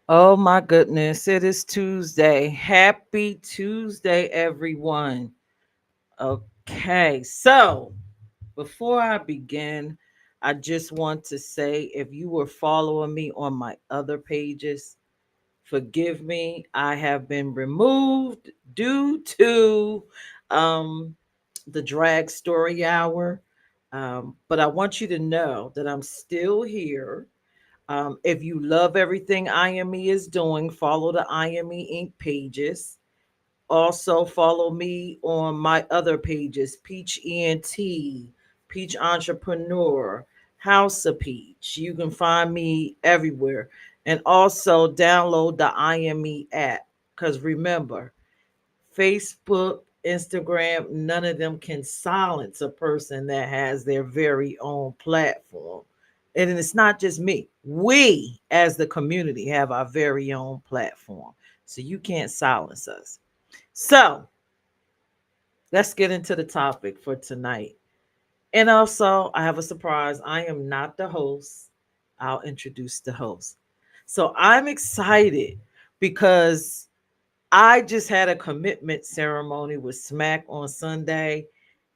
Oh my goodness, it is Tuesday. Happy Tuesday, everyone. Okay, so before I begin, I just want to say if you were following me on my other pages, forgive me. I have been removed due to um, the drag story hour. But I want you to know that I'm still here. If you love everything IME is doing, follow the IME Inc. pages. Also, follow me on my other pages Peach ENT, Peach Entrepreneur, House of Peach. You can find me everywhere. And also, download the IME app. Because remember, Facebook, Instagram, none of them can silence a person that has their very own platform. And it's not just me. We, as the community, have our very own platform. So you can't silence us. So let's get into the topic for tonight. And also, I have a surprise. I am not the host. I'll introduce the host. So I'm excited because I just had a commitment ceremony with Smack on Sunday.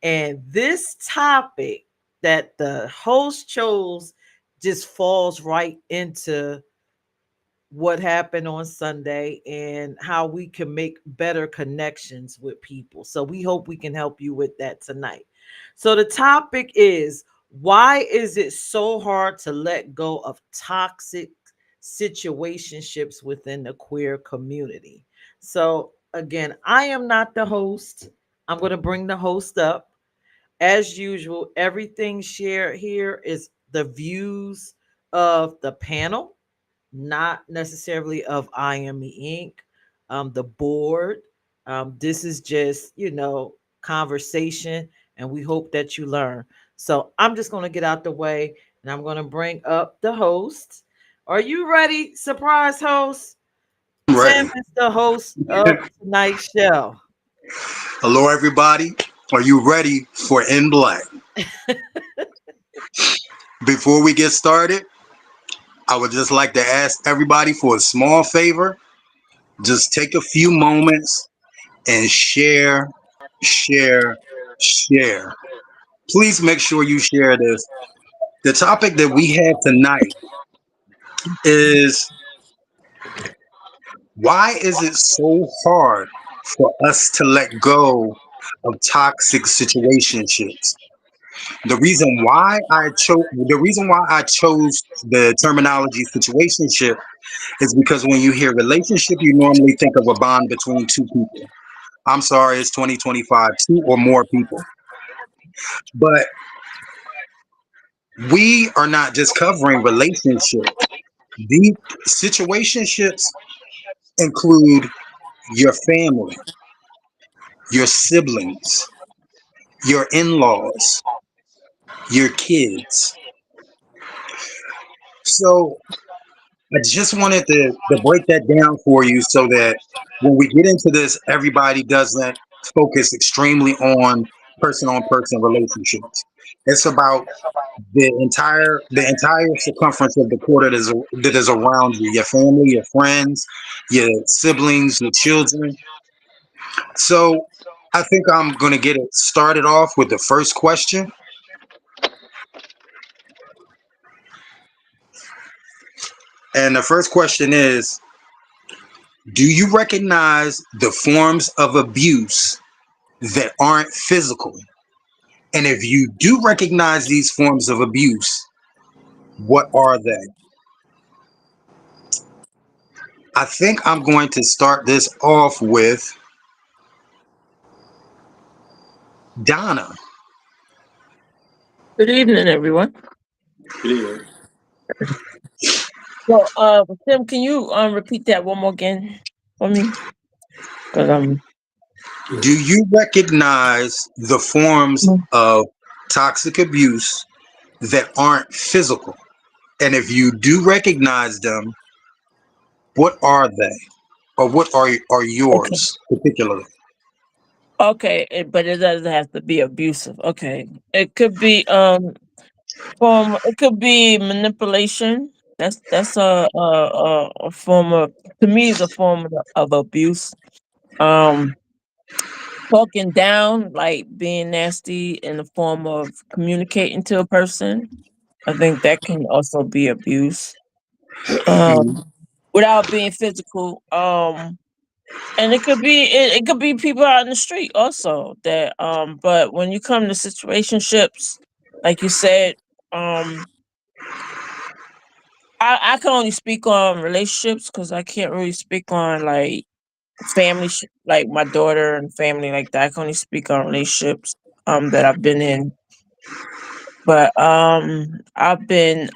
And this topic that the host chose just falls right into what happened on Sunday and how we can make better connections with people. So we hope we can help you with that tonight. So the topic is, why is it so hard to let go of toxic situationships within the queer community? So again, I am not the host. I'm going to bring the host up. As usual, everything shared here is the views of the panel, not necessarily of IME Inc., the board. This is just, conversation, and we hope that you learn. So I'm just going to get out the way and I'm going to bring up the host. Are you ready, surprise host? I'm Tim ready. is the host of tonight's show. Hello, everybody. Are you ready for In Black? Before we get started, I would just like to ask everybody for a small favor. Just take a few moments and share, share, share. Please make sure you share this. The topic that we have tonight is, why is it so hard for us to let go of toxic situationships? The reason why I chose the terminology situationship is because when you hear relationship, you normally think of a bond between two people. I'm sorry, it's 2025, two or more people. But we are not just covering relationships. These situationships include your family, your siblings, your in-laws, your kids. So I just wanted to break that down for you so that when we get into this, everybody doesn't focus extremely on person relationships. It's about the entire circumference of the quarter that is around you, your family, your friends, your siblings, your children. So I think I'm gonna get it started off with the first question. And the first question is, do you recognize the forms of abuse that aren't physical? And if you do recognize these forms of abuse, what are they? I think I'm going to start this off with Donna. Good evening, everyone. Good evening. So, Tim, can you repeat that one more again for me? Because Do you recognize the forms of toxic abuse that aren't physical? And if you do recognize them, what are they? Or what are okay. yours particularly? Okay, but it doesn't have to be abusive. Okay, it could be it could be manipulation. That's a form of, to me, is a form of abuse. Um, Talking down, like being nasty in the form of communicating to a person, I think that can also be abuse. Um, Without being physical. And it could be people out in the street also that but when you come to situationships, like you said, um I can only speak on relationships because I can't really speak on like like my daughter and family like that. I can only speak on relationships that I've been in. But I've been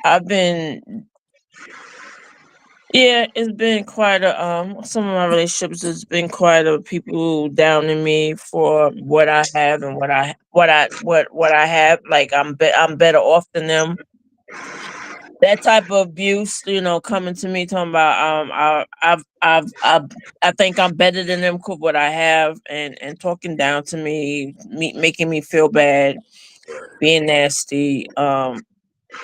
yeah, it's been quite a some of my relationships has been quite a people down in me for what I have and what I have. Like I'm better off than them. That type of abuse, coming to me talking about I think I'm better than them 'cause what I have, and talking down to me, making me feel bad, being nasty.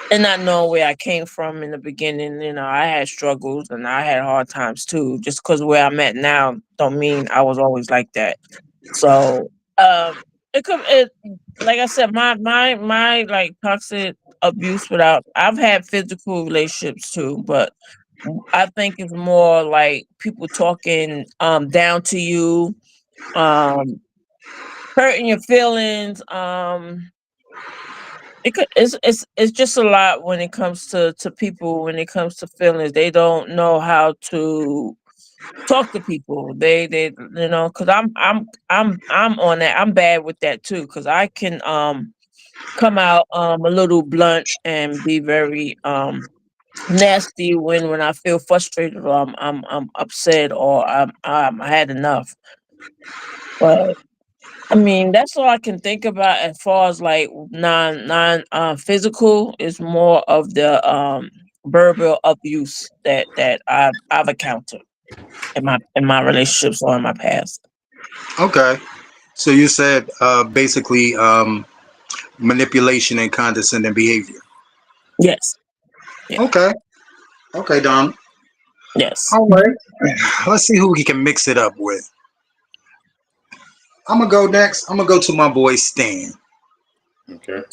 And not knowing where I came from in the beginning, I had struggles and I had hard times too. Just because where I'm at now don't mean I was always like that. So, it could, like I said, my like toxic abuse without. I've had physical relationships too, but I think it's more like people talking down to you, um, hurting your feelings. It's just a lot when it comes to people. When it comes to feelings, they don't know how to talk to people. They because I'm on that. I'm bad with that too because I can come out a little blunt and be very nasty when I feel frustrated or I'm upset or I had enough. But I mean, that's all I can think about as far as like non physical is more of the verbal abuse that I've encountered in my relationships or in my past. Okay. So you said basically manipulation and condescending behavior. Yes. Yeah. Okay. Okay, Don. Yes. All right. Let's see who we can mix it up with. I'm gonna go next. I'm gonna go to my boy Stan. Okay.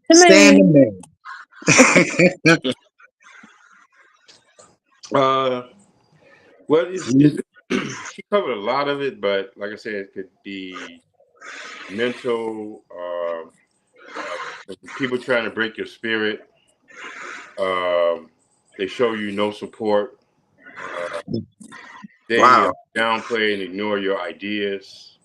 The Stan the man. man. Uh, well, it's she covered a lot of it, but like I said, it could be mental. People trying to break your spirit. Um, they show you no support. Uh, they Wow. downplay and ignore your ideas,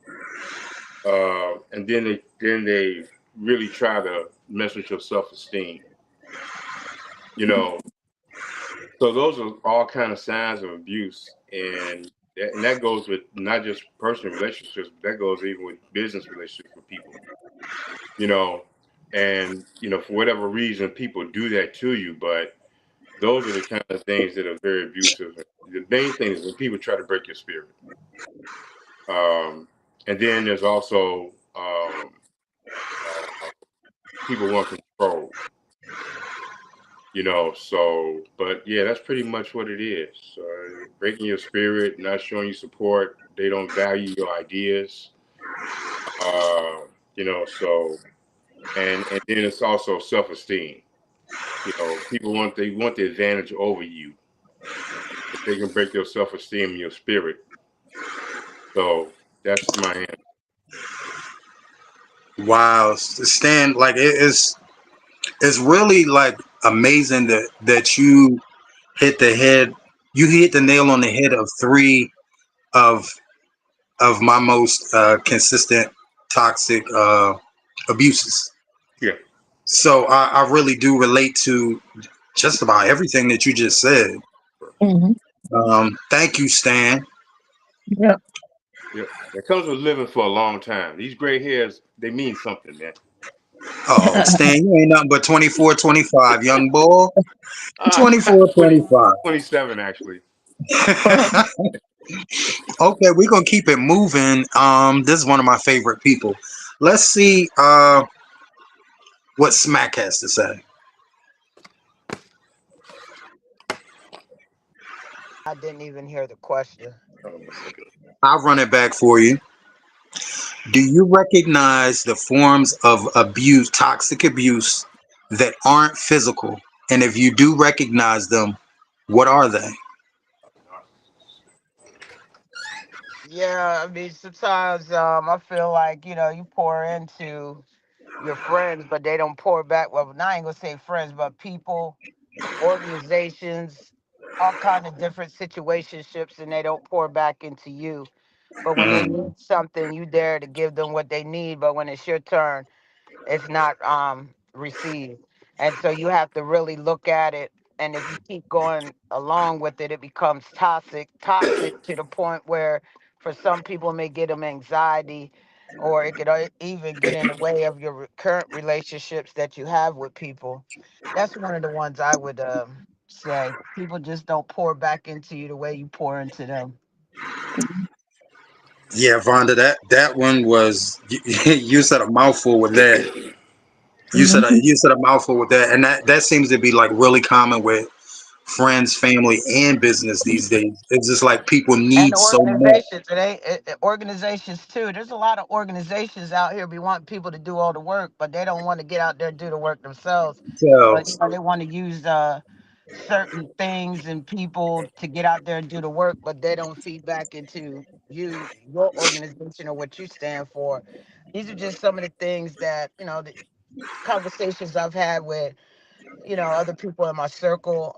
and then they really try to mess with your self esteem. You know, so those are all kind of signs of abuse, and that goes with not just personal relationships, but that goes even with business relationships with people. You know, and for whatever reason, people do that to you, but those are the kind of things that are very abusive. The main thing is when people try to break your spirit. And then there's also uh, people want control. But yeah, that's pretty much what it is. Breaking your spirit, not showing you support. They don't value your ideas. Uh, so and then it's also self-esteem. People want the advantage over you. If they can break your self-esteem and your spirit. So that's my answer. Wow. Stan, like it's really like amazing that you hit the head you hit the nail on the head of three of my most consistent toxic abuses. Yeah. So I really do relate to just about everything that you just said. Hmm. Thank you, Stan. Yeah. Yep. That comes with living for a long time. These gray hairs, they mean something, man. Oh, Stan, you ain't nothing but 24, 25, young boy. Ah, 24, 20, 25. 27 actually. Okay, we're gonna keep it moving. This is one of my favorite people. Let's see what Smack has to say. I didn't even hear the question. Hold on a second. I'll run it back for you. Do you recognize the forms of abuse, toxic abuse, that aren't physical? And if you do recognize them, what are they? Yeah, I mean, sometimes I feel like, you pour into your friends, but they don't pour back. Well, I ain't gonna say friends, but people, organizations, all kind of different situationships, and they don't pour back into you. But when they Mm. need something, you dare to give them what they need. But when it's your turn, it's not received, and so you have to really look at it. And if you keep going along with it, it becomes toxic to the point where for some people it may get them anxiety, or it could even get in the way of your current relationships that you have with people. That's one of the ones I would say. People just don't pour back into you the way you pour into them. Yeah, Vonda, that one was you said a mouthful with that. Mhm. You said a mouthful with that, and that seems to be like really common with friends, family, and business these days. It's just like people And need so much organizations, organizations too. There's a lot of organizations out here be wanting people to do all the work, but they don't want to get out there and do the work themselves. But themselves. they want to use certain things and people to get out there and do the work, but they don't feed back into you, your organization, or what you stand for. These are just some of the things that the conversations I've had with other people in my circle,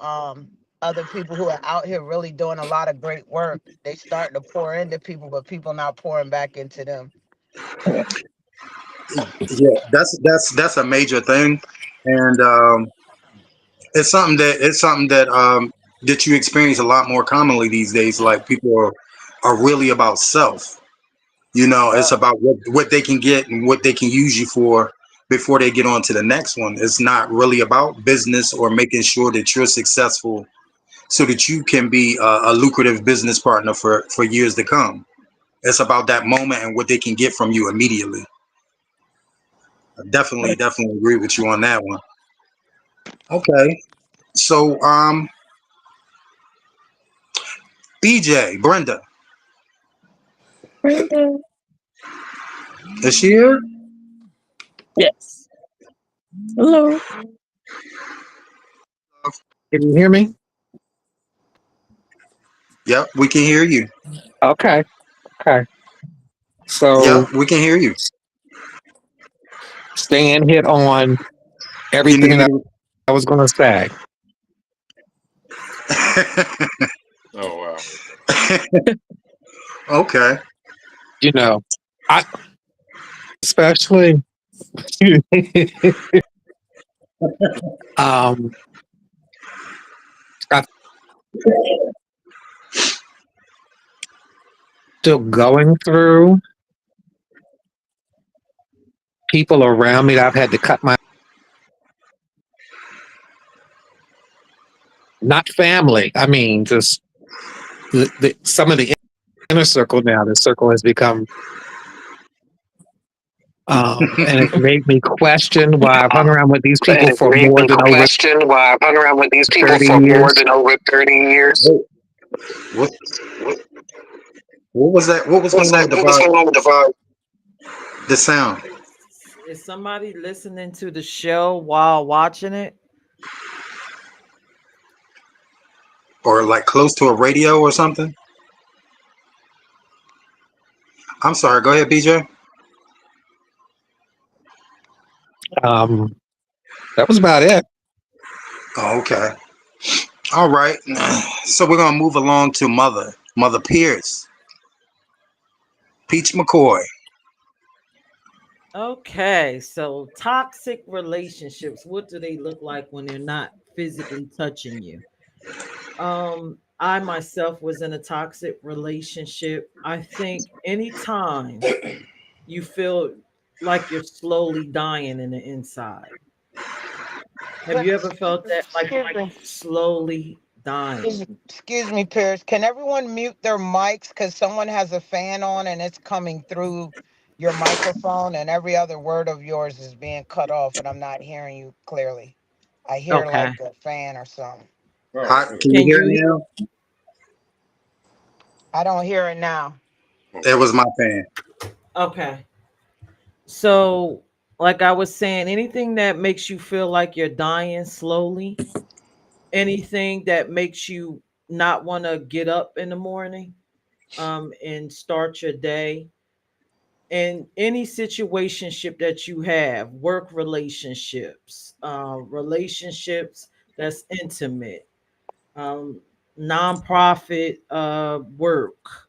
other people who are out here really doing a lot of great work. They starting to pour into people, but people not pouring back into them. Yeah, that's a major thing, and it's something that you experience a lot more commonly these days. Like people are really about self. You know, Yeah. it's about what they can get and what they can use you for before they get on to the next one. It's not really about business or making sure that you're successful so that you can be a lucrative business partner for years to come. It's about that moment and what they can get from you immediately. I definitely agree with you on that one. Okay. So BJ, Brenda, Brenda. is she here? Yes. Hello. Can you hear me? Yep, we can hear you. Okay. Okay. Yep, So we can hear you. Stan hit on You everything that need I was going to say. Oh wow. Okay. You know, I especially um I'm still going through people around me that I've had to cut my not family. I mean, just some of the inner circle now. The circle has become and it's made me question why I've hung around with these And people it for made more me than over question why I've hung around with these people 30 for more years. than over 30 years. What what was that? What was What's going on that? with the What was going on with the vibe? the sound? Is somebody listening to the show while watching it? Or like close to a radio or something? I'm sorry. Go ahead, BJ. Um, that was about it. Oh, okay. All right. So we're gonna move along to Mother Pierce, Peach McCoy. Okay, so toxic relationships, what do they look like when they're not physically touching you? I myself was in a toxic relationship. I think anytime you feel like you're slowly dying in the inside. Have But you ever felt that like excuse me, slowly dying? excuse me, Pierce. Can everyone mute their mics because someone has a fan on and it's coming through your microphone, and every other word of yours is being cut off, and I'm not hearing you clearly. I hear Okay. like a fan or something. Oh, Hot? Can you Can hear you it now? I don't hear it now. It Okay. was my fan. Okay. So, like I was saying, anything that makes you feel like you're dying slowly, anything that makes you not want to get up in the morning and start your day, and any situationship that you have, work relationships, relationships that's intimate, um, nonprofit work,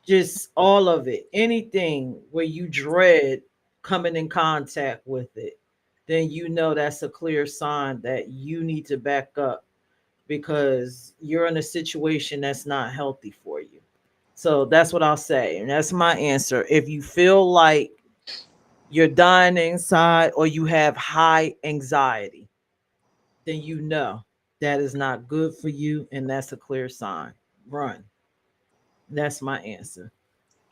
just all of it, anything where you dread coming in contact with it, then you know that's a clear sign that you need to back up because you're in a situation that's not healthy for you. So that's what I'll say. And that's my answer. If you feel like you're dying inside or you have high anxiety, then you know that is not good for you. And that's a clear sign. Run. That's my answer.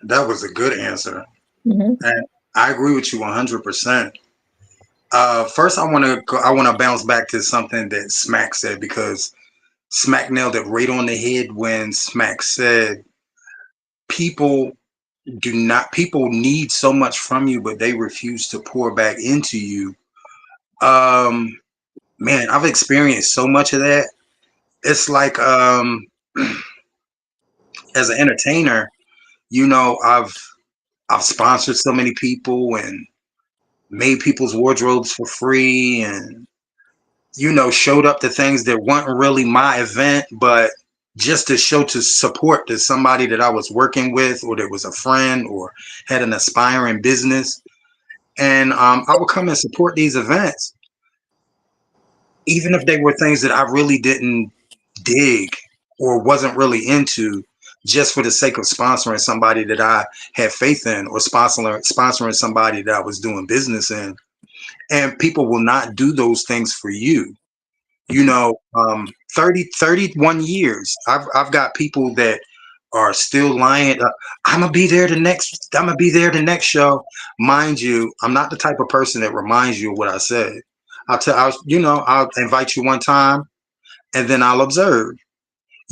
That was a good answer, Hmm. and I agree with you 100%. First, I want to bounce back to something that Smack said because Smack nailed it right on the head when Smack said people people need so much from you, but they refuse to pour back into you. Um, Man, I've experienced so much of that. It's like as an entertainer, I've sponsored so many people and made people's wardrobes for free and showed up to things that weren't really my event, but just to show to support to somebody that I was working with or that was a friend or had an aspiring business. And I would come and support these events, even if they were things that I really didn't dig or wasn't really into, just for the sake of sponsoring somebody that I had faith in or sponsoring somebody that I was doing business in. And people will not do those things for you. 31 years. I've got people that are still lying. I'm gonna be there the next show. Mind you, I'm not the type of person that reminds you of what I said. I'll invite you one time and then I'll observe.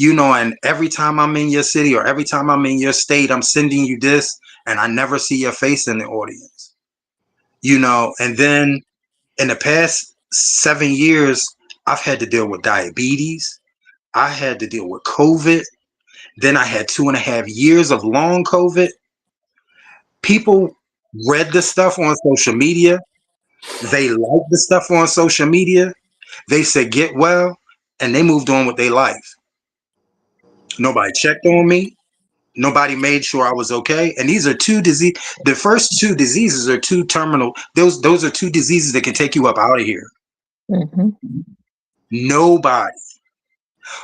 And every time I'm in your city or every time I'm in your state, I'm sending you this and I never see your face in the audience. And then in the past 7 years, I've had to deal with diabetes. I had to deal with COVID. Then I had 2.5 years of long COVID. People read the stuff on social media. They liked the stuff on social media. They said, get well. And they moved on with their life. Nobody checked on me. Nobody made sure I was okay. And these are two disease. The first two diseases are two terminal. Those are two diseases that can take you up out of here. Hmm. Nobody.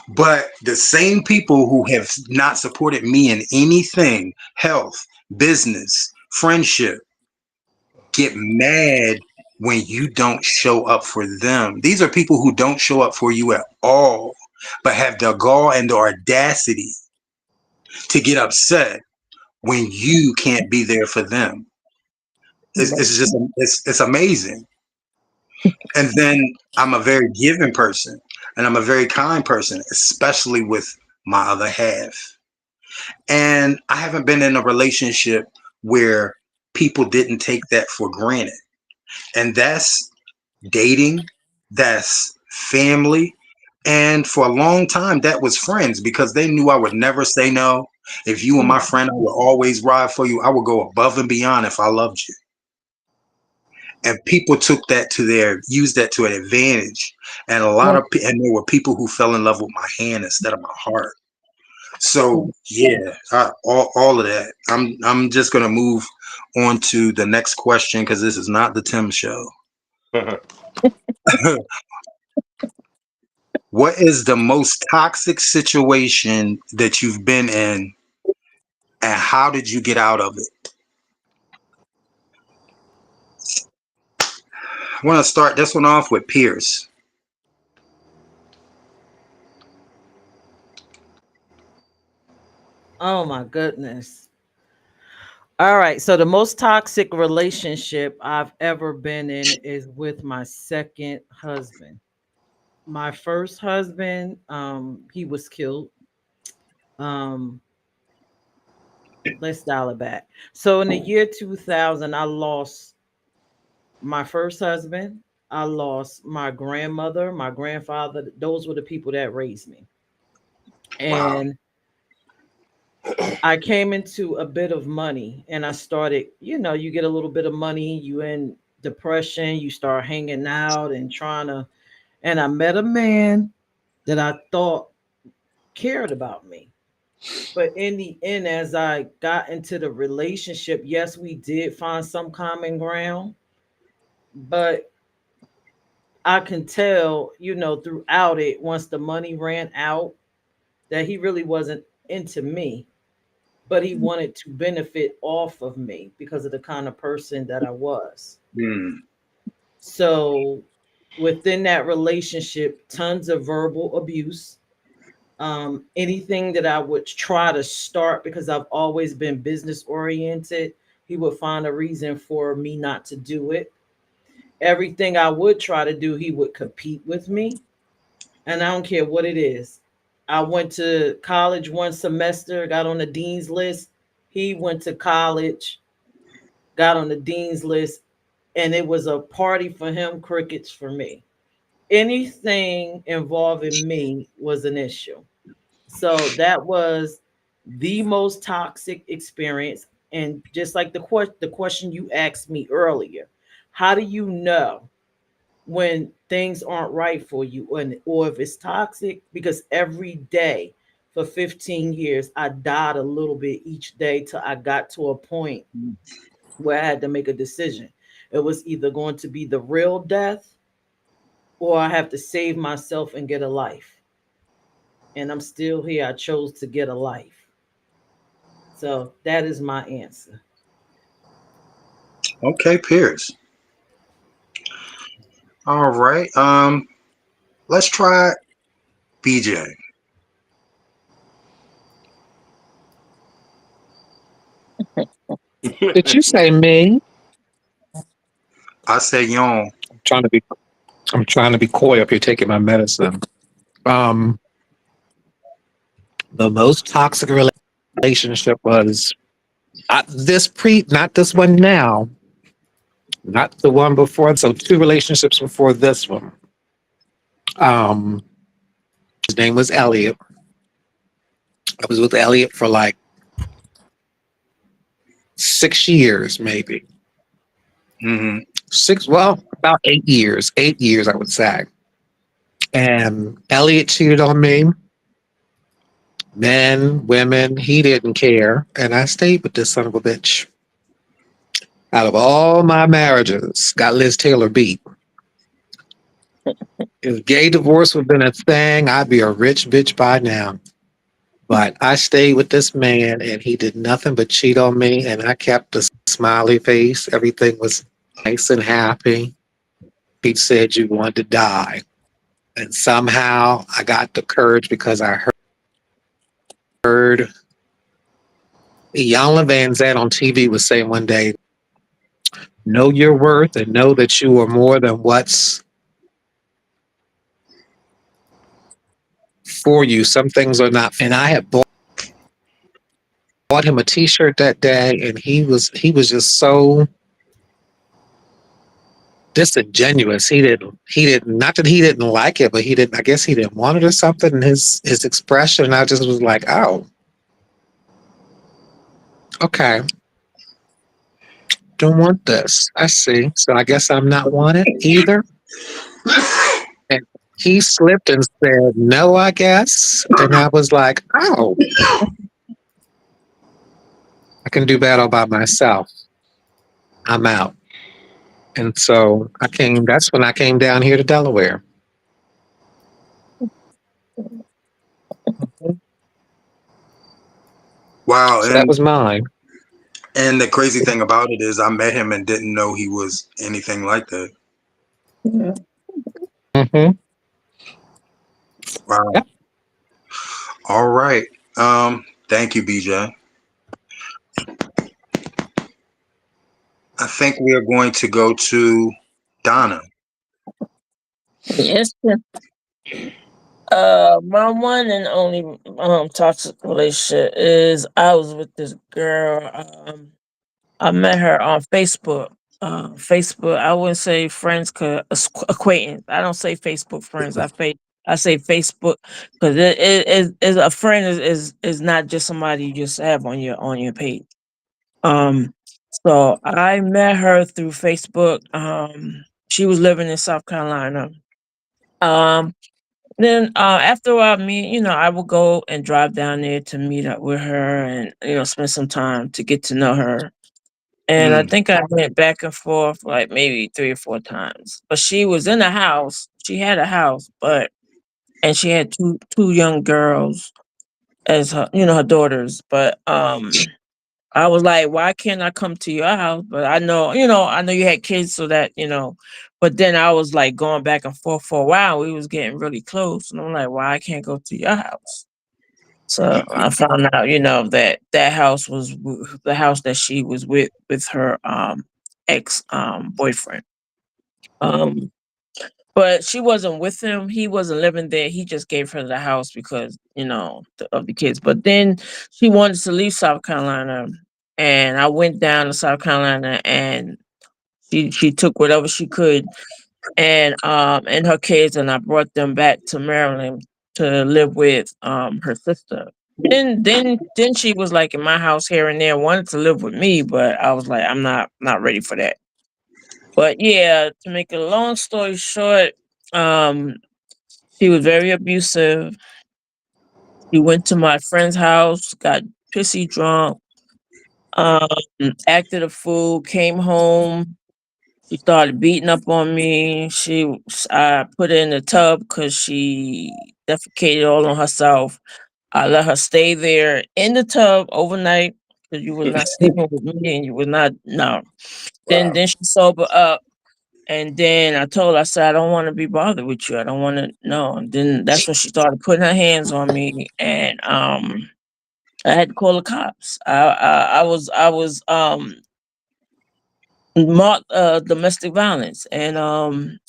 But the same people who have not supported me in anything, health, business, friendship, get mad when you don't show up for them. These are people who don't show up for you at all, but have the gall and the audacity to get upset when you can't be there for them. It's amazing. And then I'm a very giving person and I'm a very kind person, especially with my other half. And I haven't been in a relationship where people didn't take that for granted. And that's dating, that's family. And for a long time, that was friends because they knew I would never say no. If you were my friend, I would always ride for you. I would go above and beyond if I loved you. And people took that used that to an advantage. And and there were people who fell in love with my hand instead of my heart. So yeah, all of that. I'm just gonna move on to the next question because this is not the Tim show. What is the most toxic situation that you've been in, and how did you get out of it? I want to start this one off with Pierce. Oh my goodness. All right. So the most toxic relationship I've ever been in is with my second husband. My first husband, he was killed. Um, Let's dial it back. So in the year 2000, I lost my first husband. I lost my grandmother, my grandfather. Those were the people that raised me. Wow. And I came into a bit of money and I started, you get a little bit of money, you in depression, you start hanging out and trying to, and I met a man that I thought cared about me. But in the end, as I got into the relationship, yes, we did find some common ground, but I can tell, throughout it, once the money ran out, that he really wasn't into me, but he wanted to benefit off of me because of the kind of person that I was. Mm. So within that relationship, tons of verbal abuse. Anything that I would try to start because I've always been business oriented, he would find a reason for me not to do it. Everything I would try to do, he would compete with me. And I don't care what it is. I went to college one semester, got on the dean's list. He went to college, got on the dean's list, and it was a party for him, crickets for me. Anything involving me was an issue. So that was the most toxic experience. And just like the question you asked me earlier, how do you know when things aren't right for you, or if it's toxic? Because every day for 15 years, I died a little bit each day till I got to a point where I had to make a decision. It was either going to be the real death or I have to save myself and get a life. And I'm still here. I chose to get a life. So that is my answer. Okay, Pierce. All right. Let's try BJ. Did you say me? I say yon. I'm trying to be. I'm trying to be coy up here taking my medicine. Um, the most toxic relationship was not this one now, not the one before. So two relationships before this one. Um, his name was Elliot. I was with Elliot for like 6 years, maybe Hmm. six. Well, about 8 years. 8 years, I would say. And Elliot cheated on me. Men, women, he didn't care, and I stayed with this son of a bitch. Out of all my marriages, got Liz Taylor beat. If gay divorce would have been a thing, I'd be a rich bitch by now. But I stayed with this man and he did nothing but cheat on me. And I kept a smiley face. Everything was nice and happy. He said you wanted to die. And somehow I got the courage because I heard Iyanla Van Zandt on TV was saying one day, know your worth and know that you are more than what's for you. Some things are not. And I had bought him a T-shirt that day, and he was just so disingenuous. He didn't. Not that he didn't like it, but he didn't. I guess he didn't want it or something. And his expression, I just was like, oh, okay, don't want this. I see. So I guess I'm not wanted either. And he slipped and said, no, I guess. And I was like, oh, I can do that all by myself. I'm out. And so that's when I came down here to Delaware. Wow. So that was mine. And the crazy thing about it is, I met him and didn't know he was anything like that. Mm-hmm. Wow. Yep. All right. Thank you, BJ. I think we are going to go to Donna. Yes. My one and only toxic relationship is I was with this girl. I met her on Facebook. Facebook. I wouldn't say friends, cause acquaintance. I don't say Facebook friends. I say Facebook because it is a friend is not just somebody you just have on your page. Um, so I met her through Facebook. She was living in South Carolina. Um, then after a while, I would go and drive down there to meet up with her and spend some time to get to know her. And I Mm, think I went back and forth like maybe 3 or 4 times. But she was in a house. She had a house, and she had two young girls as her daughters. But I was like, why can't I come to your house? But I know you had kids, so that. But then I was like going back and forth for a while. We was getting really close, and I'm like, why I can't go to your house? So I found out, that house was the house that she was with her ex boyfriend. Um, but she wasn't with him. He wasn't living there. He just gave her the house because of the kids. But then she wanted to leave South Carolina, and I went down to South Carolina, and she took whatever she could and her kids, and I brought them back to Maryland to live with her sister. Then she was like in my house here and there, wanted to live with me, but I was like, I'm not ready for that. But yeah, to make a long story short, um, she was very abusive. She went to my friend's house, got pissy drunk, um, acted a fool, came home. She started beating up on me. I put her in the tub because she defecated all on herself. I let her stay there in the tub overnight because you was not sleeping with me and you was not no. Wow. Then she sobered up, and then I told her, I said, I don't want to be bothered with you. I don't want to no. And then that's when she started putting her hands on me, and I had to call the cops. I was marked domestic violence, and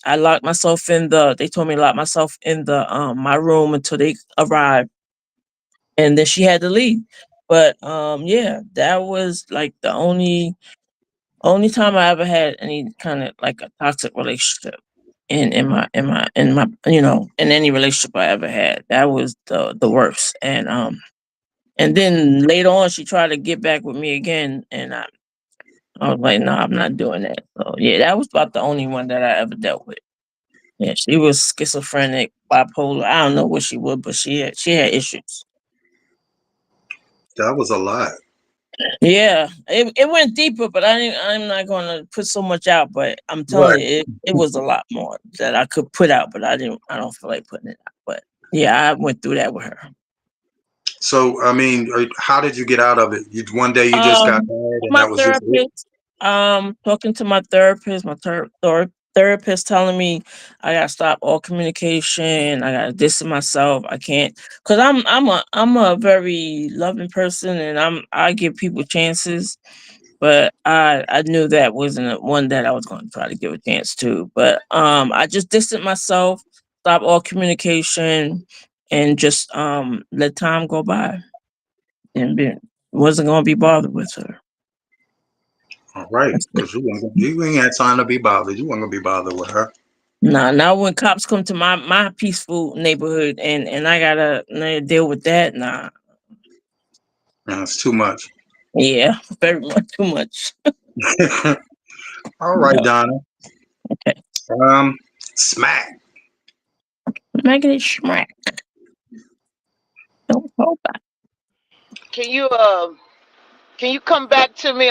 I locked myself in they told me to lock myself in the my room until they arrived, and then she had to leave. But yeah, that was like the only time I ever had any kind of like a toxic relationship in my in any relationship I ever had. That was the worst. And then later on she tried to get back with me again, and I was like, no, I'm not doing that. So yeah, that was about the only one that I ever dealt with. Yeah, she was schizophrenic, bipolar. I don't know what she was, but she had issues. that was a lot. Yeah, it went deeper, but I'm not going to put so much out. But I'm telling Right. you, it was a lot more that I could put out, but I don't feel like putting it out. But yeah, I went through that with her. So, I mean, how did you get out of it? One day you just got Um, mad, and my that was just it. therapist, talking to my therapist, therapist telling me I gotta stop all communication. I gotta distance myself. I can't, cause I'm a very loving person, and I give people chances. But I knew that wasn't one that I was going to try to give a chance to. But I just distanced myself, stop all communication, and just let time go by, and wasn't going to be bothered with her. All right, That's it. because you ain't had time to be bothered. You weren't gonna be bothered with her. Nah, now when cops come to my peaceful neighborhood and I gotta deal with that, nah, No, it's too much. yeah, very much too much. All right, No, Donna. okay, Um, smack. making it smack. Don't hold back. Can you can you come back to me?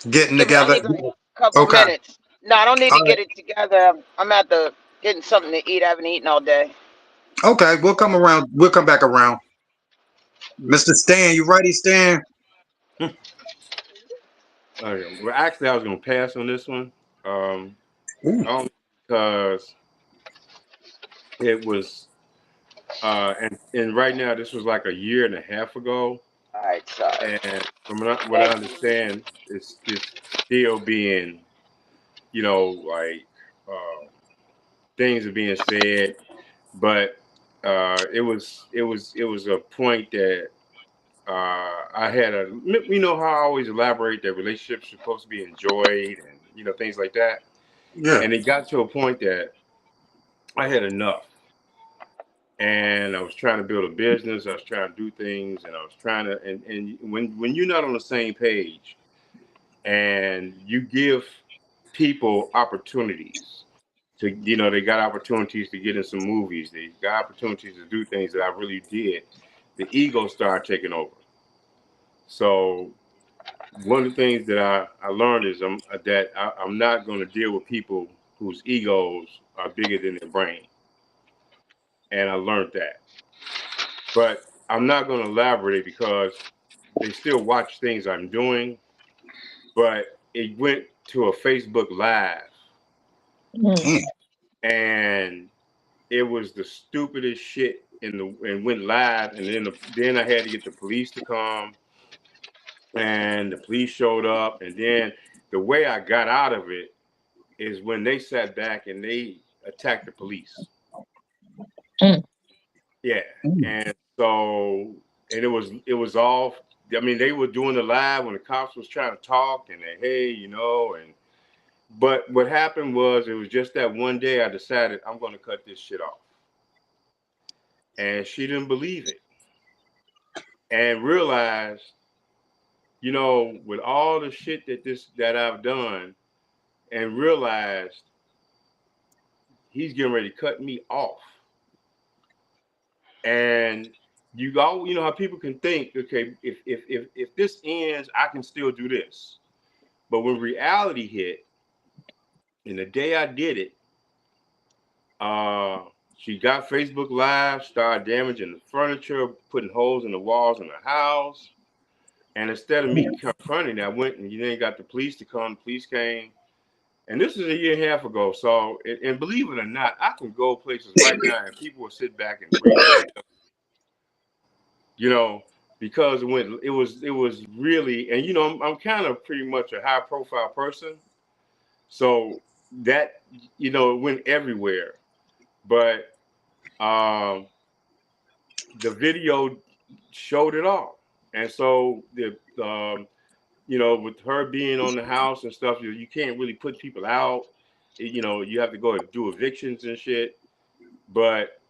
Getting Give me. I together. need like a couple Okay. minutes. No, I don't need All to right. get it together. I'm at the getting something to eat. I haven't eaten all day. Okay, we'll come around. We'll come back around. Mr. Stan, you ready, Stan? Okay. Well, actually, I was gonna pass on this one, um, Ooh. only because it was, and right now this was like a year and a half ago, All right, sorry. and from what I Thank you. understand, it's still being, like, uh, things are being said, but it was a point that I had a, you know how I always elaborate that relationships are supposed to be enjoyed and things like that, Yeah. and it got to a point that I had enough, and I was trying to build a business, I was trying to do things, and I was trying to, and when you're not on the same page, and you give people opportunities to, they got opportunities to get in some movies, they got opportunities to do things that I really did, the ego started taking over. So one of the things that I learned is I'm not going to deal with people whose egos are bigger than their brain, and I learned that. But I'm not going to elaborate because they still watch things I'm doing. But it went to a Facebook Live, Mm. Mm. and it was the stupidest shit and went live, and then I had to get the police to come, and the police showed up, and then the way I got out of it is when they sat back and they attacked the police. Mm. Yeah, Mm. and so, and it was all. I mean, they were doing the live when the cops was trying to talk, and they, hey, and but what happened was it was just that one day I decided I'm going to cut this shit off, and she didn't believe it, and realized, with all the shit that I've done, and realized he's getting ready to cut me off. And you know how people can think, okay, if this ends, I can still do this. But when reality hit, and the day I did it, she got Facebook Live, started damaging the furniture, putting holes in the walls in the house. And instead of me confronting, I went and then got the police to come. The police came, and this is a year and a half ago. So, and believe it or not, I can go places right now, and people will sit back and breathe. you know, because it was really, and I'm kind of pretty much a high profile person, so that it went everywhere. But um, the video showed it all, and so with her being on the house and stuff, you can't really put people out. You have to go and do evictions and shit. But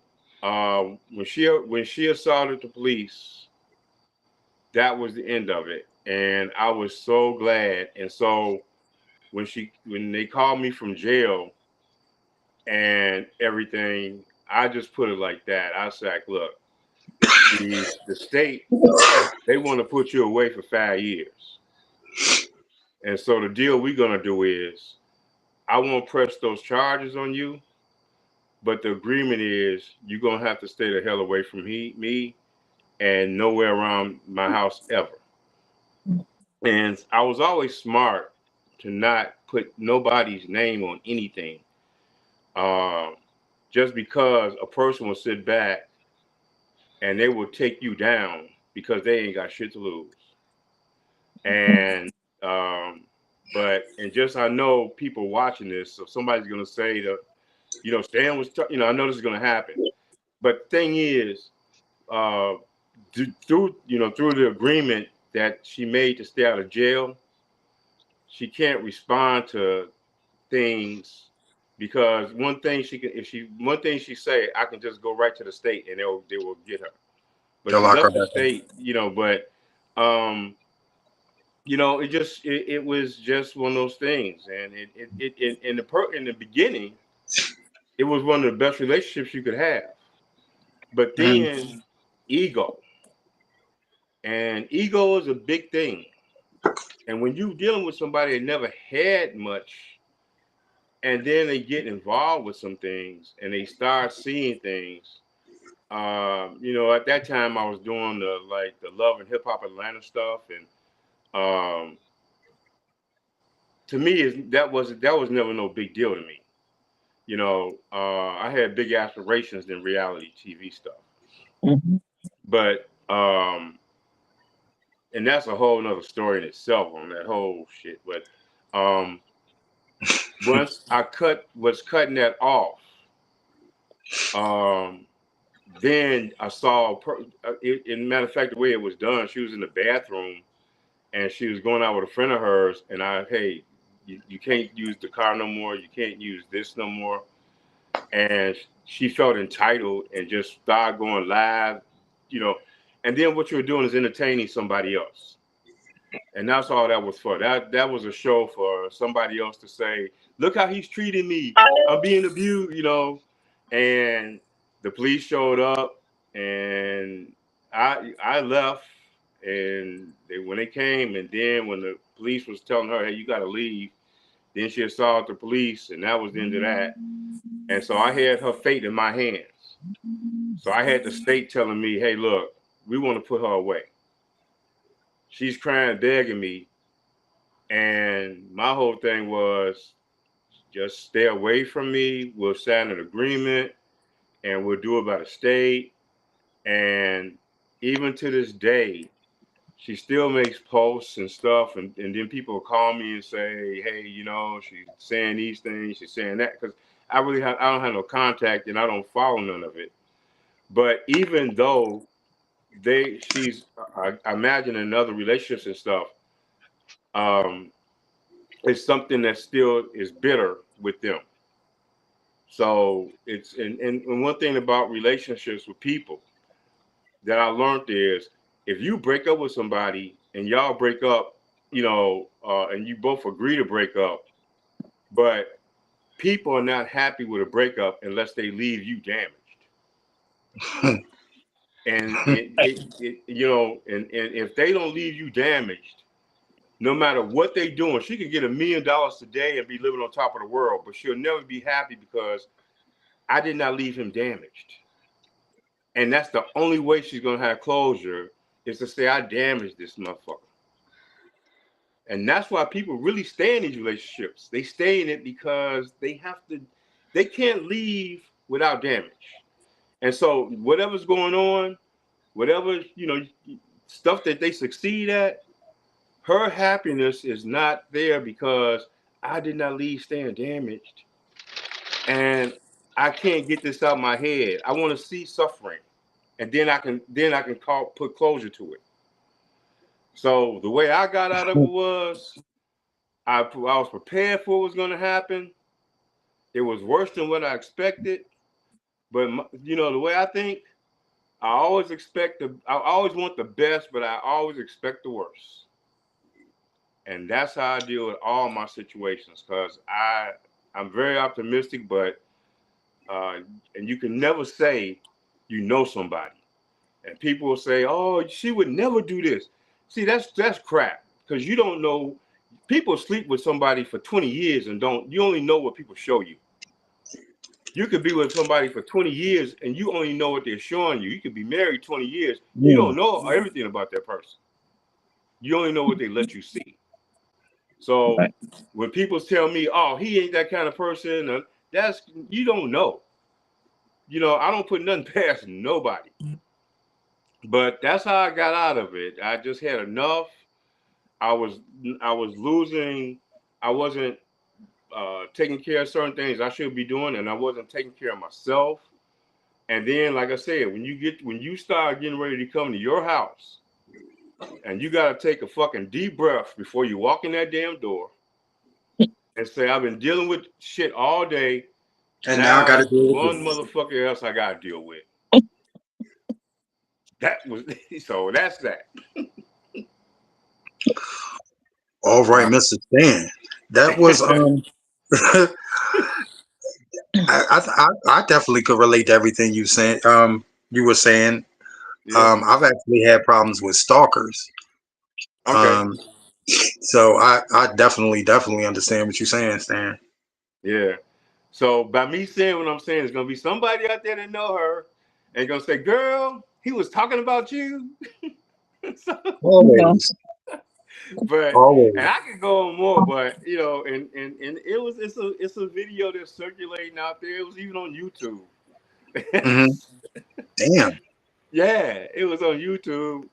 when she assaulted the police, that was the end of it, and I was so glad. And so when they called me from jail and everything, I just put it like that. I said, look, the state, they want to put you away for 5 years, and so the deal we're gonna do is I won't press those charges on you, but the agreement is you're gonna have to stay the hell away from me and nowhere around my house ever. And I was always smart to not put nobody's name on anything, um, just because a person will sit back and they will take you down because they ain't got shit to lose. And um, and just I know people watching this, so somebody's gonna say that Stan was, I know this is gonna happen. But the thing is, uh, through the agreement that she made to stay out of jail, she can't respond to things because one thing she can, if she one thing she say, I can just go right to the state and they will get her. But They'll she lock her left the back up. state, but um, it was just one of those things, and in the beginning, it was one of the best relationships you could have. But Mm. then ego, and ego is a big thing. And when you're dealing with somebody that never had much, and then they get involved with some things and they start seeing things. At that time I was doing the Love and Hip Hop Atlanta stuff, and um, to me that was never no big deal to me. I had big aspirations than reality TV stuff, Mhm. but and that's a whole nother story in itself on that whole shit. But um, once I was cutting that off, um, then I saw, in matter of fact, the way it was done, she was in the bathroom and she was going out with a friend of hers, and hey, you can't use the car no more, you can't use this no more, and she felt entitled and just started going live, you know, and then what you were doing is entertaining somebody else. And that's all that was for. That was a show for somebody else to say, look how he's treating me. I'm being abused, you know. And the police showed up and I left, and when they came, and then when the police was telling her, hey, you gotta leave, then she assaulted the police, and that was the end of that. And so I had her fate in my hands. So I had the state telling me, hey, look, we want to put her away. She's crying, begging me. And my whole thing was just stay away from me. We'll sign an agreement and we'll do it by the state. And even to this day, she still makes posts and stuff. And then people call me and say, hey, you know, she's saying these things, she's saying that. Because I don't have no contact and I don't follow none of it. But even though I imagine in other relationships and stuff, um, it's something that still is bitter with them. So it's and one thing about relationships with people that I learned is if you break up with somebody and y'all break up, you know, and you both agree to break up, but people are not happy with a breakup unless they leave you damaged. And you know, and if they don't leave you damaged, no matter what they doing, she could get $1 million today and be living on top of the world, but she'll never be happy because I did not leave him damaged. And that's the only way she's gonna have closure is to say I damaged this motherfucker. And that's why people really stay in these relationships. They stay in it because they can't leave without damage. And so whatever's going on, whatever, you know, stuff that they succeed at, her happiness is not there because I did not leave staying damaged. And I can't get this out of my head. I want to see suffering. And then I can put closure to it. So the way I got out of it was I was prepared for what was going to happen. It was worse than what I expected, but you know the way I think, I always want the best, but I always expect the worst. And that's how I deal with all my situations because I'm very optimistic, but and you can never say you know somebody. And people will say, "Oh, she would never do this." See, that's crap because you don't know. People sleep with somebody for 20 years and you only know what people show you. You could be with somebody for 20 years and you only know what they're showing you. You could be married 20 years. You Mm. don't know everything about that person. You only know what they let you see. So Right. when people tell me, "Oh, he ain't that kind of person," you don't know. You know, I don't put nothing past nobody. But that's how I got out of it. I just had enough. I was I was losing. I wasn't taking care of certain things I should be doing, and I wasn't taking care of myself. And then, like I said, when you start getting ready to come to your house, and you gotta take a fucking deep breath before you walk in that damn door and say, "I've been dealing with shit all day. And now I got to Now deal with one this. motherfucker else I gotta deal with." That was so. That's that. All right, Mr. Stan. That was I definitely could relate to everything you said. You were saying. Yeah. I've actually had problems with stalkers. Okay. Um, so I definitely understand what you're saying, Stan. Yeah. So by me saying what I'm saying, there's gonna be somebody out there that know her and gonna say, "Girl, he was talking about you." So, Okay. Always, but and always. I could go on more, but you know, and it's a video that's circulating out there. It was even on YouTube. Hmm. Damn. Yeah, it was on YouTube,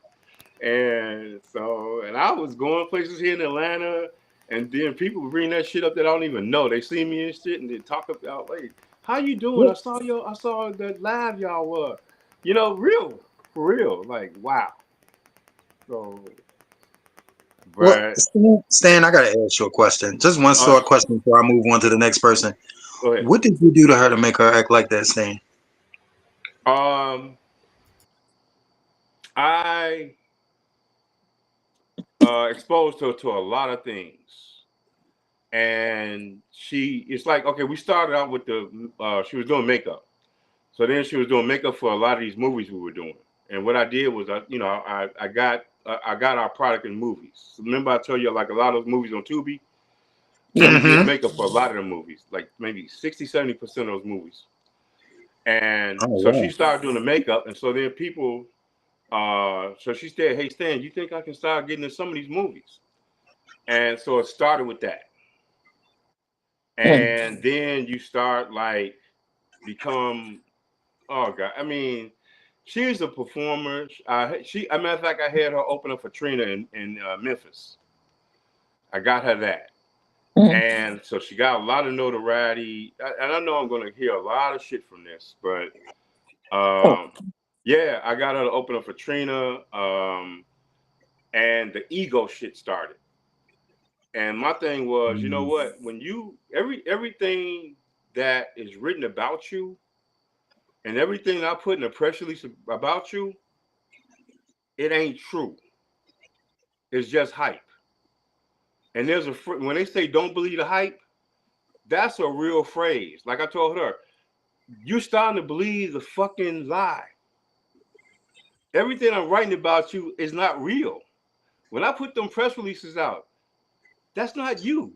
and so I was going places here in Atlanta, and then people bring that shit up that I don't even know. They see me and shit, and they talk about like, "How you doing? I saw that live y'all were." real for real. Like wow. So, Well, but Stan, I gotta ask you a question. Just one uh, short question before I move on to the next person. go ahead. What did you do to her to make her act like that, Stan? Um, I exposed her to a lot of things, and it's like okay, we started out with she was doing makeup, so then she was doing makeup for a lot of these movies we were doing, and what I did was I got our product in movies. Remember I told you like a lot of those movies on Tubi. Yeah. We did Mm-hmm. makeup for a lot of the movies, like maybe 60-70% of those movies. And Oh so she wow. started doing the makeup, and so then people, so she said, "Hey Stan, you think I can start getting in some of these movies?" And so it started with that, Mm. and then you start like become, oh god, I mean, she's a performer. A matter of fact, I had her open up for Trina in Memphis. I got her that. Mm. And so she got a lot of notoriety. And I know I'm going to hear a lot of shit from this, but Oh. um, yeah, I got her to open up for Trina, and the ego shit started. And my thing was, you know Mm. what? When you everything that is written about you and everything I put in a press release about you, it ain't true. It's just hype. And when they say don't believe the hype, that's a real phrase. Like I told her, you're starting to believe the fucking lie. Everything I'm writing about you is not real. When I put them press releases out, that's not you.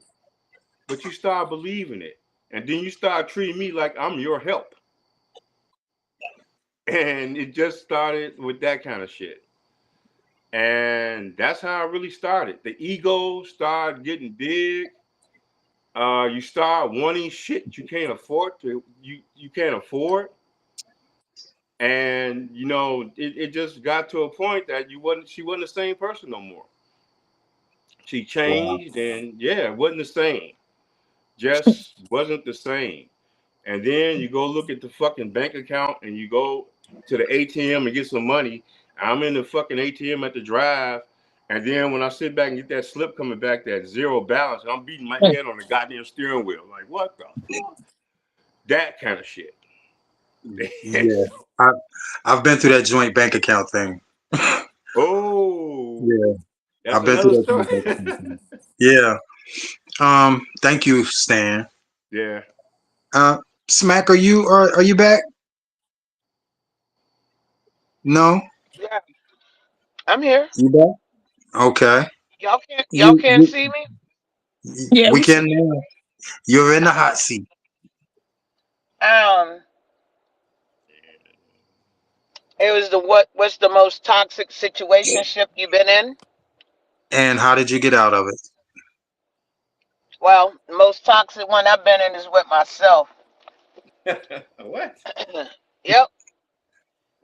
But you start believing it. And then you start treating me like I'm your help. And it just started with that kind of shit. And that's how it really started. The ego started getting big. You start wanting shit you can't afford. And it just got to a point that she wasn't the same person no more. She Wow. changed and yeah, it wasn't the same. Just wasn't the same. And then you go look at the fucking bank account and you go to the ATM and get some money. I'm in the fucking ATM at the drive. And then when I sit back and get that slip coming back, that zero balance, and I'm beating my Mm. head on the goddamn steering wheel. Like, what the fuck? That kind of shit. Yeah. I, I've been through that joint bank account thing. Oh, Yeah. that's I've been through another that story. joint bank account thing. Yeah. Thank you, Stan. Yeah. Uh, Smack, are you back? No? Yeah, I'm here. You back? Okay. Y'all You, can't you, see me. Yeah, we we see can you. now. You're in the hot seat. Um, it was what's the most toxic situationship you've been in? And how did you get out of it? Well, the most toxic one I've been in is with myself. What? Yep,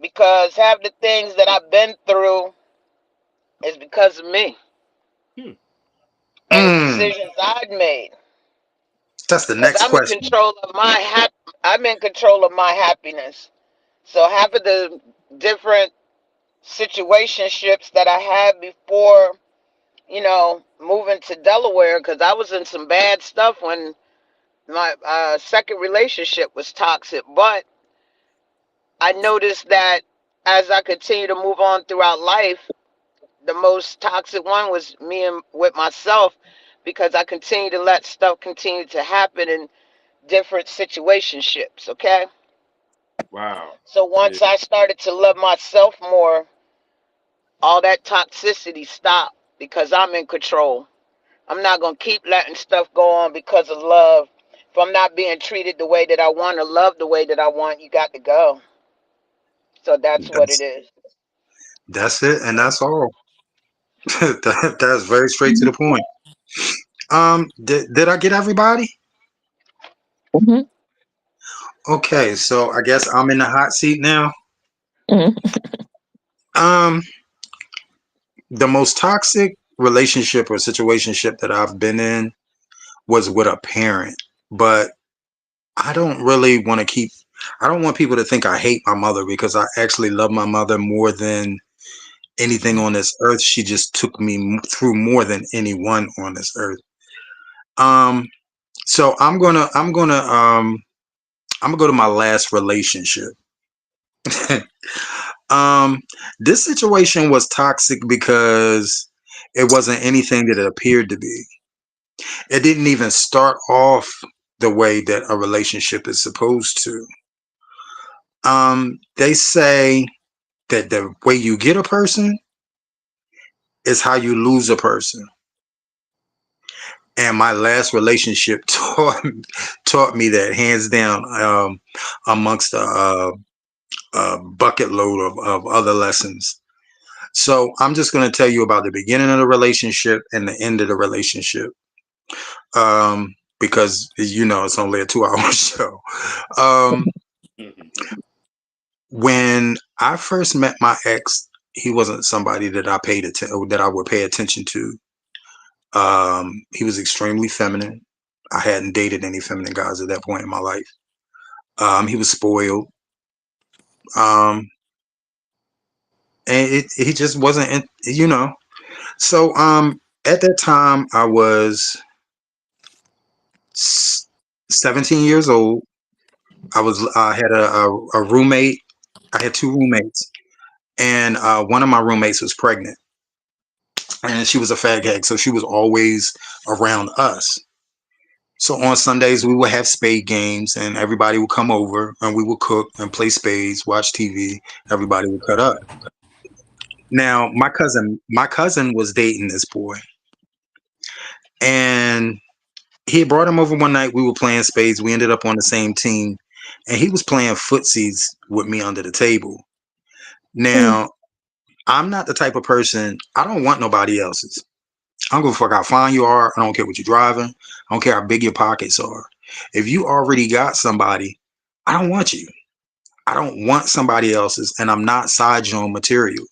because half the things that I've been through is because of me Hmm. and the Mm, decisions I'd made. that's the Because next question. I'm in control of my happiness. So half of the different situationships that I had before, moving to Delaware, because I was in some bad stuff when my second relationship was toxic. But I noticed that as I continue to move on throughout life, the most toxic one was me and with myself, because I continue to let stuff continue to happen in different situationships. Okay. Wow. So Yeah. once I started to love myself more, all that toxicity stopped because I'm in control. I'm not going to keep letting stuff go on because of love. If I'm not being treated the way that I want or loved the way that I want, you got to go. So that's what it That's is. that's it, and that's all. That's very straight to Mhm. the point. Did I get everybody? Mhm. Okay, so I guess I'm in the hot seat now. Mhm. Um, the most toxic relationship or situationship that I've been in was with a parent, but I don't really want to keep. I don't want people to think I hate my mother because I actually love my mother more than anything on this earth. She just took me through more than anyone on this earth. Um, so I'm gonna go to my last relationship. um, this situation was toxic because it wasn't anything that it appeared to be. It didn't even start off the way that a relationship is supposed to. They say that the way you get a person is how you lose a person. And my last relationship taught me that hands down, amongst a bucket load of other lessons. So I'm just going to tell you about the beginning of the relationship and the end of the relationship, because it's only a 2 hour show. Um, when I first met my ex, he wasn't somebody that that I would pay attention to. He was extremely feminine. I hadn't dated any feminine guys at that point in my life. He was spoiled. Um, and he just wasn't, So at that time, I was 17 years old. I had a roommate. I had two roommates, and one of my roommates was pregnant, and she was a fag hag, so she was always around us. So on Sundays we would have spade games, and everybody would come over, and we would cook and play spades, watch TV. Everybody would cut up. Now my cousin was dating this boy, and he brought him over one night. We were playing spades. We ended up on the same team, and he was playing footsies with me under the table. Mm. Now, I'm not the type of person. I don't want nobody else's. I don't give a fuck how fine you are. I don't care what you're driving. I don't care how big your pockets are. If you already got somebody, I don't want you. I don't want somebody else's, and I'm not side joint material.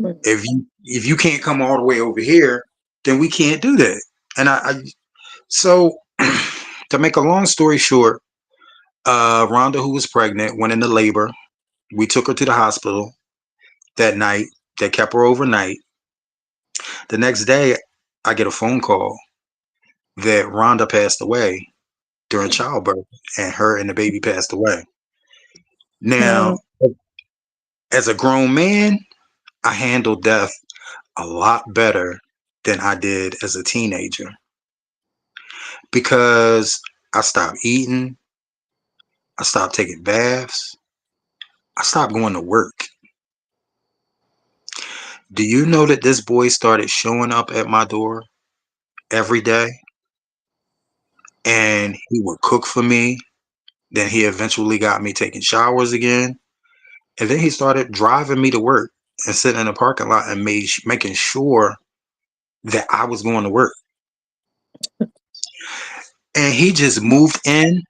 Mm. If you can't come all the way over here, then we can't do that. And so to make a long story short, Rhonda, who was pregnant, went into labor. We took her to the hospital that night. They kept her overnight. The next day, I get a phone call that Rhonda passed away during childbirth, and her and the baby passed away. Now, Mm. as a grown man, I handled death a lot better than I did as a teenager because I stopped eating, I stopped taking baths, I stopped going to work. Do you know that this boy started showing up at my door every day, and he would cook for me? Then he eventually got me taking showers again. And then he started driving me to work and sitting in the parking lot and making sure that I was going to work. And he just moved in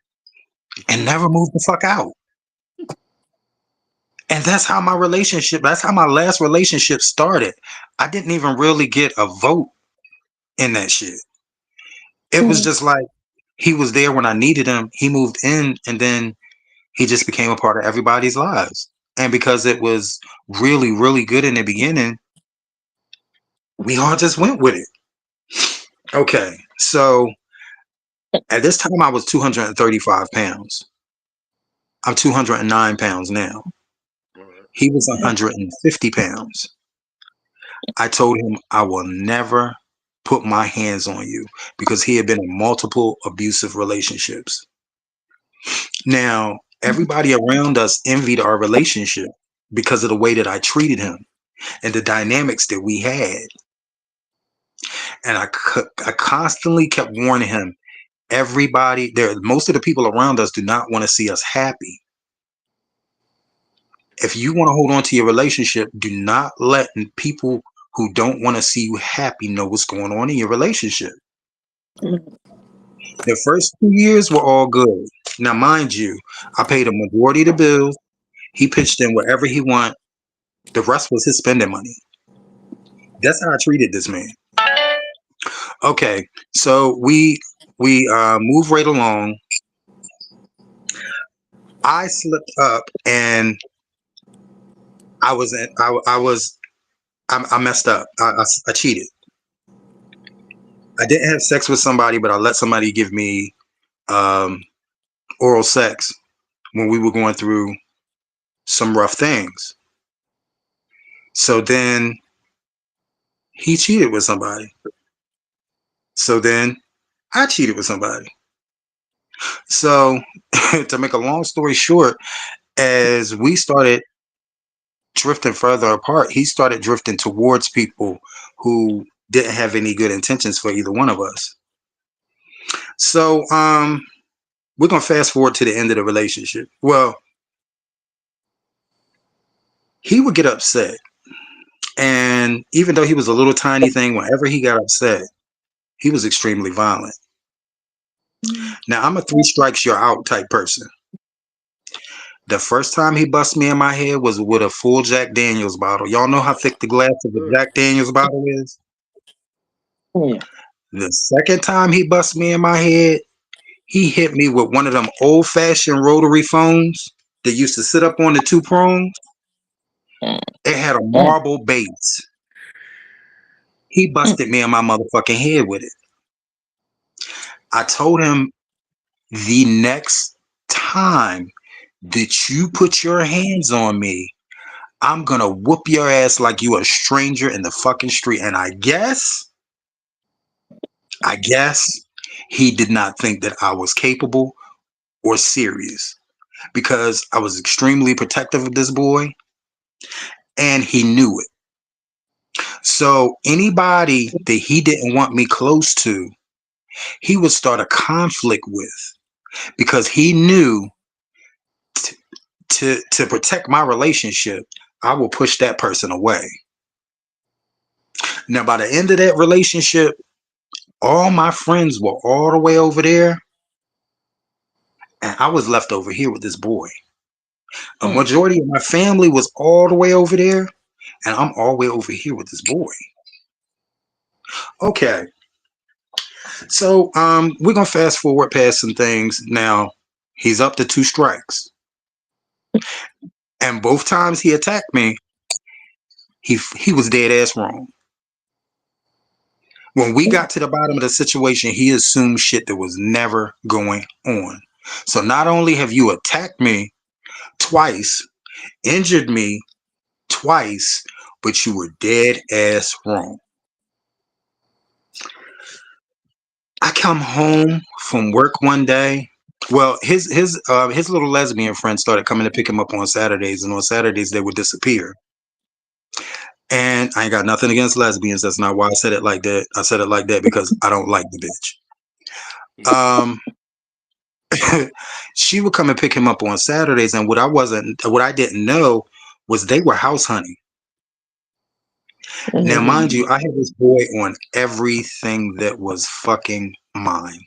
and never moved the fuck out. And that's how my last relationship started. I didn't even really get a vote in that shit. It was Mm. just like he was there when I needed him. He moved in, and then he just became a part of everybody's lives. And because it was really, really good in the beginning, we all just went with it. Okay, so at this time I was 235 pounds. I'm 209 pounds now. He was 150 pounds. I told him I will never put my hands on you because he had been in multiple abusive relationships. Now, everybody around us envied our relationship because of the way that I treated him and the dynamics that we had. And I constantly kept warning him, most of the people around us do not want to see us happy. If you want to hold on to your relationship, do not let people who don't want to see you happy know what's going on in your relationship. Mm. The first 2 years were all good. Now, mind you, I paid a majority of the bills. He pitched in wherever he want. The rest was his spending money. That's how I treated this man. Okay, so we move right along. I slipped up and I was in, I was I messed up. I cheated. I didn't have sex with somebody, but I let somebody give me um, oral sex when we were going through some rough things. So then he cheated with somebody. So then I cheated with somebody. So to make a long story short, as we started drifting further apart, he started drifting towards people who didn't have any good intentions for either one of us. So we're gonna fast forward to the end of the relationship. Well, he would get upset. And even though he was a little tiny thing, whenever he got upset, he was extremely violent. Now, I'm a three strikes you're out type person. The first time he bust me in my head was with a full Jack Daniels bottle. Y'all know how thick the glass of a Jack Daniels bottle is? Yeah. The second time he bust me in my head, he hit me with one of them old fashioned rotary phones that used to sit up on the two prongs. It had a Mm. marble base. He busted me in my motherfucking head with it. I told him the next time that you put your hands on me, I'm gonna whoop your ass like you a stranger in the fucking street. And I guess he did not think that I was capable or serious because I was extremely protective of this boy and he knew it. So anybody that he didn't want me close to, he would start a conflict with because he knew to protect my relationship, I will push that person away. Now, by the end of that relationship, all my friends were all the way over there, and I was left over here with this boy. A Mm. majority of my family was all the way over there, and I'm all the way over here with this boy. Okay, so we're gonna fast forward past some things. Now, he's up to two strikes, and both times he attacked me, he was dead ass wrong. When we got to the bottom of the situation, he assumed shit that was never going on. So not only have you attacked me twice, injured me twice, but you were dead ass wrong. I come home from work one day. Well, his little lesbian friend started coming to pick him up on Saturdays, and on Saturdays they would disappear. And I ain't got nothing against lesbians. That's not why I said it like that. I said it like that because I don't like the bitch. She would come and pick him up on Saturdays, and what I didn't know was they were house hunting. Now, mind you, Mm. I had this boy on everything that was fucking mine.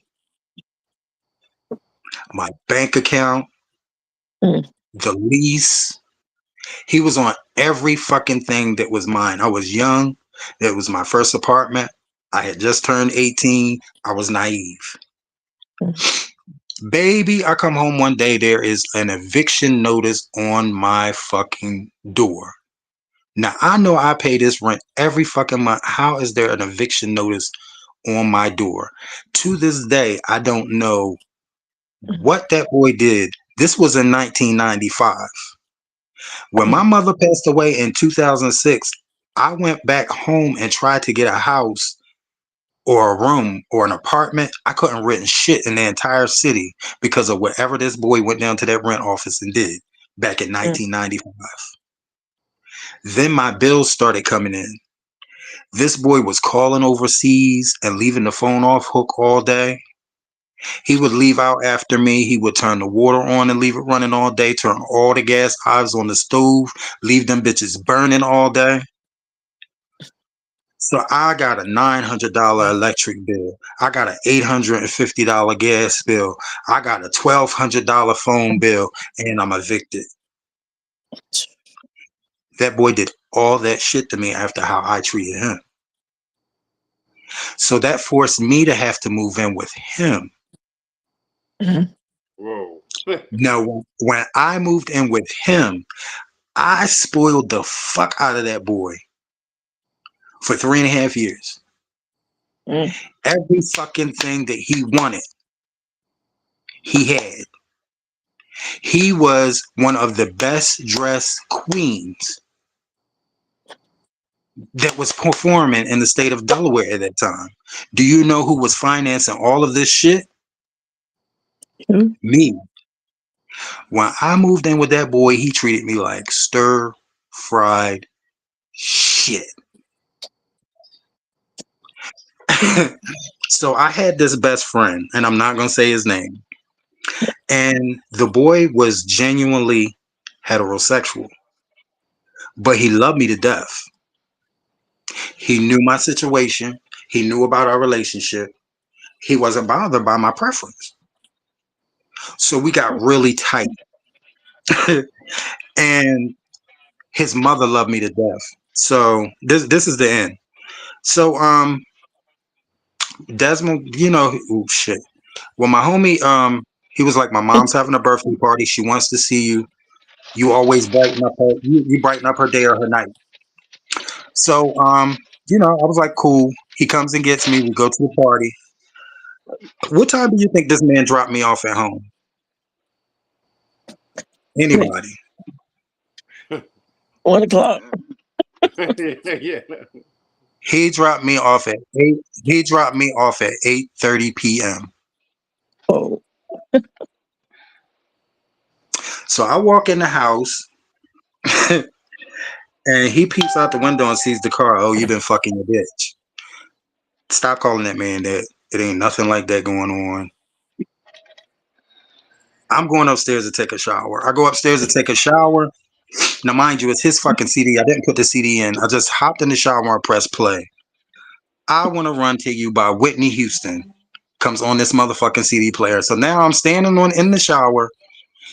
My bank account, Mm. the lease. He was on every fucking thing that was mine. I was young. That was my first apartment. I had just turned 18. I was naive. Baby, I come home one day, there is an eviction notice on my fucking door. Now, I know I pay this rent every fucking month. How is there an eviction notice on my door? To this day, I don't know what that boy did. This was in 1995. When my mother passed away in 2006, I went back home and tried to get a house or a room or an apartment. I couldn't rent shit in the entire city because of whatever this boy went down to that rent office and did back in Mm. 1995. Then my bills started coming in. This boy was calling overseas and leaving the phone off hook all day. He would leave out after me. He would turn the water on and leave it running all day, turn all the gas hoters on the stove, leave them bitches burning all day. So I got a $900 electric bill. I got an $850 gas bill. I got a $1,200 phone bill, and I'm evicted. That boy did all that shit to me after how I treated him. So that forced me to have to move in with him. Mm. Whoa. No, when I moved in with him, I spoiled the fuck out of that boy for 3.5 years. Mm. Every fucking thing that he wanted, he had. He was one of the best dressed queens that was performing in the state of Delaware at that time. Do you know who was financing all of this shit? Mm. Me. When I moved in with that boy, he treated me like stir fried shit. So I had this best friend, and I'm not gonna say his name. And the boy was genuinely heterosexual, but he loved me to death. He knew my situation. He knew about our relationship. He wasn't bothered by my preference. So we got really tight. And his mother loved me to death. So this is the end. So Desmond, oh shit. Well, my homie, he was like, my mom's having a birthday party. She wants to see you. You always brighten up her. You brighten up her day or her night. So I was like, cool. He comes and gets me. We go to the party. What time do you think this man dropped me off at home? Wait, Anybody? 1 o'clock. Yeah. He dropped me off at 8. He dropped me off at 8:30 p.m. Oh, So I walk in the house and he peeps out the window and sees the car. Oh, you been fucking your bitch. Stop calling that man that. It ain't nothing like that going on. I'm going upstairs to take a shower. I go upstairs to take a shower. Now, mind you, it's his fucking CD. I didn't put the CD in. I just hopped in the shower and pressed play. I Want to Run to You by Whitney Houston comes on this motherfucking CD player. So now I'm standing in the shower.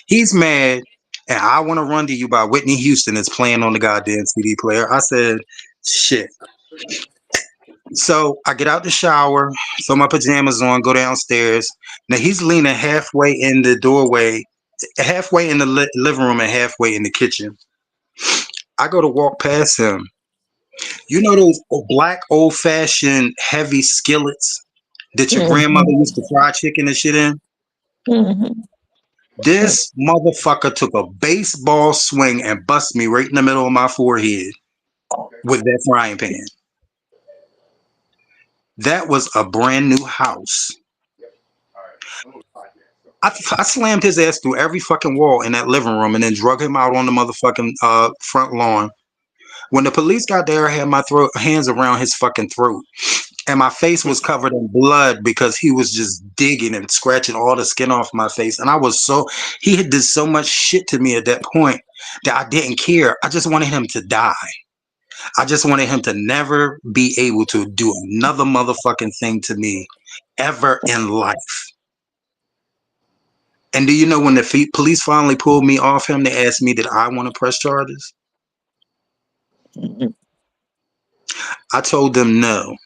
He's mad. And I Want to Run to You by Whitney Houston is playing on the goddamn CD player. I said, shit. So I get out the shower, throw my pajamas on, go downstairs. Now he's leaning halfway in the doorway, halfway in the living room and halfway in the kitchen. I go to walk past him. You know those black old fashioned heavy skillets that your grandmother used to fry chicken and shit in? mm-hmm. This motherfucker took a baseball swing and bust me right in the middle of my forehead with that frying pan. That was a brand new house. I slammed his ass through every fucking wall in that living room and then drug him out on the motherfucking front lawn. When the police got there, I had my hands around his fucking throat. And my face was covered in blood because he was just digging and scratching all the skin off my face. And he had did so much shit to me at that point that I didn't care. I just wanted him to die. I just wanted him to never be able to do another motherfucking thing to me ever in life. And do you know when the police finally pulled me off him, they asked me, did I want to press charges? I told them no.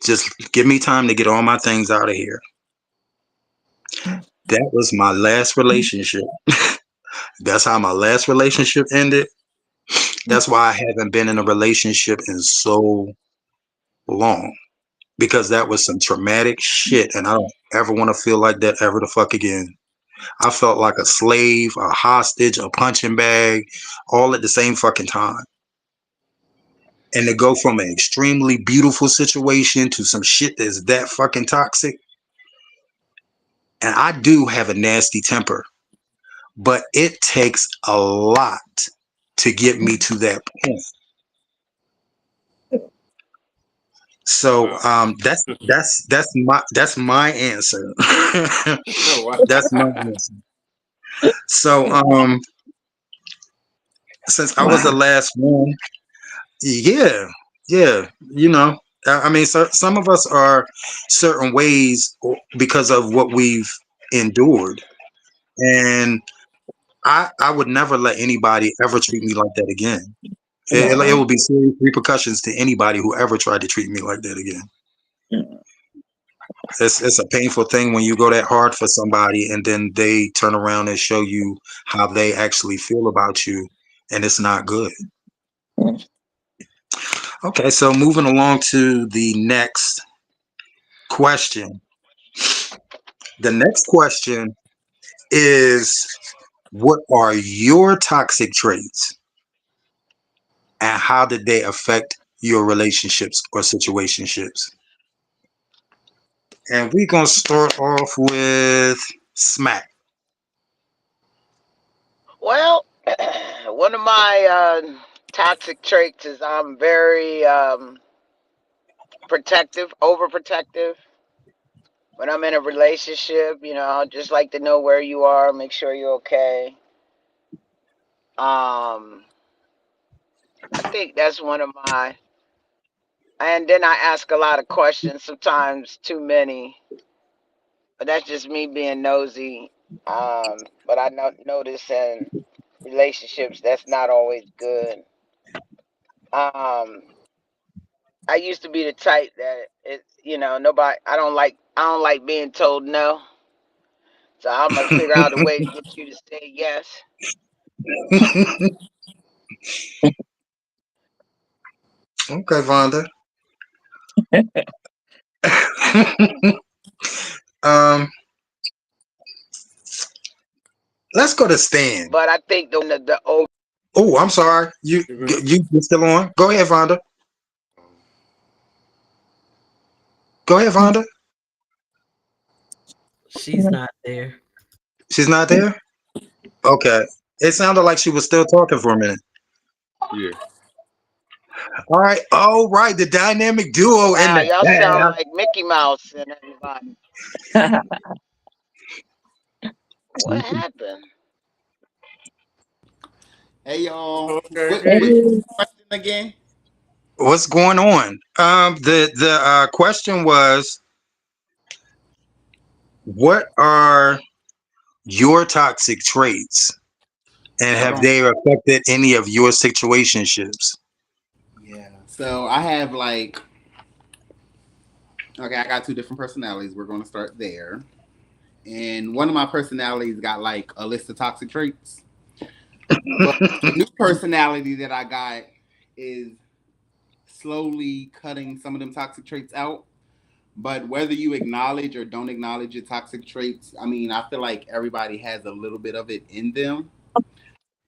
Just give me time to get all my things out of here. That was my last relationship. That's how my last relationship ended. That's why I haven't been in a relationship in so long. Because that was some traumatic shit. And I don't ever want to feel like that ever the fuck again. I felt like a slave, a hostage, a punching bag, all at the same fucking time. And to go from an extremely beautiful situation to some shit that's that fucking toxic. And I do have a nasty temper, but it takes a lot to get me to that point. So Wow. that's my answer. Oh, That's my wow. answer. So since I was the Wow. last one, yeah, yeah, I mean, so some of us are certain ways because of what we've endured, and I would never let anybody ever treat me like that again. It No. will be serious repercussions to anybody who ever tried to treat me like that again. It's a painful thing when you go that hard for somebody and then they turn around and show you how they actually feel about you, and it's not good. Okay, so moving along to the next question. The next question is, what are your toxic traits and how did they affect your relationships or situationships? And we're gonna start off with Smack. Well, one of my toxic traits is I'm very protective, overprotective. When I'm in a relationship, I just like to know where you are, make sure you're okay. Um, I think that's one of my. And then I ask a lot of questions, sometimes too many. But that's just me being nosy. But I notice in relationships that's not always good. Um, I used to be the type that nobody. I don't like being told no. So I'm gonna figure out a way to get you to say yes. Okay, Vonda. um, let's go to Stan. But I think the Oh, I'm sorry. You're good. You still on? Go ahead, Vonda. Go ahead, Vonda. She's not there. She's not there. Okay. It sounded like she was still talking for a minute. Yeah. All right. All right. The dynamic duo in wow, the y'all sound back. like Mickey Mouse and everybody. What happened? Hey y'all, Okay. what Hey. was the question again? What's going on? The question was, what are your toxic traits, and Hold have on. they affected any of your situationships? Yeah. So I have like, okay, I got two different personalities. We're going to start there. And one of my personalities got like a list of toxic traits. But the new personality that I got is slowly cutting some of them toxic traits out. But whether you acknowledge or don't acknowledge your toxic traits, I mean, I feel like everybody has a little bit of it in them.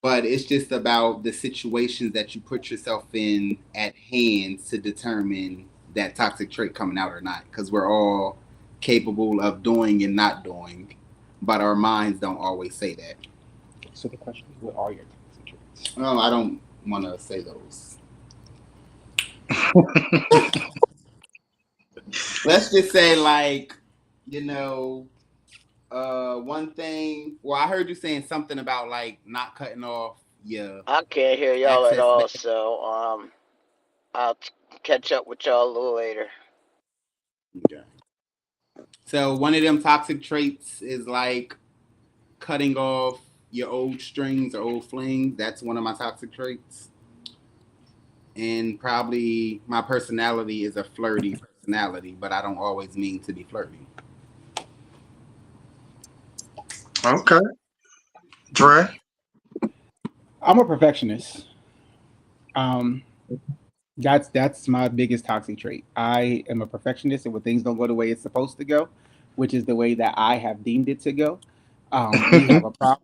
But it's just about the situations that you put yourself in at hand to determine that toxic trait coming out or not, because we're all capable of doing and not doing, but our minds don't always say that. So the question is, what are your toxic traits? Oh, I don't want to say those. Let's just say, like, you know, one thing. Well, I heard you saying something about like not cutting off your I can't hear y'all at access. all, so I'll catch up with y'all a little later. Okay. So one of them toxic traits is like cutting off your old strings or old flings. That's one of my toxic traits. And probably my personality is a flirty personality, but I don't always mean to be flirty. Okay. Dre. I'm a perfectionist. Um, that's my biggest toxic trait. I am a perfectionist, and when things don't go the way it's supposed to go, which is the way that I have deemed it to go, we have a problem.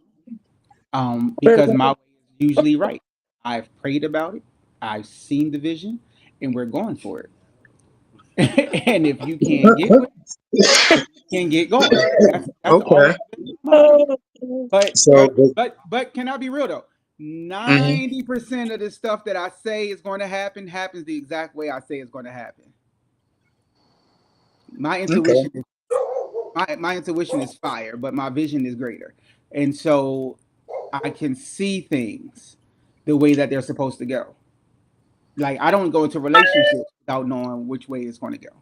Because my way is usually right. I've prayed about it. I've seen the vision, and we're going for it. And if you can't get with, you can get going. That's Okay. always been my motto. But So, but but but can I be real though? mhm, 90% of the stuff that I say is going to happen happens the exact way I say it's going to happen. My okay. intuition is my intuition is fire, but my vision is greater. And so I can see things the way that they're supposed to go. Like I don't go into relationships without knowing which way it's going to go.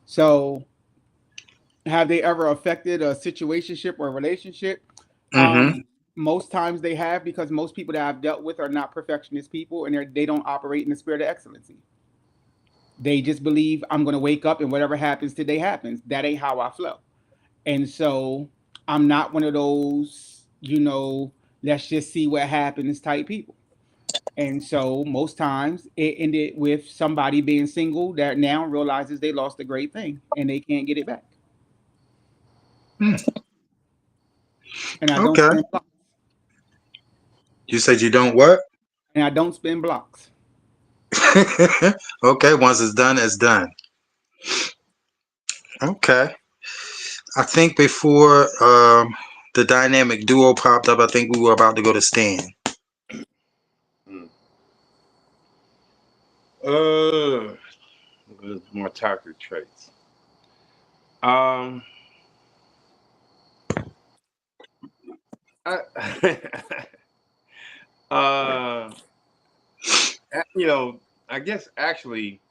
So have they ever affected a situationship or a relationship? Mm-hmm. Most times they have because most people that I've dealt with are not perfectionist people and they don't operate in the spirit of excellency. They just believe I'm going to wake up and whatever happens today happens. That ain't how I flow. And so I'm not one of those, let's just see what happens type people. And so most times it ended with somebody being single that now realizes they lost a great thing and they can't get it back. Hmm. And I don't Okay. spend blocks. You said you don't what? And I don't spend blocks. Okay, once it's done, it's done. Okay. I think before the dynamic duo popped up, I think we were about to go to Stan. Mm. Uh, more toxic traits. Um, I, uh, I guess actually,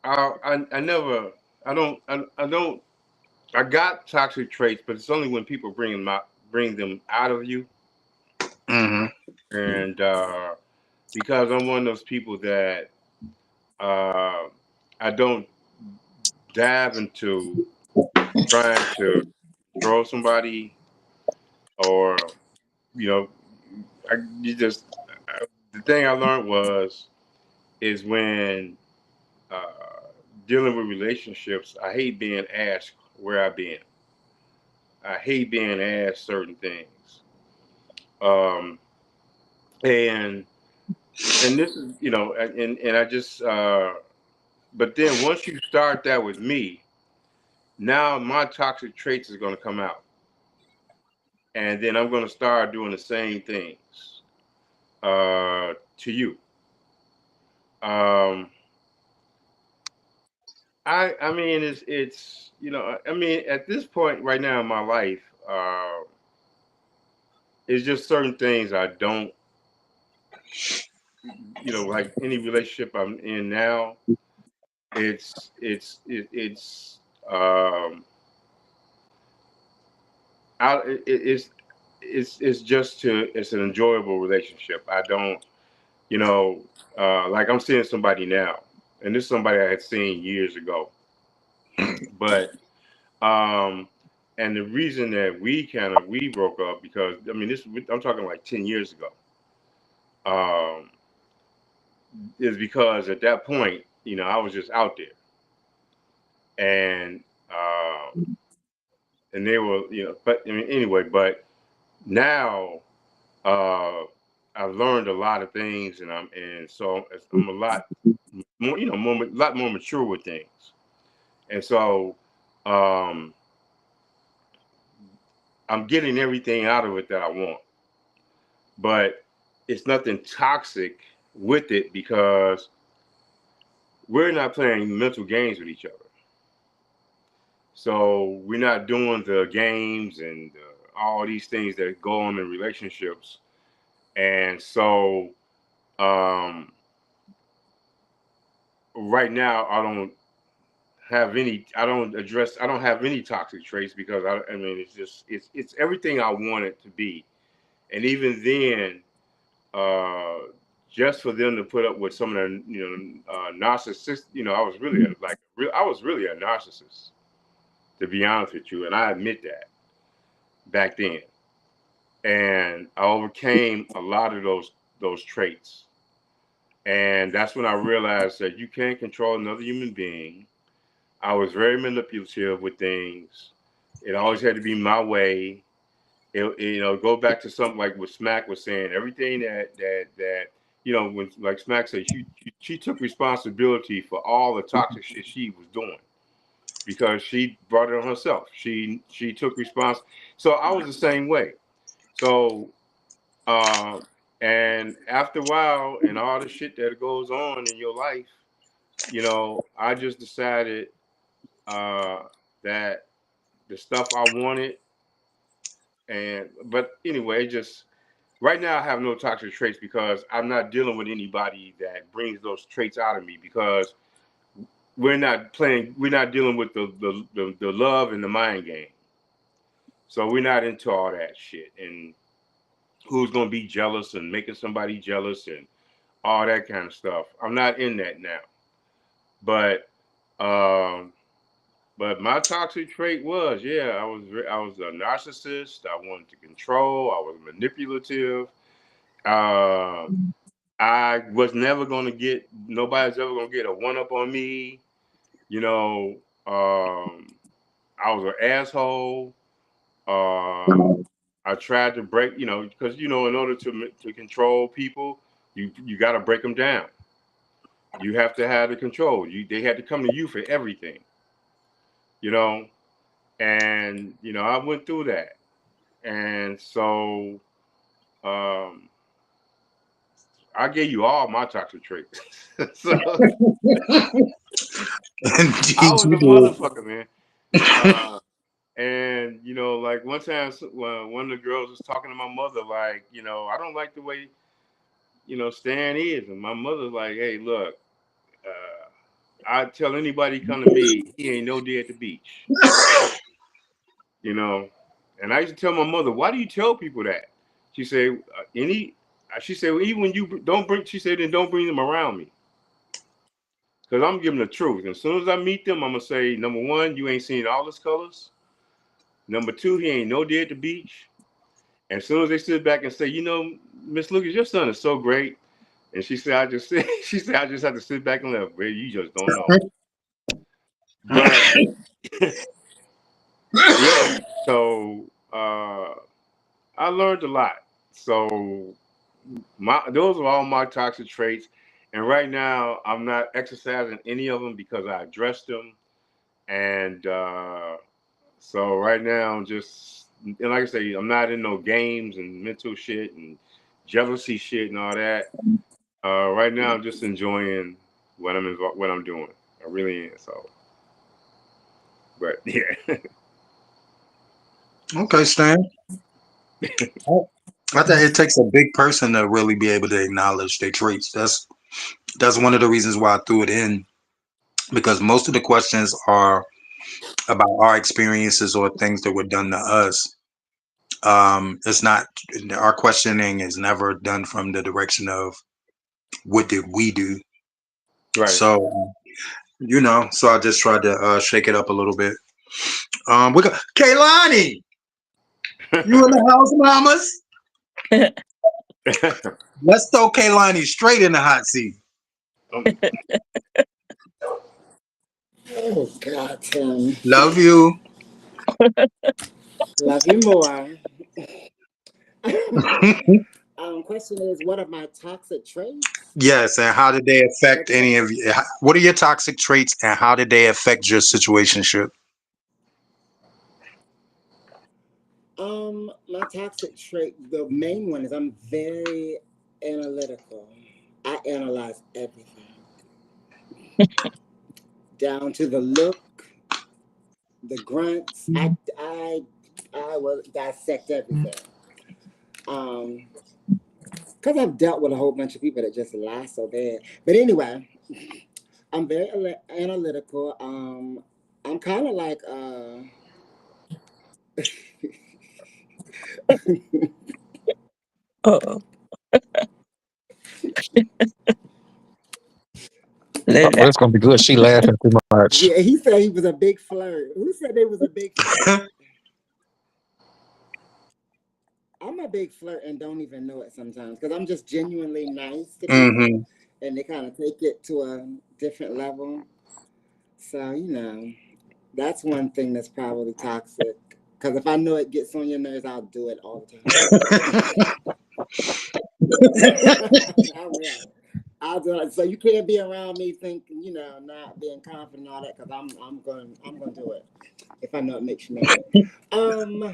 I never, I don't, I got toxic traits, but it's only when people bring them out of you, Mm-hmm. and because I'm one of those people that uh, I don't dive into trying to control somebody, or you know, you just the thing I learned is when uh, dealing with relationships, I hate being asked where I've been. I hate being asked certain things. Um, and this is and I just but then once you start that with me, now my toxic traits is going to come out, and then I'm going to start doing the same things to you. Um, I mean it's I mean at this point right now in my life, it's just certain things I don't, like any relationship I'm in now. It's um out it's just it's an enjoyable relationship. I don't, you know like I'm seeing somebody now, and this is somebody I had seen years ago, but um and the reason that we broke up, because I mean I'm talking like 10 years ago, um is because at that point, I was just out there, and they were, but I mean anyway, but now uh I've learned a lot of things, and so I'm a lot more, a lot more mature with things, and so um I'm getting everything out of it that I want, but it's nothing toxic with it because we're not playing mental games with each other. So we're not doing the games and all these things that go on in relationships. And so um, right now, I don't have any toxic traits because I mean, it's everything I want it to be. And even then, uh, just for them to put up with some of the, narcissist, I was really a narcissist, to be honest with you. And I admit that back then. And I overcame a lot of those traits. And that's when I realized that you can't control another human being. I was very manipulative with things. It always had to be my way. Go back to something like what Smack was saying. Everything that when, like Smack said, she took responsibility for all the toxic shit she was doing because she brought it on herself. She took response. So I was the same way. So Uh, and after a while, and all the shit that goes on in your life, I just decided uh, that the stuff I wanted, but anyway, just right now I have no toxic traits because I'm not dealing with anybody that brings those traits out of me because we're not dealing with the love and the mind game. So we're not into all that shit and who's gonna be jealous and making somebody jealous and all that kind of stuff. I'm not in that now. But um, but my toxic trait was, yeah, I was a narcissist. I wanted to control. I was manipulative. Um, I was never gonna get. Nobody's ever gonna get a one up on me. You know, I was an asshole. I tried to break, because in order to control people, you got to break them down. You have to have the control. They had to come to you for everything, you know. And I went through that, and so um, I gave you all my toxic traits. So I Indeed, was you a did. motherfucker, man. And like one time, one of the girls was talking to my mother, like, I don't like the way Stan is, and my mother's like, hey, look, I tell anybody come to me, he ain't no day at the beach, you know. And I used to tell my mother, why do you tell people that? She said, she said, well, even when you don't bring, she said, then don't bring them around me, because I'm giving the truth. And as soon as I meet them, I'm gonna say, number one, you ain't seen all his colors. Number two, he ain't no day at the beach. And as soon as they sit back and say, Miss Lucas, your son is so great. And she said, she said, I just have to sit back and laugh. Well, you just don't know. But yeah, so I learned a lot. So those are all my toxic traits. And right now, I'm not exercising any of them because I addressed them. And so right now, I'm just, and like I say, I'm not in no games and mental shit and jealousy shit and all that. Right now, I'm just enjoying what I'm doing. I really am. So, but yeah. Okay, Stan. I think it takes a big person to really be able to acknowledge their traits. That's one of the reasons why I threw it in, because most of the questions are about our experiences or things that were done to us. It's not, our questioning is never done from the direction of what did we do. Right. So so I just tried to shake it up a little bit. We got Kaylani. You in the house, mamas? Let's throw Kaylani straight in the hot seat. Um, Oh God, Tim. Love you. Love you more. Question is, what are my toxic traits? Yes, and how did they affect Okay. any of you? What are your toxic traits, and how did they affect your situationship? My toxic trait, the main one is I'm very analytical. I analyze everything, down to the look, the grunts. I will dissect everything. Um, because I've dealt with a whole bunch of people that just lie so bad. But anyway, I'm very analytical. I'm kind of like Uh-oh. Oh, Let it it's gonna be good. She laughing too much. yeah. He said he was a big flirt. Who said they was a big flirt? I'm a big flirt and don't even know it sometimes because I'm just genuinely nice to people, Hmm. and they kind of take it to a different level. So that's one thing that's probably toxic. Because if I know it gets on your nerves, I'll do it all the time. I will. I'll do it. So you can't be around me thinking, not being confident and all that, because I'm going to do it if I know it makes you mad. Um,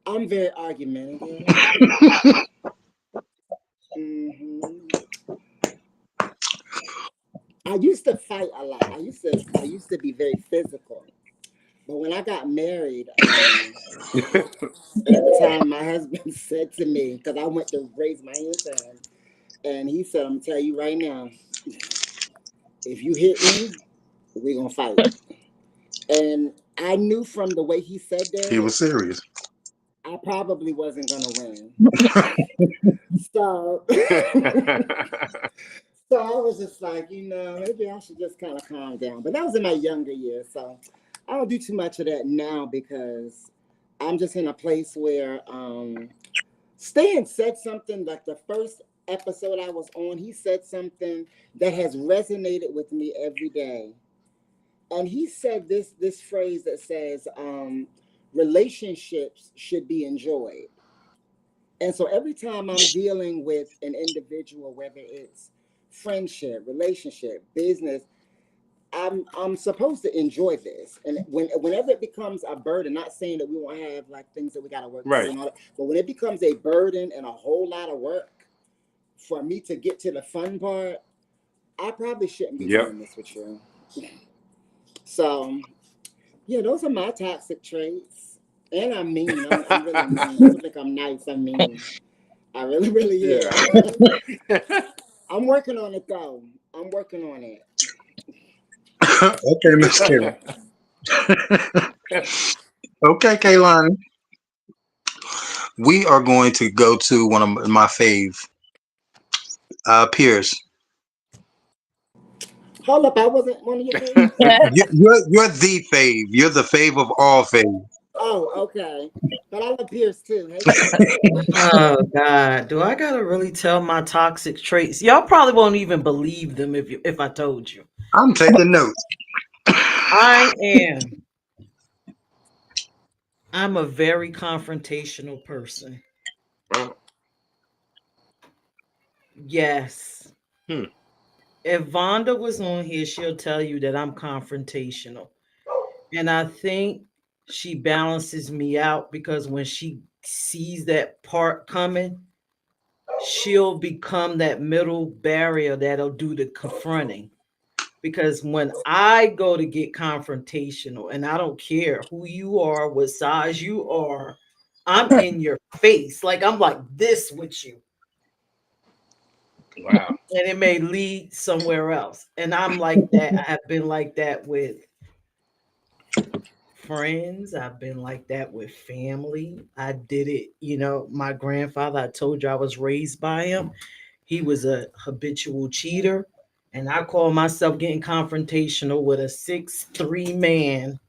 I'm very argumentative. hmm I used to fight a lot. I used to be very physical. But when I got married, at the time, my husband said to me, because I went to raise my hand to him, and he said, "I'm gonna tell you right now, if you hit me, we're gonna fight." And I knew from the way he said He that, was serious. I probably wasn't gonna win. So, So I was just like, maybe I should just kind of calm down. But that was in my younger years. So I don't do too much of that now because I'm just in a place where Stan said something like the first episode I was on, he said something that has resonated with me every day. And he said this phrase that says, relationships should be enjoyed. And so every time I'm dealing with an individual, whether it's friendship, relationship, business, I'm supposed to enjoy this. And whenever it becomes a burden, not saying that we won't have like things that we got to work through Right. and all that, but when it becomes a burden and a whole lot of work for me to get to the fun part, I probably shouldn't be Yep. doing this with you. So yeah, those are my toxic traits. And I'm mean. I'm really mean. People think I'm nice. I'm mean. I really, really Yeah. am. I'm working on it though. I'm working on it. Okay, Miss Kim. Okay, Kaylani. We are going to go to one of my fave, Pierce. Hold up, I wasn't one of your faves. You're the fave. You're the fave of all faves. Oh, okay. But I love Pierce too. Hey, Pierce. Oh God, do I gotta really tell my toxic traits? Y'all probably won't even believe them if I told you. I'm taking notes. I am. I'm a very confrontational person. Well, Yes. hmm. If Vonda was on here, she'll tell you that I'm confrontational. And I think she balances me out because when she sees that part coming, she'll become that middle barrier that'll do the confronting. Because when I go to get confrontational, and I don't care who you are, what size you are, I'm in your face. Like I'm like this with you. Wow. And it may lead somewhere else. And I'm like that. I have been like that with friends. I've been like that with family. I did it, my grandfather, I told you I was raised by him. He was a habitual cheater. And I call myself getting confrontational with a 6'3" man.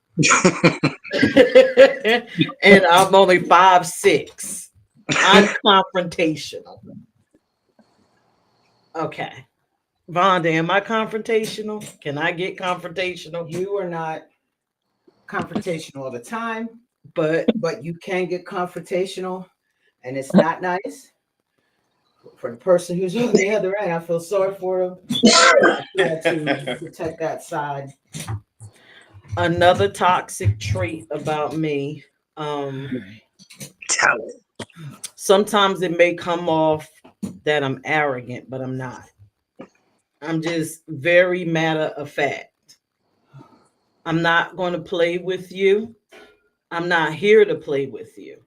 And I'm only 5'6". I'm confrontational. Okay. Vonda, am I confrontational? Can I get confrontational? You are not confrontational all the time, But but you can get confrontational, and it's not nice for the person who's on the other end. I feel sorry for them. I try to protect that side. another toxic trait about me, um, Talent. sometimes it may come off that I'm arrogant, but I'm not. I'm just very matter of fact. I'm not going to play with you. I'm not here to play with you.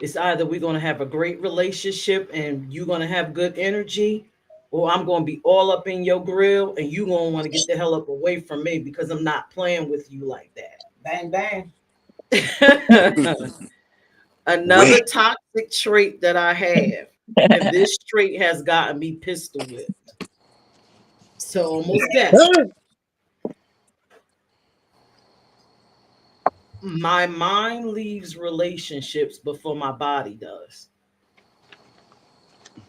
It's either we're going to have a great relationship and you're going to have good energy, or I'm going to be all up in your grill and you're going to want to get the hell up away from me because I'm not playing with you like Bang, bang. that. Wait. Another toxic trait that I have, and this trait has gotten me pistol whipped. So almost death. My mind leaves relationships before my body does.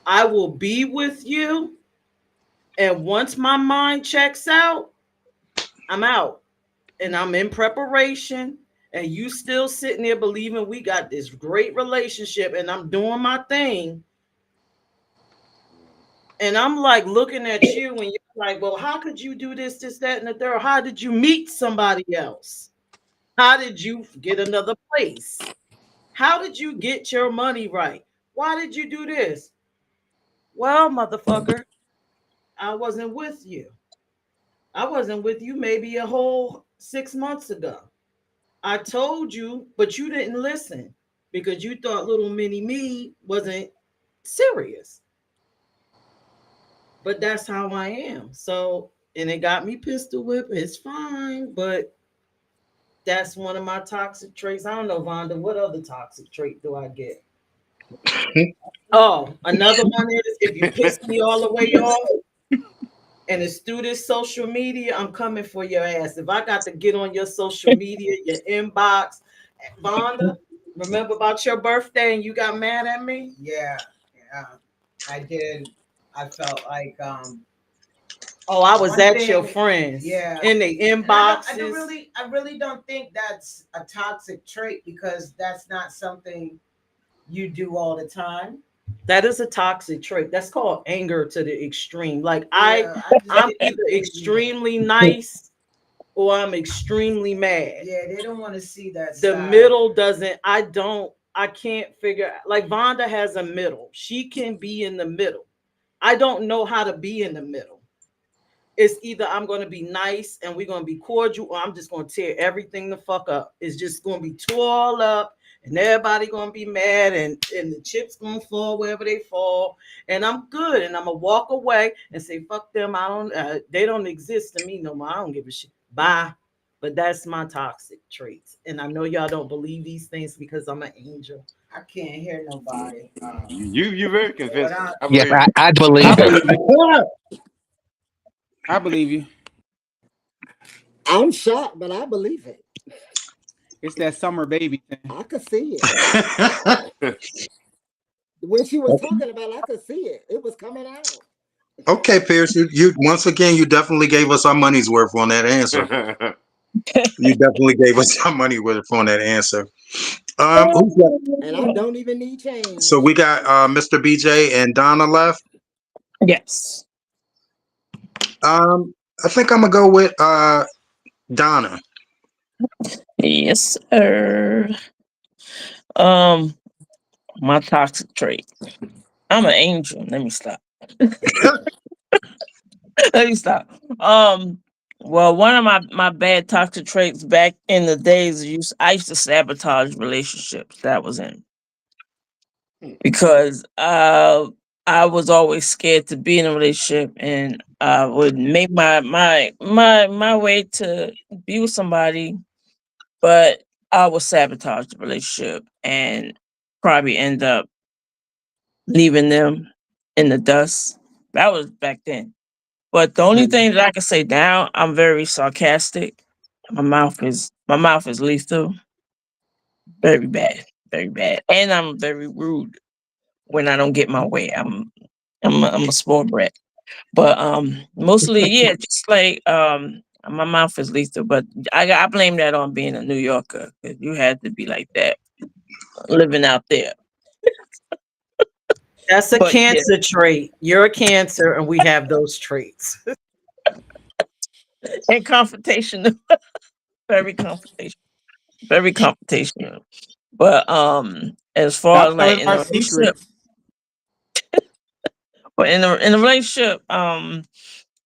I will be with you, and once my mind checks out, I'm out. And I'm in preparation. And you still sitting there believing we got this great relationship, and I'm doing my thing. And I'm like looking at you, and you're like, well, how could you do this, this, that, and the third? How did you meet somebody else? How did you get another place? How did you get your money right? Why did you do this? Well, motherfucker, I wasn't with you. I wasn't with you maybe a whole 6 months ago. I told you, but you didn't listen because you thought little mini me wasn't serious. But that's how I am. So, and it got me pistol whipped. It's fine, but that's one of my toxic traits. I don't know, Vonda, what other toxic trait do I get? Oh, another one is if you piss me all the way off, and it's through this social media, I'm coming for your ass. If I got to get on your social media, your inbox, Vonda, remember about your birthday and you got mad at me? Yeah, yeah, I did. I felt like Oh, I was one at your thing. friends Yeah, in the and inboxes. I really don't think that's a toxic trait because that's not something you do all the time. That is a toxic trait. That's called anger to the extreme. Like Yeah, I just I'm didn't either think you know. extremely nice or I'm extremely mad. Yeah, they don't want to see that The side. middle doesn't, I can't figure, like Vonda has a middle. She can be in the middle. I don't know how to be in the middle. It's either I'm going to be nice and we're going to be cordial, or I'm just going to tear everything the fuck up. It's just going to be tore up, and everybody going to be mad, and the chips going to fall wherever they fall. And I'm good, and I'm going to walk away and say, fuck them. I don't, they don't exist to me no more. I don't give a shit. Bye. But that's my toxic traits. And I know y'all don't believe these things because I'm an angel. I can't hear nobody. You're very But convincing. I Yes, believe I I believe it. believe you. I believe you. I'm shocked, but I believe it. It's that summer baby thing. I could see it. When she was talking about it, I could see it. It was coming out. Okay, Pierce, you once again you definitely gave us our money's worth on that answer. it. You definitely gave us our money worth on that answer. Who's left? And I don't even need So change. we got Mr. BJ and Donna left. Yes. I think I'm gonna go with Donna. Yes, sir. Um, my toxic trait. I'm an angel. Let me stop. Let me stop. Well, one of my bad toxic traits back in the days, I used to sabotage relationships that I was in because I was always scared to be in a relationship, and I would make my way to be with somebody, but I would sabotage the relationship and probably end up leaving them in the dust. That was back then. But the only thing that I can say now, I'm very sarcastic. My mouth is lethal, very bad, very bad, and I'm very rude when I don't get my way. I'm a spoiled brat. But mostly, yeah, just like my mouth is lethal. But I blame that on being a New Yorker, 'cause you had to be like that living out there. That's a But yeah, cancer trait. You're a cancer, and we have those traits. and confrontation, very confrontation, very confrontational. But as far Stop as like telling in our a relationship, secrets. but in a relationship, I'm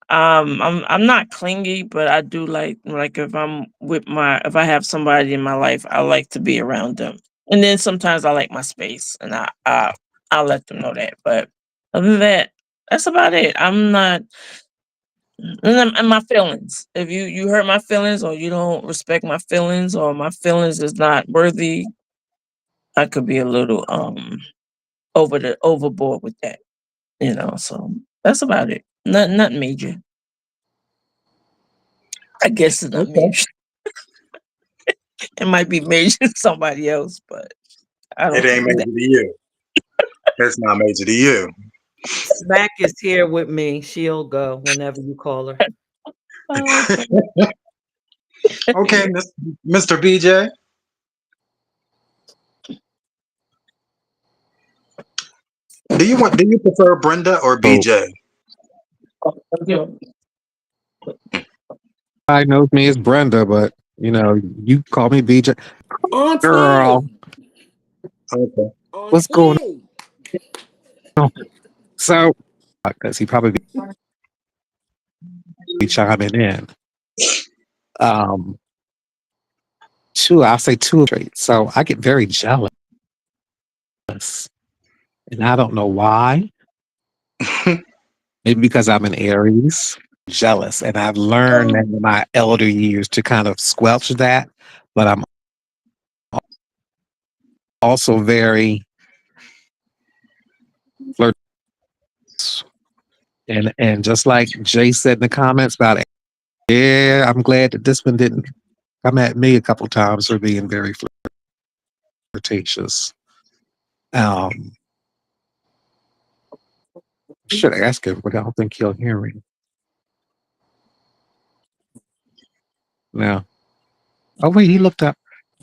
not clingy, but I do like if I have somebody in my life, I like to be around them. And then sometimes I like my space, and I'll let them know that. But other than that, that's about it. I'm not and my feelings. If you hurt my feelings, or you don't respect my feelings, or my feelings is not worthy, I could be a little overboard with that. So that's about it. Not major. I guess it's not Okay. major. It might be major to somebody else, but I It don't ain't think major that. to you. It's not major to you. Smack is here with me. She'll go whenever you call her. Okay. Okay, Mr. BJ. Do you prefer Brenda or So BJ? I knows me as Brenda, but you call me BJ. Girl, Auntie! Okay. what's going Auntie! on? So, because he probably be chiming in. Um, I'll say two traits. So I get very jealous, and I don't know why. Maybe because I'm an Aries, jealous, and I've learned in my elder years to kind of squelch that. But I'm also very flirtatious. And just like Jay said in the comments about it, yeah, I'm glad that this one didn't come at me a couple times for being very flirtatious. Um, should ask him, but I don't think he'll hear me. No. Oh wait, he looked up.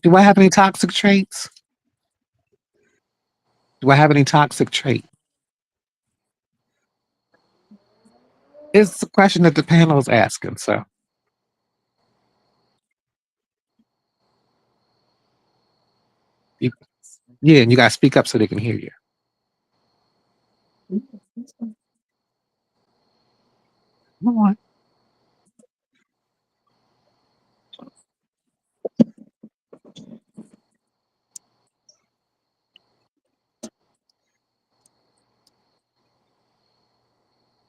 Do I have any toxic traits? Do I have any toxic trait? It's the question that the panel is asking. So you, yeah, and you gotta speak up so they can hear you. Come on.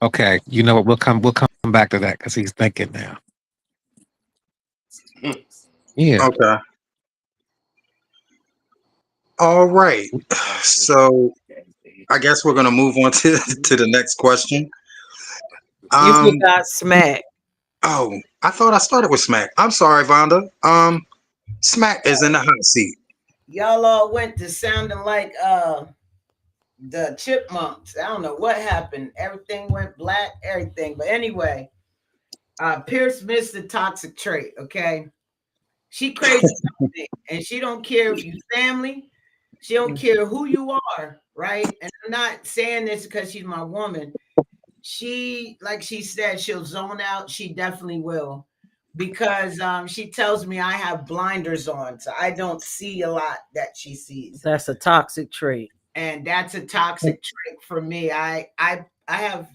Okay, you know what? We'll come back to that because he's thinking now. Yeah. Okay. All right. So I guess we're gonna move on to to the next question. You Um. forgot smack. Oh, I thought I started with Smack. I'm sorry, Vonda. Smack is in the hot seat. Y'all all went to sounding like the chipmunks. I don't know what happened. Everything went black, everything. But anyway, Pierce missed the toxic trait, okay? She crazy about me, and she don't care if you family. She don't care who you are, right? And I'm not saying this because she's my woman. She, like she said, she'll zone out. She definitely will, because she tells me I have blinders on, so I don't see a lot that she sees, That's a toxic trait. and that's a toxic trait for me. I have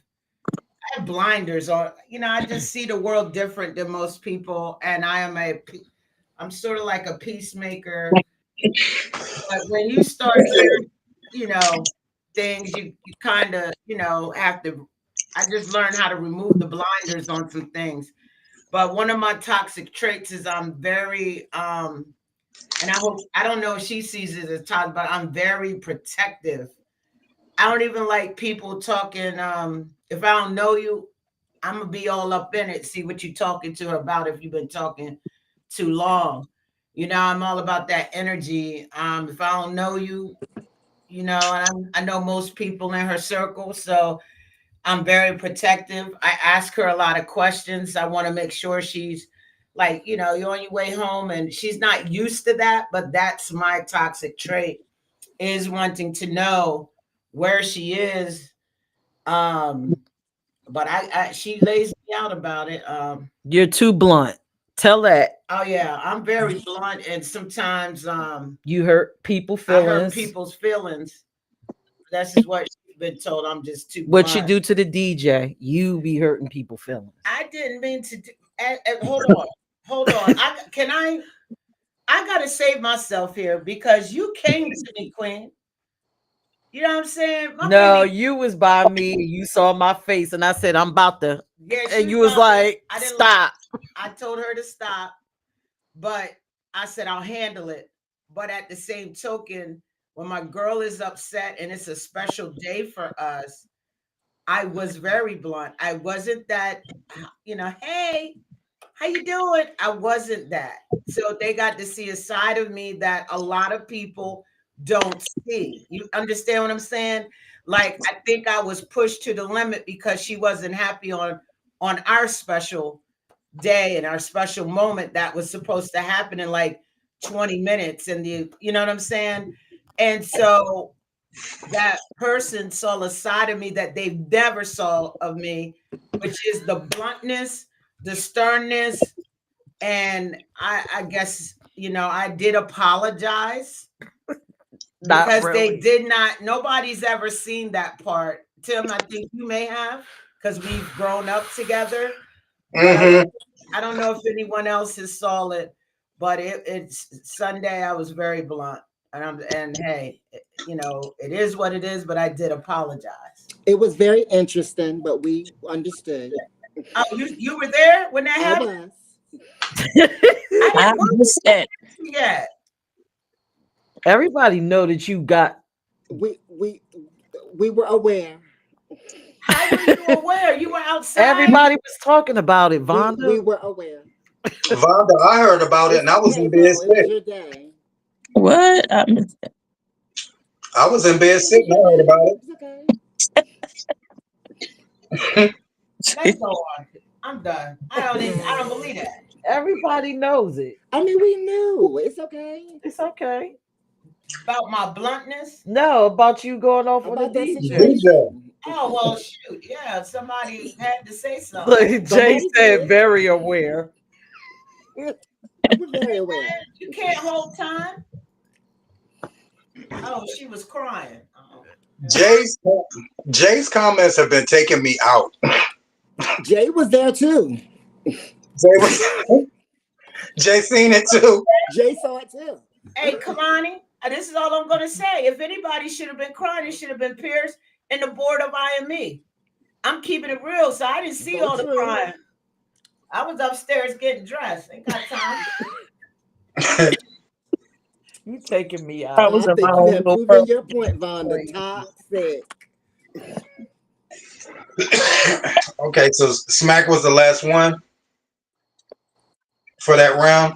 blinders on. You know, I just see the world different than most people, and I'm sort of like a peacemaker. But when you start hearing, you know, things, you kind of, have to. I just learned how to remove the blinders on some things. But one of my toxic traits is I'm very and I don't know if she sees it as toxic, but I'm very protective. I don't even like people talking. If I don't know you, I'm gonna be all up in it. See what you're talking to her about if you've been talking too long. You know, I'm all about that energy. If I don't know you, and I know most people in her circle, so I'm very protective. I ask her a lot of questions. I want to make sure she's like, you're on your way home, and she's not used to that, but that's my toxic trait, is wanting to know where she is. Um, but she lays me out about it. You're too blunt. Tell that. Oh yeah, I'm very blunt, and sometimes You hurt people I hurt feelings. people's feelings. That's just what she's been told. I'm just too What you blunt. do to the DJ, you be hurting people feelings. I didn't mean to do. Hold on, hold on. I gotta save myself here because you came to me, Queen. You know what I'm saying? My No, baby. you was by me. You saw my face, and I said, "I'm about to," Yeah, she and was you was about to. like, I didn't like. "Stop." I told her to stop, but I said I'll handle it. But at the same token, when my girl is upset and it's a special day for us, I was very blunt. I wasn't that, hey, how you doing? I wasn't that. So they got to see a side of me that a lot of people don't see. You understand what I'm saying? Like I think I was pushed to the limit because she wasn't happy on our special day and our special moment that was supposed to happen in like 20 minutes, and you know what I'm saying? And so that person saw a side of me that they never saw of me, which is the bluntness, the sternness, and I guess I did apologize Not because they really. did not. Nobody's ever seen that part. Tim, I think you may have because we've grown up together, but Mm-hmm. I don't know if anyone else has saw it. But it's Sunday. I was very blunt, and hey, it is what it is. But I did apologize. It was very interesting, but we understood. Oh, you were there when that I happened? was. I I didn't. Where was understand. she at? Everybody know that you got. We we we were aware. How were you aware? You were outside. Everybody was talking about it, We Vonda. were aware. Vonda, I heard about it It's and I was okay, in bed Val. It was sick. your day. What? I was in bed It sick was and your I heard day. about It's okay. it. Let's go on. I'm done. I don't believe that. Everybody knows it. I mean, we knew. It's okay. It's okay. About my bluntness. No, about you going off on a About that DJ. DJ. situation. Oh well, shoot. Yeah, somebody had to say something. Like Jay Somebody said, did. very aware. We're very aware. You can't hold time. Oh, she was crying. Oh, yeah. Jay's Jay's comments have been taking me out. Jay was there too. Jay was Jay seen it too. Jay saw it too. Hey, Kalani, this is all I'm gonna say. If anybody should have been crying, it should have been Pierce and the board of IME. I'm keeping it real, so I didn't see So all the true. crying. I was upstairs getting dressed. Ain't got time. You taking me I out. was I in my think you own have little proven world. your point, Vonda. Toxic. Okay, so Smack was the last one for that round.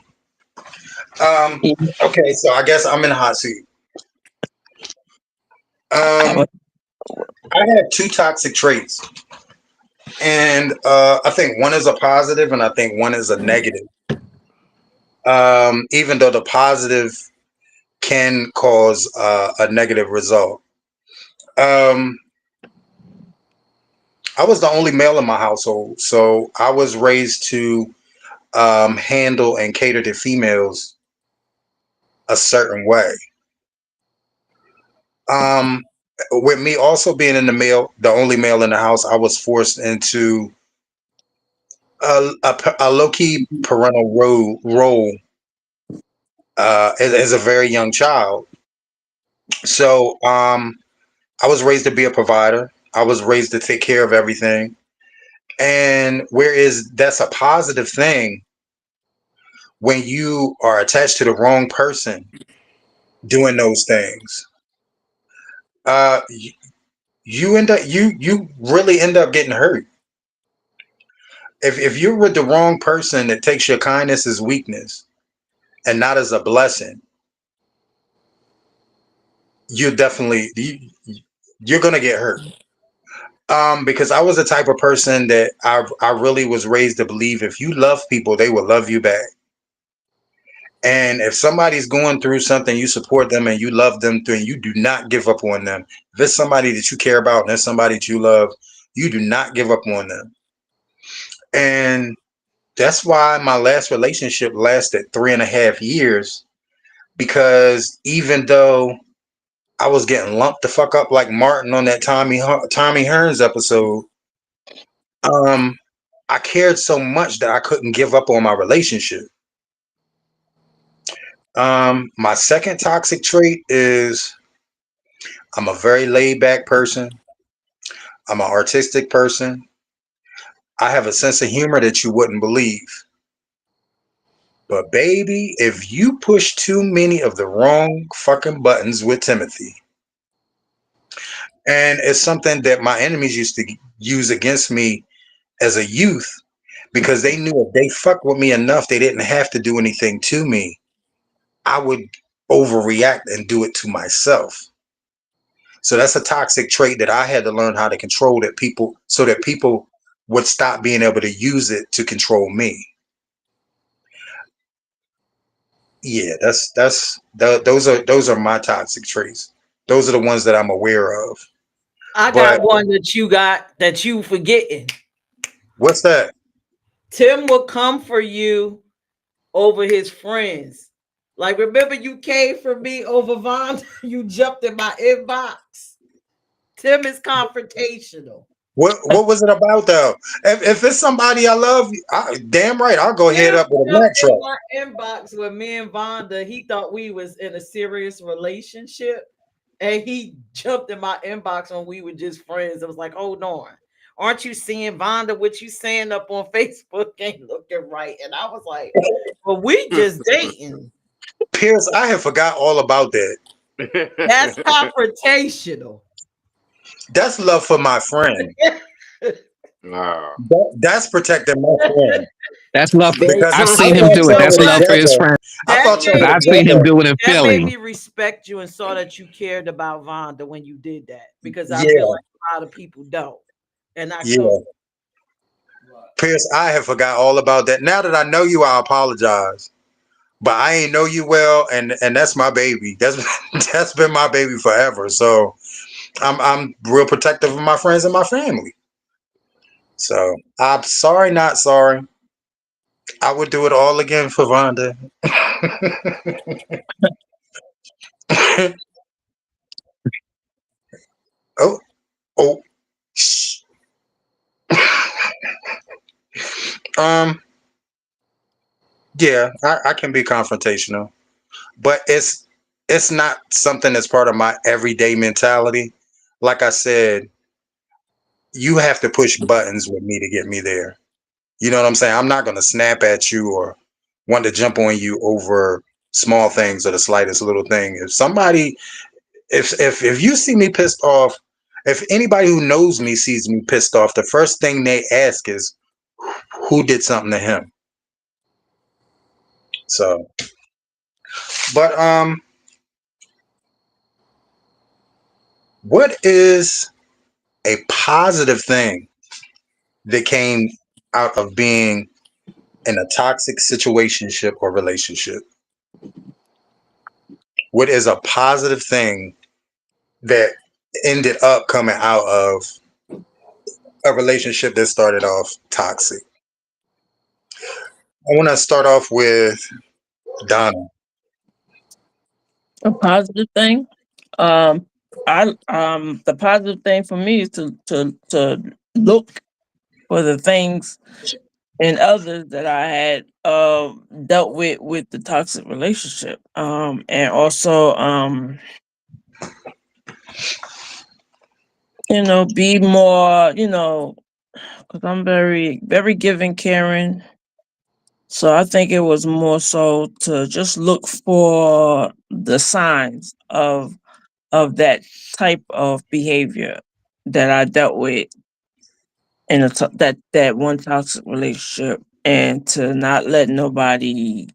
Okay, so I guess I'm in the hot seat. Um, I have two toxic traits, and I think one is a positive, and I think one is a negative. Even though the positive can cause a negative result. Um, I was the only male in my household, so I was raised to handle and cater to females a certain way. Um, with me also being the only male in the house, I was forced into a low key parental role as a very young child. So I was raised to be a provider. I was raised to take care of everything. And whereas that's a positive thing, when you are attached to the wrong person doing those things, uh, you, you end up you really end up getting hurt. If you're with the wrong person that takes your kindness as weakness and not as a blessing, you're definitely you're gonna get hurt. Because I was the type of person that I really was raised to believe if you love people, they will love you back. And if somebody's going through something, you support them and you love them through, and you do not give up on them. If it's somebody that you care about and it's somebody that you love, you do not give up on them. And that's why my last relationship lasted 3.5 years, because even though I was getting lumped the fuck up like Martin on that Tommy Hearns episode, um, I cared so much that I couldn't give up on my relationship. My second toxic trait is I'm a very laid back person. I'm an artistic person. I have a sense of humor that you wouldn't believe. But baby, if you push too many of the wrong fucking buttons with Timothy, and it's something that my enemies used to use against me as a youth, because they knew if they fucked with me enough, they didn't have to do anything to me. I would overreact and do it to myself. So that's a toxic trait that I had to learn how to control, that people, so that people would stop being able to use it to control me. Yeah, those are my toxic traits. Those are the ones that I'm aware of. I But got one that you got that you forgetting. what's that? Tim will come for you over his friends. Like, remember you came for me over Von? You jumped in my inbox. Tim is confrontational. What was it about though? If it's somebody I love, damn right, I'll go head Tim up with a jumped Mack in truck. my inbox with me and Vonda. He thought we was in a serious relationship. And he jumped in my inbox when we were just friends. It was like, hold on. Aren't you seeing Vonda? What you saying up on Facebook ain't looking right. And I was like, well, we just dating. Pierce, I have forgot all about that. That's confrontational. That's love for my friend. Nah. That's protecting my friend. That's love. Very Because I've I seen toxic him thought do it. y'all That's were love But for his together. friend. I that thought y'all But were made I've me seen him together. do it in that made Philly. me respect you and saw that you cared about Vonda when you did that, because I feel Yeah, like a lot of people don't. And I come yeah. Pierce, I have forgot all about that. Now that I know you, I apologize. But I ain't know you well, and that's my baby. That's that's been my baby forever. So I'm real protective of my friends and my family. So I'm sorry, not sorry. I would do it all again for Vonda. Oh, oh, shh. Um, yeah, I can be confrontational, but it's not something that's part of my everyday mentality. Like I said, you have to push buttons with me to get me there. You know what I'm saying? I'm not gonna snap at you or want to jump on you over small things or the slightest little thing. If somebody, if you see me pissed off, if anybody who knows me sees me pissed off, the first thing they ask is who did something to him. So, but what is a positive thing that came out of being in a toxic situationship or relationship? What is a positive thing that ended up coming out of a relationship that started off toxic? I want to start off with Donna. A positive thing. Um, I the positive thing for me is to look for the things in others that I had dealt with the toxic relationship. And also be more, because I'm very giving, caring. So I think it was more so to just look for the signs of that type of behavior that I dealt with in that one toxic relationship, and to not let nobody,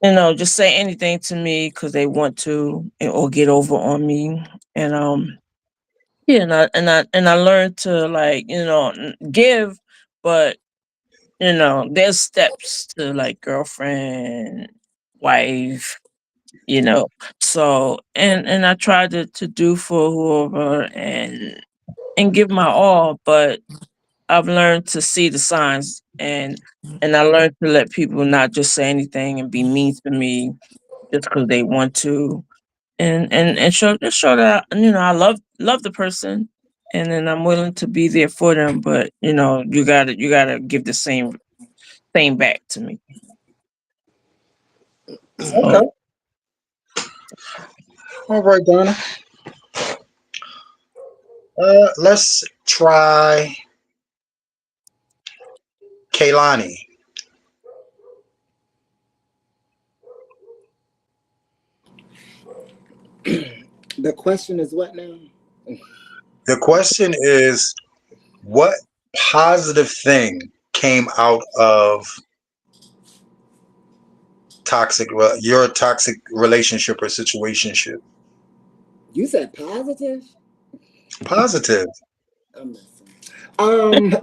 just say anything to me because they want to, or get over on me. And yeah, and I learned to, like, give, but there's steps to, like, girlfriend, wife, so, and I tried to do for whoever, and give my all, but I've learned to see the signs, and I learned to let people not just say anything and be mean to me just because they want to, and show that, I love the person, and then I'm willing to be there for them, but you gotta give the same back to me. So Okay. All right, Donna. Let's try Kaylani. The question is what now? The question is, what positive thing came out of your toxic relationship or situationship? You said positive? Positive. I'm messing. Um,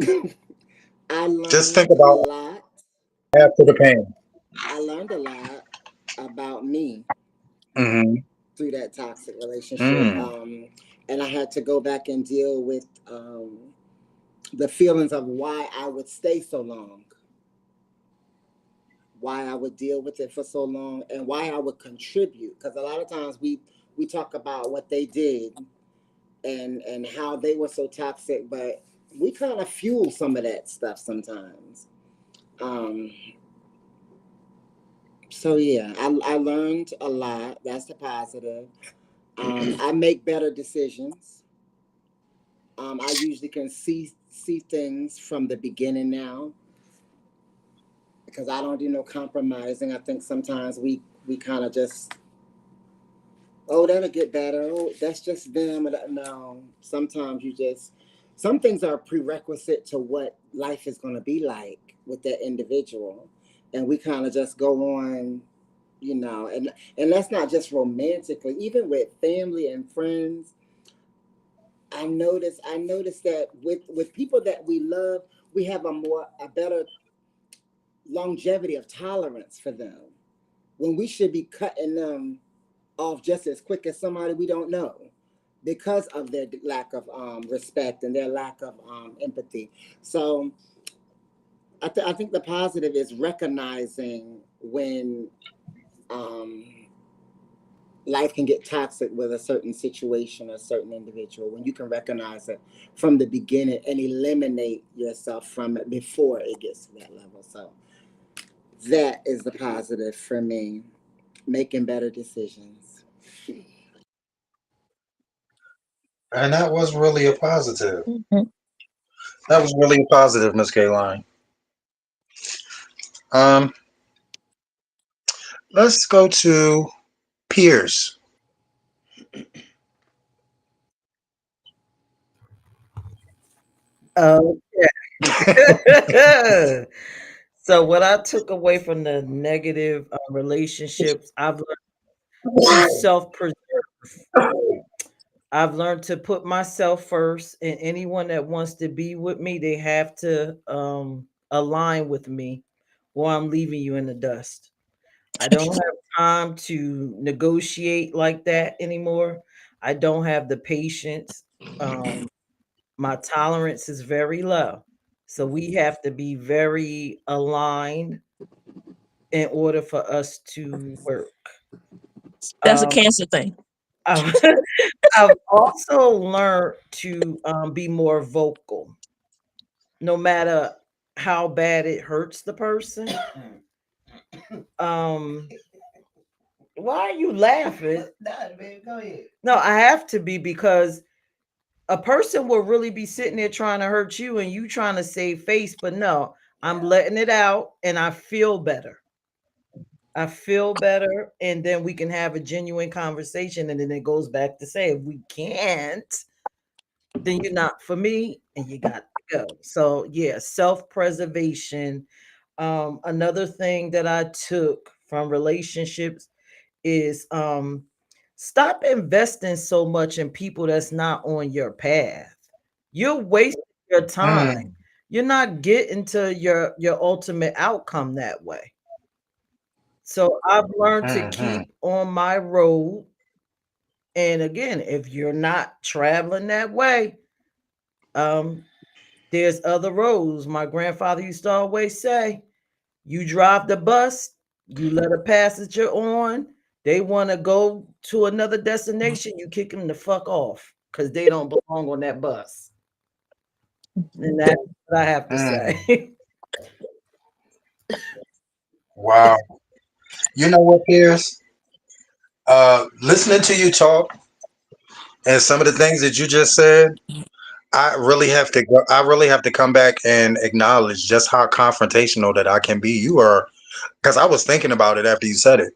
I Just think learned a about lot. after the pain. I learned a lot about me Mm-hmm. through that toxic relationship. Mm. And I had to go back and deal with the feelings of why I would stay so long, why I would deal with it for so long, and why I would contribute. Because a lot of times we talk about what they did and how they were so toxic, but we kind of fuel some of that stuff sometimes. Um, so yeah, I learned a lot. That's the positive. I make better decisions. I usually can see things from the beginning now because I don't do no compromising. I think sometimes we kind of just Oh, that'll get better. Oh, that's just them. No, sometimes you just, some things are prerequisite to what life is going to be like with that individual. And we kind of just go on, and that's not just romantically, even with family and friends. I noticed that with people that we love, we have a better longevity of tolerance for them when we should be cutting them off just as quick as somebody we don't know because of their lack of respect and their lack of empathy. So I think the positive is recognizing when um, life can get toxic with a certain situation or a certain individual, when you can recognize it from the beginning and eliminate yourself from it before it gets to that level. So that is the positive for me, making better decisions. And that was really a positive. Mhm. That was really a positive, Miss Kaline. Um, let's go to peers. Okay. So what I took away from the negative relationships, I've learned to self-preserve. I've learned to put myself first, and anyone that wants to be with me, they have to align with me, or I'm leaving you in the dust. I don't have time to negotiate like that anymore. I don't have the patience. Um, my tolerance is very low. So we have to be very aligned in order for us to work. That's a Um, cancer thing. I've, I've also learned to be more vocal, no matter how bad it hurts the person. Um, why are you laughing? Nah, man, go ahead. No, I have to be because a person will really be sitting there trying to hurt you and you trying to save face, but no, I'm letting it out and I feel better. I feel better, and then we can have a genuine conversation. And then it goes back to say, if we can't, then you're not for me and you got to go. So, yeah, self preservation. Another thing that I took from relationships is stop investing so much in people that's not on your path. You're wasting your time. Mm, You're not getting to your ultimate outcome that way. So I've learned to mm, keep on my road. And again, if you're not traveling that way, um, there's other roads. My grandfather used to always say, you drive the bus, you let a passenger on, they want to go to another destination, you kick them the fuck off because they don't belong on that bus. And that's what I have to mm. say. Wow. You know what, peers? Listening to you talk and some of the things that you just said, I really have to go. I really have to come back and acknowledge just how confrontational that I can be. You are, because I was thinking about it after you said it,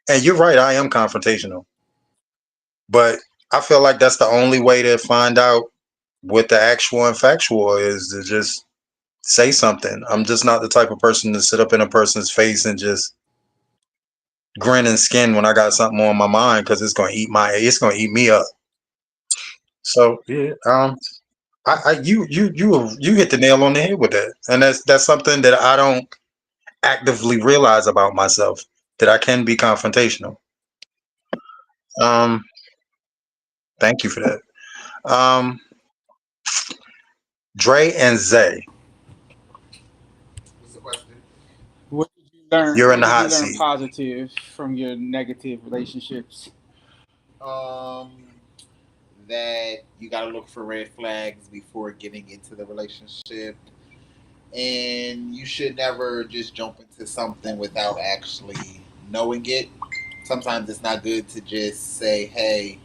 and you're right. I am confrontational, but I feel like that's the only way to find out what the actual and factual is, to just say something. I'm just not the type of person to sit up in a person's face and just grin and skin when I got something on my mind, because it's gonna eat me up. So yeah, you hit the nail on the head with that, and that's something that I don't actively realize about myself, that I can be confrontational. Um, thank you for that. Um, Dre and Zay, What's the question? What did you learn? you're in What the did you hot learn seat. positive from your negative relationships? Um, that you got to look for red flags before getting into the relationship, and you should never just jump into something without actually knowing it. Sometimes it's not good to just say, "Hey,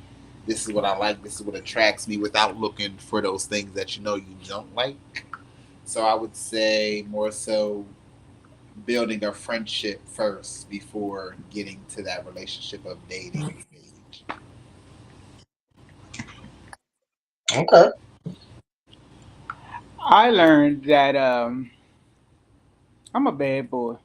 this is what I like. This is what attracts me," without looking for those things that you know you don't like. So I would say more so building a friendship first before getting to that relationship of dating stage. Okay. I learned that I'm a bad boy.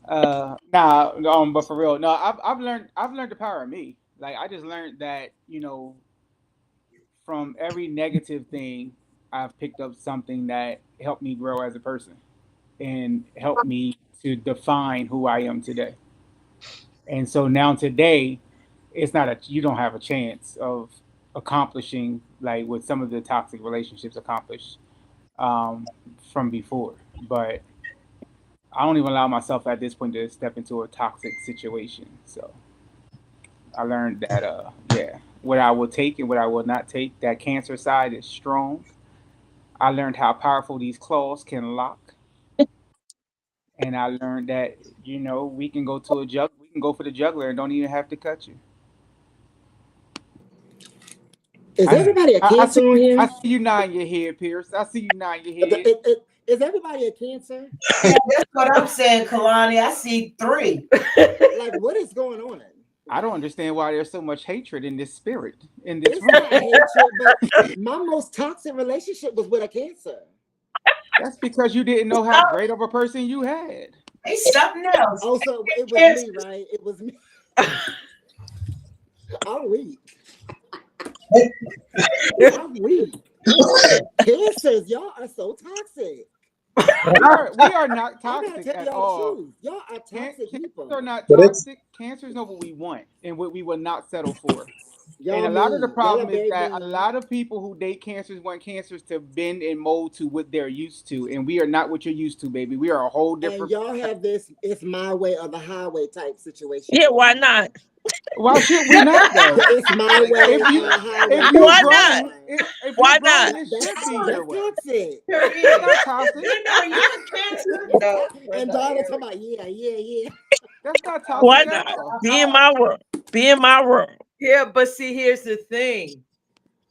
But for real, no, I've learned the power of me. Like I just learned that from every negative thing, I've picked up something that helped me grow as a person and helped me to define who I am today. And so now today, it's not a you don't have a chance of accomplishing like what some of the toxic relationships accomplished um, from before. But I don't even allow myself at this point to step into a toxic situation. So I learned that yeah, what I will take and what I will not take. That cancer side is strong. I learned how powerful these claws can lock, and I learned that we can go for the juggler and don't even have to cut you. Is I everybody a I see Cancer on I here? see you nodding your head, Pierce. I see you nodding your head. Is everybody a Cancer? Yeah, that's what I'm saying, Kalani. I see three. Like, what is going on? I don't understand why there's so much hatred in this spirit in this It's room. not hatred, but my most toxic relationship was with a Cancer. That's because you didn't know how great of a person you had. Hey, something else. Oh, so it was Yes. me, right? It was me. I'm weak. I'm weak. Cancers, y'all are so toxic. We are not I gotta toxic tell at y'all the all. truth. Y'all are toxic Cancers are people. not But it's toxic. Cancers know what we want and what we will not settle for. And Y'all a lot of the mean. Y'all are problem is very that a mean. lot of people who date cancers want cancers to bend and mold to what they're used to. And we are not what you're used to, baby. We are a whole And different. y'all have this it's my way or the highway type situation Yeah, going why on. not? Why should we not though? It's my Like way if or you the highway if you Why going not? grown on. if you're Why grown, not? it should That's be your that's way. toxic. Sure It's is. not toxic. You know, you a Cancer? No, we're And not Donna here. talking about yeah. That's not Why toxic at not? all. Be in my world. Be in my world. Yeah, but see, here's the thing.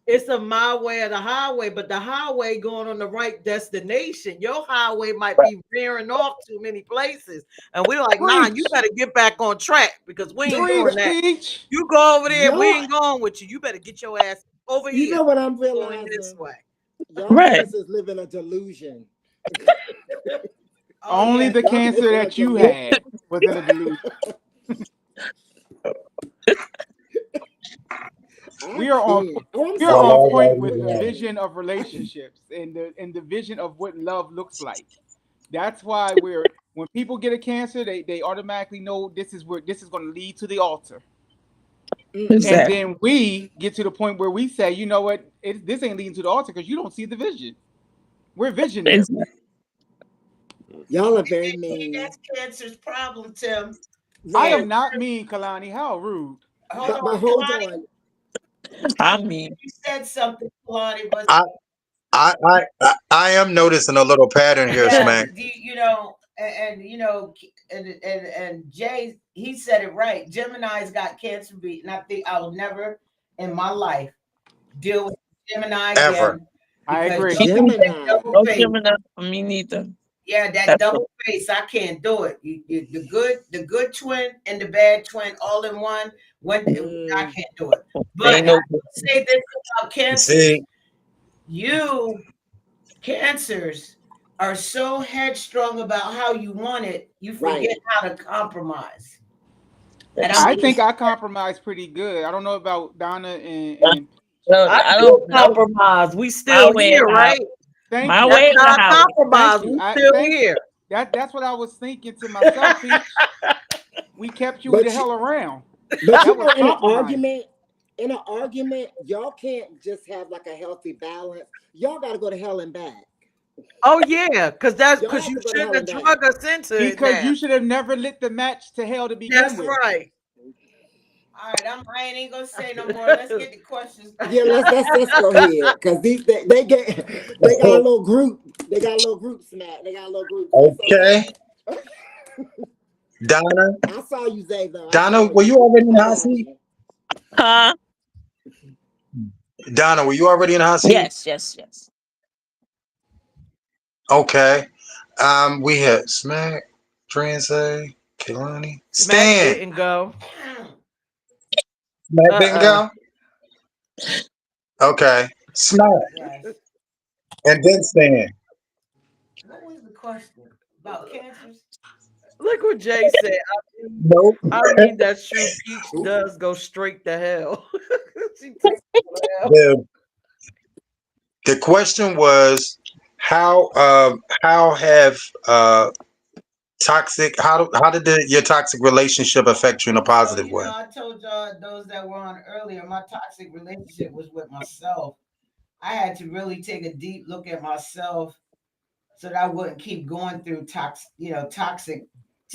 It's a my way or the highway, but the highway going on the right destination. Your highway might be veering off too many places. And we're like, nah, you Preach. better get back on track because we ain't doing Preach, that. teach. You go over there, we Y'all, ain't going with you. You better get your ass over you here. know what I'm Going this realizing? way. Y'all Right. cancers live in a delusion. Oh Only yeah. the Y'all live cancer in a that you delusion. had was in a delusion. I We are on can't. Oh, I'm we are all on sorry, right, Zay. point all Go with the right. ahead. vision of relationships and the vision of what love looks like. That's why we're when people get a cancer, they automatically know this is going to lead to the altar. And Mm-mm. Exactly. then we get to the point where we say, you know what, this ain't leading to the altar because you don't see the vision. We're visionary. Exactly. Y'all are very See, mean. that's Cancer's problem, Tim. I Cancer. Right. am not mean, Kalani. How rude. Hold But on, hold Kalani. on. I mean, You said something, Kalani, but I, I am noticing a little pattern here, yes, Smack. you know, and you know, and Jay, he said it right. Gemini's got Cancer beat, and I think I will never in my life deal with Gemini Ever. again I because agree. me y'all got that Gemini. double no face. Gemini for me neither. Yeah, that That's it. double face, I can't do it. The good twin and the bad twin all in one. When I Mm, can't do it. But Ain't I no will say this about cancers: See, you cancers are so headstrong about how you want it, you right. forget how to compromise. And I'm that's I gonna think Mm, I compromise pretty good. I don't know about Donna and no, I I do don't know. compromise. We My still way or here, the right? highway. thank My you. That's way or the not highway. Thank compromise. you. We I still thank here. you. That's what I was thinking to myself, Peach. We kept you the but you, hell around. but That you was know, compromise. in an argument, y'all can't just have like a healthy balance. Y'all got to go to hell and back. Oh yeah, because that's Y'all because have you to go to shouldn't hell have and back. drug us into it Because now. you should have never lit the match to hell to begin That's with. right. all right, I ain't gonna say no more. Let's get the questions Yeah, going. let's go ahead because they got a little group. They got a little group smack. They got a little group, but it's okay, okay. Donna. I saw you, Zay, though. I Donna, saw were you. you already in I the hot got seat? you. Huh? Donna, were you already in the hot seat? Yes, yes, yes. Okay. We had Smack, Transe, Kilani, Smack Stan. didn't go. Smack didn't Uh-uh. go. Okay. Smack. Yes. And then Stan. What was the question about cancers? Look what Jay said. Nope. I mean, that's true. Peach does go straight to hell. She takes it to hell. The the question was how have toxic how did your toxic relationship affect you in a So, positive way? I told y'all those that were on earlier, my toxic relationship was with myself. I had to really take a deep look at myself so that I wouldn't keep going through toxic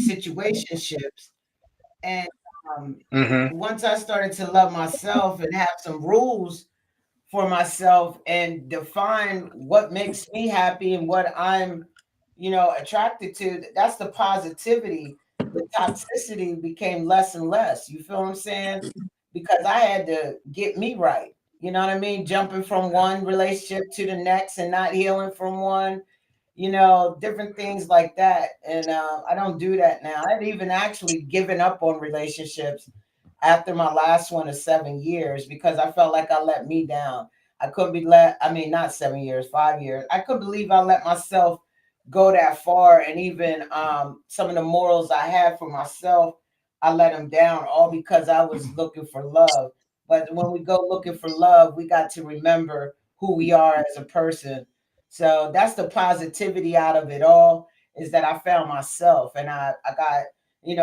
situationships. And Mm-hmm. once I started to love myself and have some rules for myself and define what makes me happy and what I'm, attracted to, that's the positivity. The toxicity became less and less. You feel what I'm saying? Because I had to get me right. You know what I mean? Jumping from one relationship to the next and not healing from one, different things like that. And I don't do that now. I've even actually given up on relationships after my last one of 7 years because I felt like I let me down. I couldn't be I mean, not 7 years, 5 years. I couldn't believe I let myself go that far. And even some of the morals I had for myself, I let them down all because I was looking for love. But when we go looking for love, we got to remember who we are as a person. So that's the positivity out of it all is that I found myself and I got, and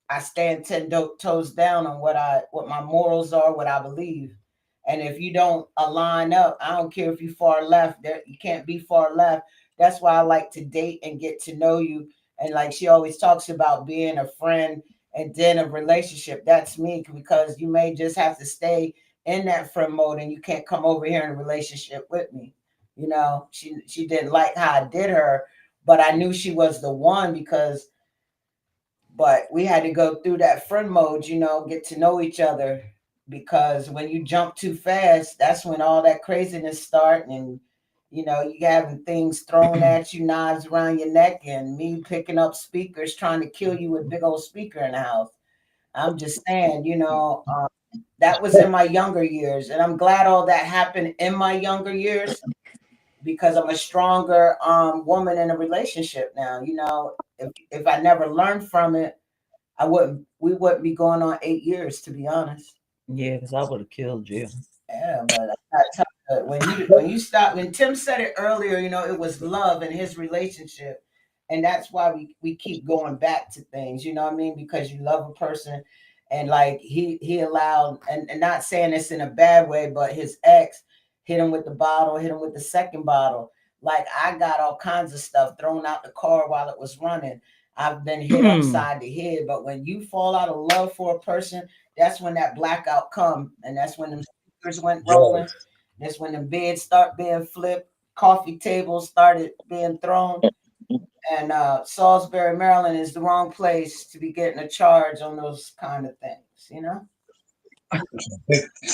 I stand toes down on what my morals are, what I believe. And if you don't align up, I don't care if you far left. There, you can't be far left. That's why I like to date and get to know you. And like she always talks about being a friend and then a relationship. That's me because you may just have to stay in that friend mode and you can't come over here in a relationship with me. She didn't like how I did her, but I knew she was the one because but we had to go through that friend mode, get to know each other because when you jump too fast, that's when all that craziness start and you having things thrown at you, knives around your neck, and me picking up speakers trying to kill you with big old speaker in the house. I'm just saying, that was in my younger years, and I'm glad all that happened in my younger years because I'm a stronger woman in a relationship now. If I never learned from it, we wouldn't be going on 8 years, to be honest. Yeah, because I would have killed you. Yeah, but I tell you, when you stop, when Tim said it earlier, it was love in his relationship, and that's why we keep going back to things. You know what I mean? Because you love a person, and like he allowed, and not saying this in a bad way, but his ex hit him with the bottle, hit him with the second bottle. Like I got all kinds of stuff thrown out the car while it was running. I've been hit upside the head, but when you fall out of love for a person, that's when that blackout come, and that's when them speakers went rolling. Yes. That's when the beds start being flipped, coffee tables started being thrown, and Salisbury, Maryland is the wrong place to be getting a charge on those kind of things.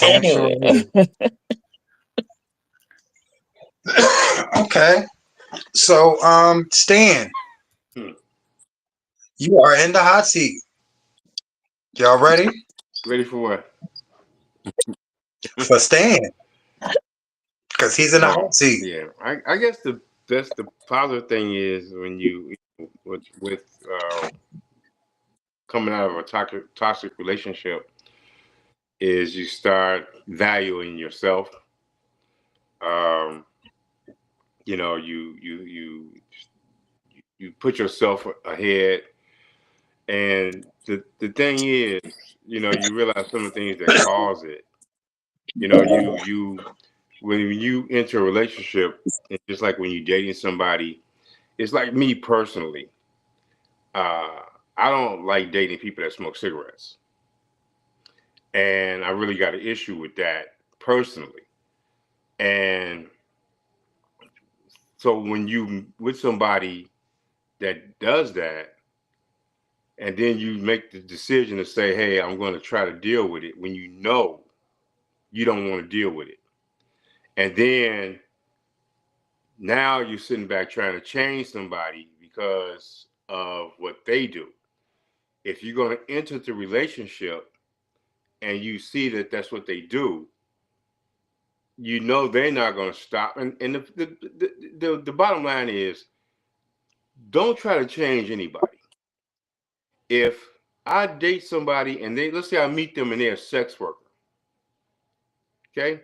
Damn sure Anyway, is. Okay. So Stan, Hmm. you are in the hot seat. Y'all ready? Ready for what? For Stan. Because he's in the Oh, hot seat. yeah. I guess the positive thing is when you with coming out of a toxic relationship is you start valuing yourself. Um, you put yourself ahead, and the thing is, you realize some of the things that cause it. You when you enter a relationship, it's just like when you're dating somebody. It's like me personally. Uh, I don't like dating people that smoke cigarettes, and I really got an issue with that personally. And so when you with somebody that does that, and then you make the decision to say, "Hey, I'm going to try to deal with it," when you know you don't want to deal with it, and then now you're sitting back trying to change somebody because of what they do. If you're going to enter the relationship and you see that that's what they do, you know they're not going to stop. And the bottom line is, don't try to change anybody. If I date somebody and let's say I meet them and they're a sex worker, okay,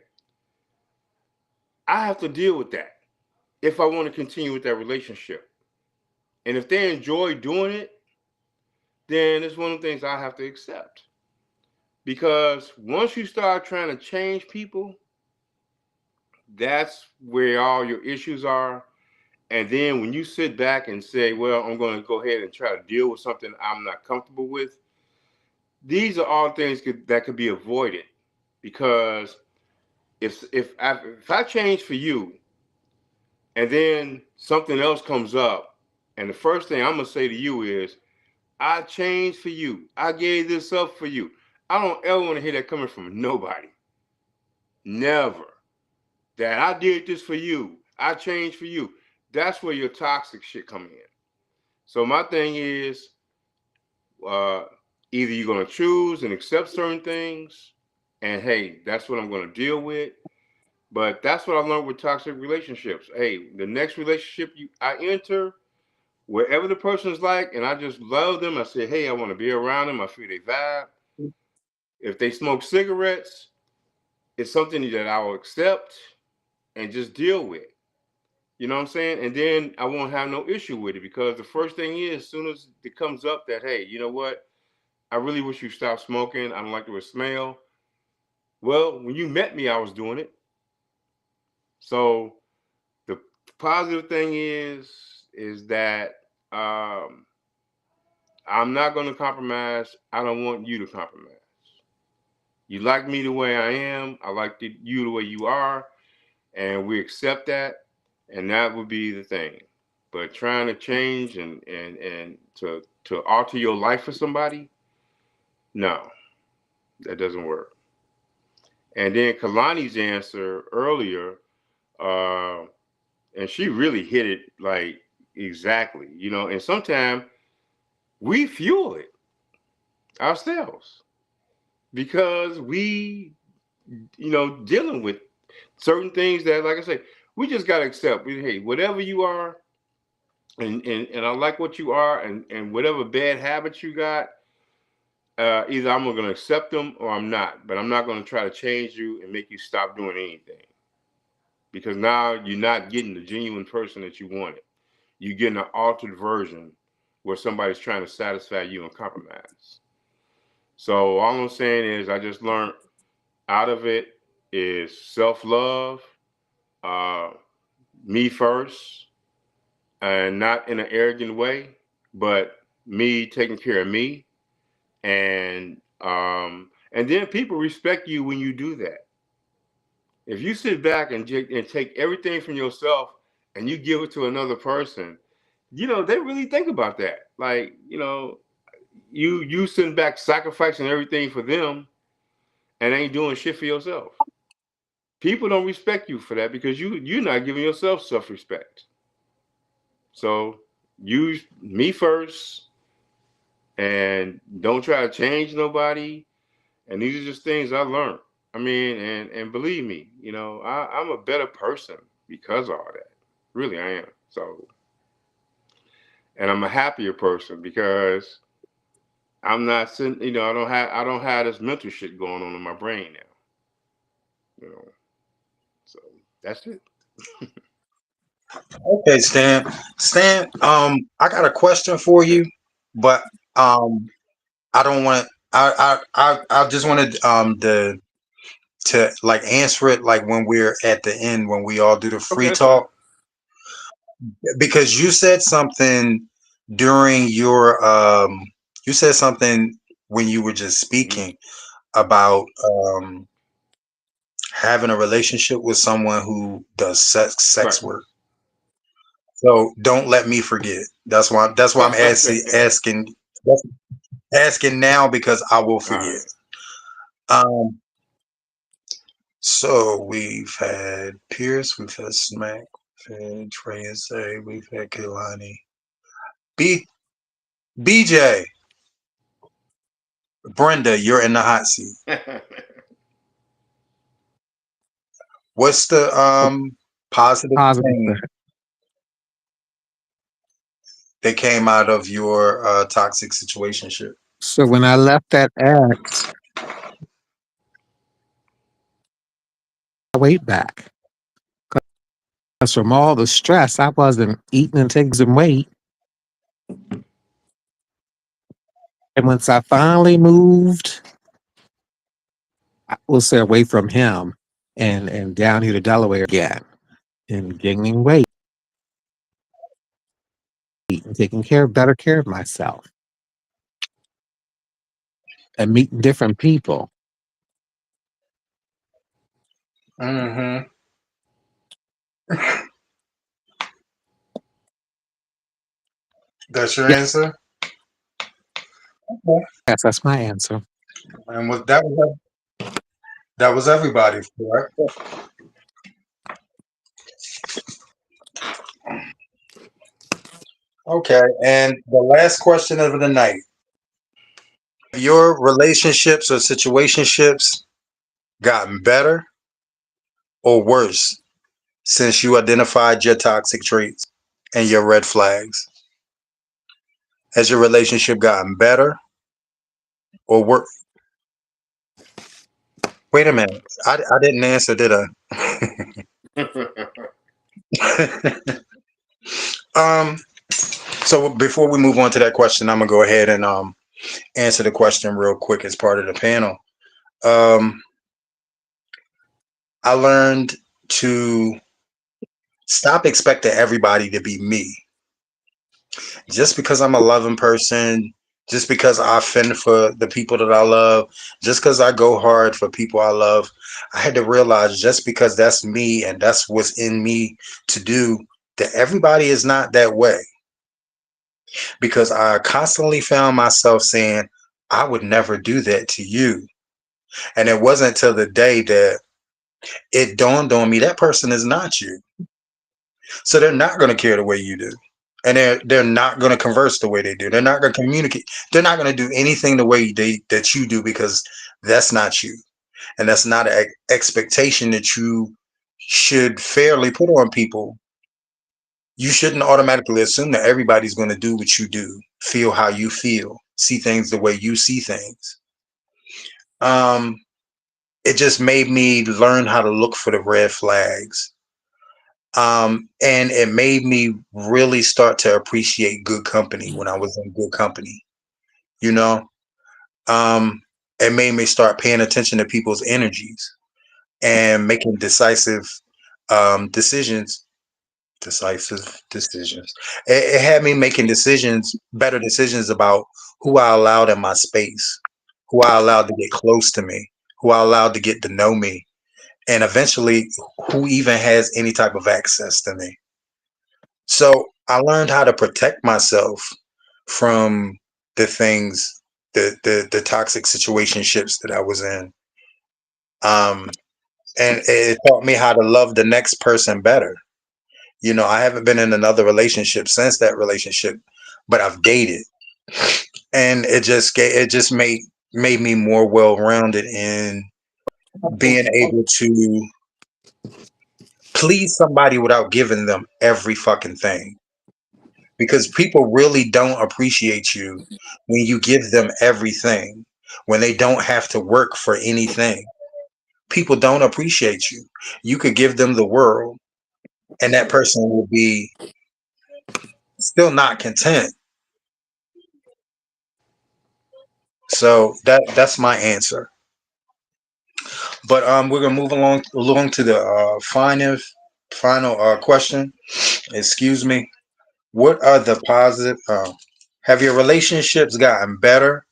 I have to deal with that if I want to continue with that relationship. And if they enjoy doing it, then it's one of the things I have to accept. Because once you start trying to change people, that's where all your issues are. And then when you sit back and say, well, I'm going to go ahead and try to deal with something I'm not comfortable with, these are all things that could be avoided. Because if I change for you and then something else comes up, and the first thing I'm going to say to you is, I changed for you. I gave this up for you. I don't ever want to hear that coming from nobody. Never. That I did this for you. I changed for you. That's where your toxic shit come in. So my thing is, uh, either you're gonna choose and accept certain things, and hey, that's what I'm gonna deal with. But that's what I learned with toxic relationships. Hey, the next relationship I enter, wherever the person's like, and I just love them, I say, hey, I want to be around them. I feel they vibe. If they smoke cigarettes, it's something that I will accept and just deal with. You know what I'm saying? And then I won't have no issue with it because the first thing is, as soon as it comes up that, hey, you know what? I really wish you stopped smoking. I don't like the smell. Well, when you met me, I was doing it. So the positive thing is that um, I'm not going to compromise. I don't want you to compromise. You like me the way I am. I like you the way you are, and we accept that, and that would be the thing. But trying to change and to alter your life for somebody, no, that doesn't work. And then Kalani's answer earlier, uh, and she really hit it like exactly, you know. And sometimes we fuel it ourselves because we, you know, dealing with certain things that, like I say, we just gotta accept. Hey, whatever you are, and I like what you are, and whatever bad habits you got, either I'm gonna accept them or I'm not. But I'm not gonna try to change you and make you stop doing anything because now you're not getting the genuine person that you wanted. You're getting an altered version where somebody's trying to satisfy you and compromise. So all I'm saying is, I just learned out of it is self love, uh, me first, and not in an arrogant way, but me taking care of me, and then people respect you when you do that. If you sit back and take everything from yourself and you give it to another person, you know they really think about that. Like, you know, you sitting back sacrificing everything for them and ain't doing shit for yourself. People don't respect you for that because you're not giving yourself self respect. So use me first and don't try to change nobody. And these are just things I learned. I mean, and believe me, you know, I'm a better person because of all that. Really, I am. So, and I'm a happier person because I'm not sitting. You know, I don't have this mental shit going on in my brain now. You know, so that's it. Okay, Stan. Stan, I got a question for Okay. you, but I don't want to. I just wanted to like answer it like when we're at the end when we all do the Okay, free that's fine. talk because you said something during your you said something when you were just Hmm. speaking about having a relationship with someone who does sex Right. work. So don't let me forget. That's why I'm Okay. asking now because I will All forget. right. Um, so we've had Pierce, we've had Smack, we've had Trey and Say, we've had Kehlani. B BJ, Brenda, you're in the hot seat. What's the positive Positive thing. thing that came out of your toxic situationship? So when I left that ex, I weight back. Because from all the stress, I wasn't eating and taking some weight. And once I finally moved, I will say away from him and down here to Delaware again and gaining weight and taking better care of myself and meeting different people. Mm-hmm. That's your answer. Okay. Yes, that's my answer. And that was everybody, correct? Okay. And the last question of the night: your relationships or situationships gotten better or worse since you identified your toxic traits and your red flags? Has your relationship gotten better or worse? Wait a minute. I didn't answer, did I? um. So before we move on to that question, I'm gonna go ahead and answer the question real quick as part of the panel. Um, I learned to stop expecting everybody to be me. Just because I'm a loving person, just because I fend for the people that I love, just because I go hard for people I love, I had to realize just because that's me and that's what's in me to do, that everybody is not that way. Because I constantly found myself saying, I would never do that to you. And it wasn't until the day that it dawned on me that person is not you. So they're not going to care the way you do. And they're not going to converse the way they do. They're not going to communicate. They're not going to do anything the way that you do, because that's not you. And that's not an expectation that you should fairly put on people. You shouldn't automatically assume that everybody's going to do what you do, feel how you feel, see things the way you see things. Um, it just made me learn how to look for the red flags. And it made me really start to appreciate good company when I was in good company. You know, um, it made me start paying attention to people's energies and making decisions. Decisive decisions. It had me making decisions, better decisions about who I allowed in my space, who I allowed to get close to me, who I allowed to get to know me, and eventually who even has any type of access to me. So I learned how to protect myself from the things, the toxic situationships that I was in. Um, and it taught me how to love the next person better. You know, I haven't been in another relationship since that relationship, but I've dated, and it just made me more well rounded in being able to please somebody without giving them every fucking thing. Because people really don't appreciate you when you give them everything, when they don't have to work for anything. People don't appreciate you. You could give them the world, and that person will be still not content. So that's my answer. But we're gonna move along to the final question. Excuse me. What are the positive? Have your relationships gotten better?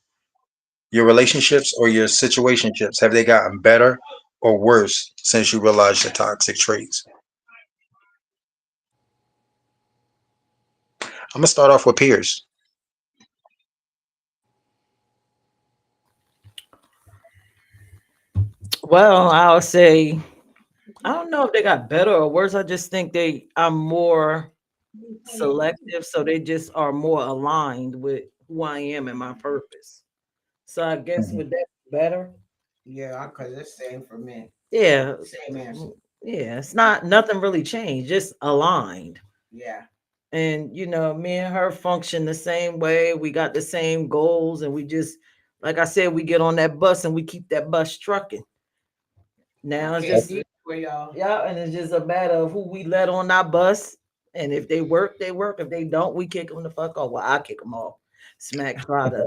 Your relationships or your situationships, have they gotten better or worse since you realized your toxic traits? I'm gonna start off with Pierce. Well, I'll say I don't know if they got better or worse. I just think they are more selective, so they just are more aligned with who I am and my purpose. So I guess Mhm. would that be better? Yeah, because it's same for me. Yeah, Same answer. Yeah, it's not nothing really changed, just aligned. Yeah. And me and her function the same way. We got the same goals, and we just, like I said, we get on that bus and we keep that bus trucking. I Now it's can't just, see for y'all. yeah, and it's just a matter of who we let on our bus. And if they work, they work. If they don't, we kick them the fuck off. Well, I kick them off. Smack try to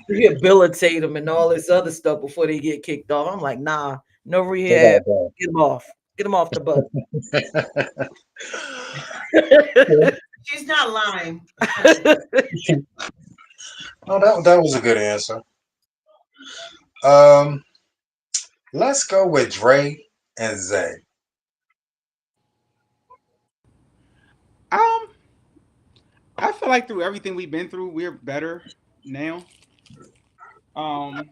rehabilitate them and all this other stuff before they get kicked off. I'm like, nah, no They rehab. gotta go. Get them off. Get them off the bus. She's not lying. Oh, that was a good answer. Um, let's go with Dre and Zay. Um, I feel like through everything we've been through, we're better now. Um,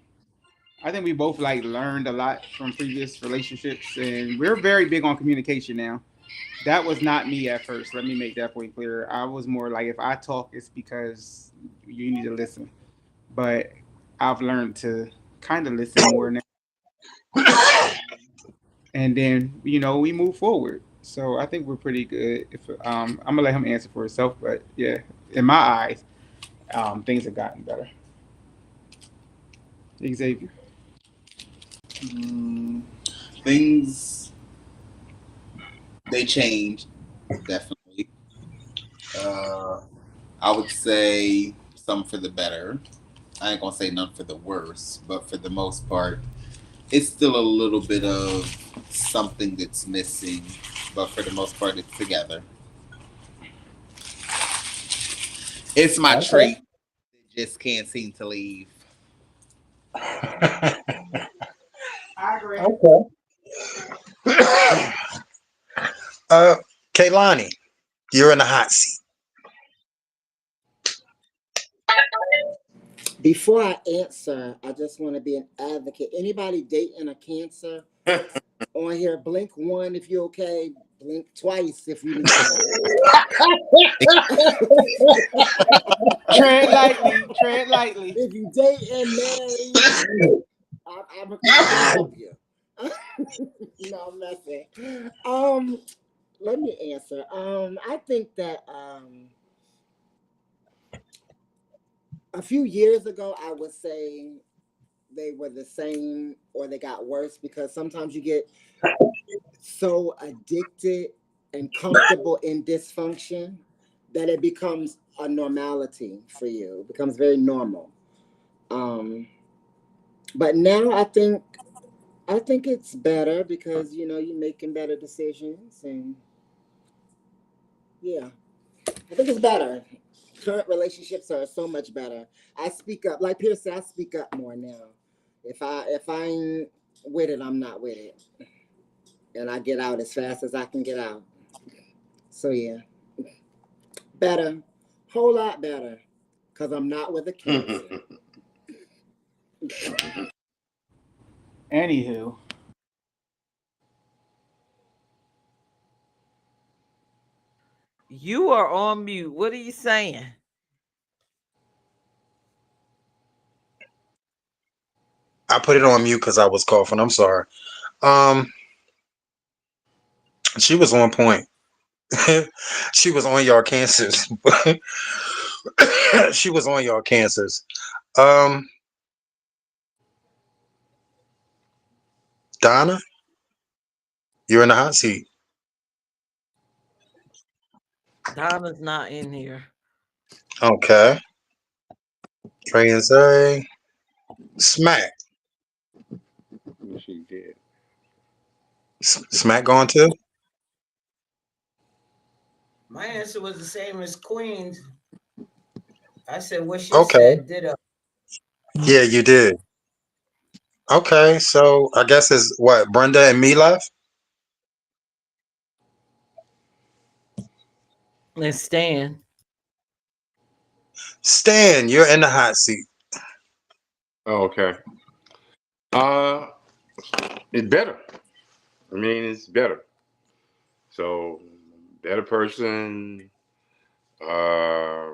I think we both like learned a lot from previous relationships, and we're very big on communication now. That was not me at first. Let me make that point clear. I was more like, if I talk, it's because you need to listen. But I've learned to kind of listen more now, and then we move forward. So I think we're pretty good. If I'm gonna let him answer for himself, but yeah, in my eyes, things have gotten better. Xavier. Mm, things they changed definitely. Uh, I would say some for the better. I ain't gonna say none for the worse, but for the most part, it's still a little bit of something that's missing. But for the most part, it's together. It's my Okay. trait that just can't seem to leave. I agree. Okay. uh, Kaylani, you're in the hot seat. Before I answer, I just want to be an advocate. Anybody dating a Cancer on here, blink one if you're okay. Blink twice if you need Tread lightly. Tread lightly. If you dating married, I'm gonna help you. No, I'm messing. Let me answer. I think that a few years ago, I would say they were the same or they got worse because sometimes you get so addicted and comfortable in dysfunction that it becomes a normality for you. It becomes very normal. Um, but now I think it's better because you're making better decisions and yeah, I think it's better. Current relationships are so much better. I speak up, like Pierce said, I speak up more now. If I ain't with it, I'm not with it, and I get out as fast as I can get out. So yeah, better, whole lot better, cause I'm not with a Cancer. Anywho, You are on mute. What are you saying? I put it on mute because I was coughing. I'm sorry. Um, she was on point. She was on y'all cancers. She was on y'all cancers. Um, Donna, you're in the hot seat. Donna's not in here. Okay. Trey and Zay. Smack. She did. Smack going too? My answer was the same as Queen's. I said what she Okay. said, ditto. Yeah, you did. Okay, so I guess it's what, Brenda and me left? And Stan. Stan, you're in the hot seat. Oh, okay. Uh, it's better. I mean, it's better. So, better person. Uh,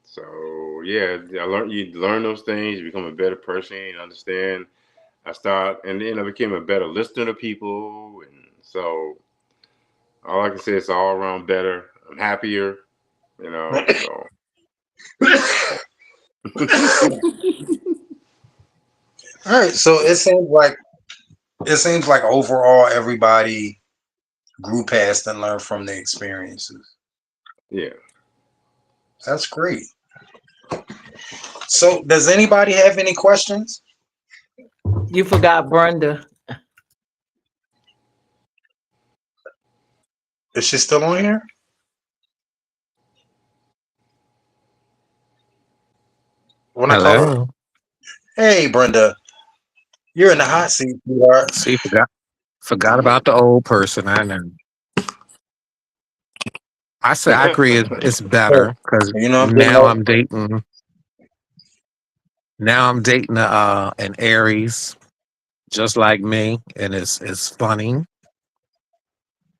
so yeah, I learned you learn those things. You become a better person. You understand. I became a better listener to people and So all I can say is all around better. I'm happier, you know. So All right, so it seems like overall everybody grew past and learned from their experiences. yeah. That's great. So, does anybody have any questions? You forgot Brenda. Is she still on here? When I call her, Hello. hey Brenda, you're in the hot seat, sweetheart. See, forgot about the old person. I know. I say I agree. It's So, better because you know I'm being now all I'm dating. Now I'm dating an Aries, just like me, and it's funny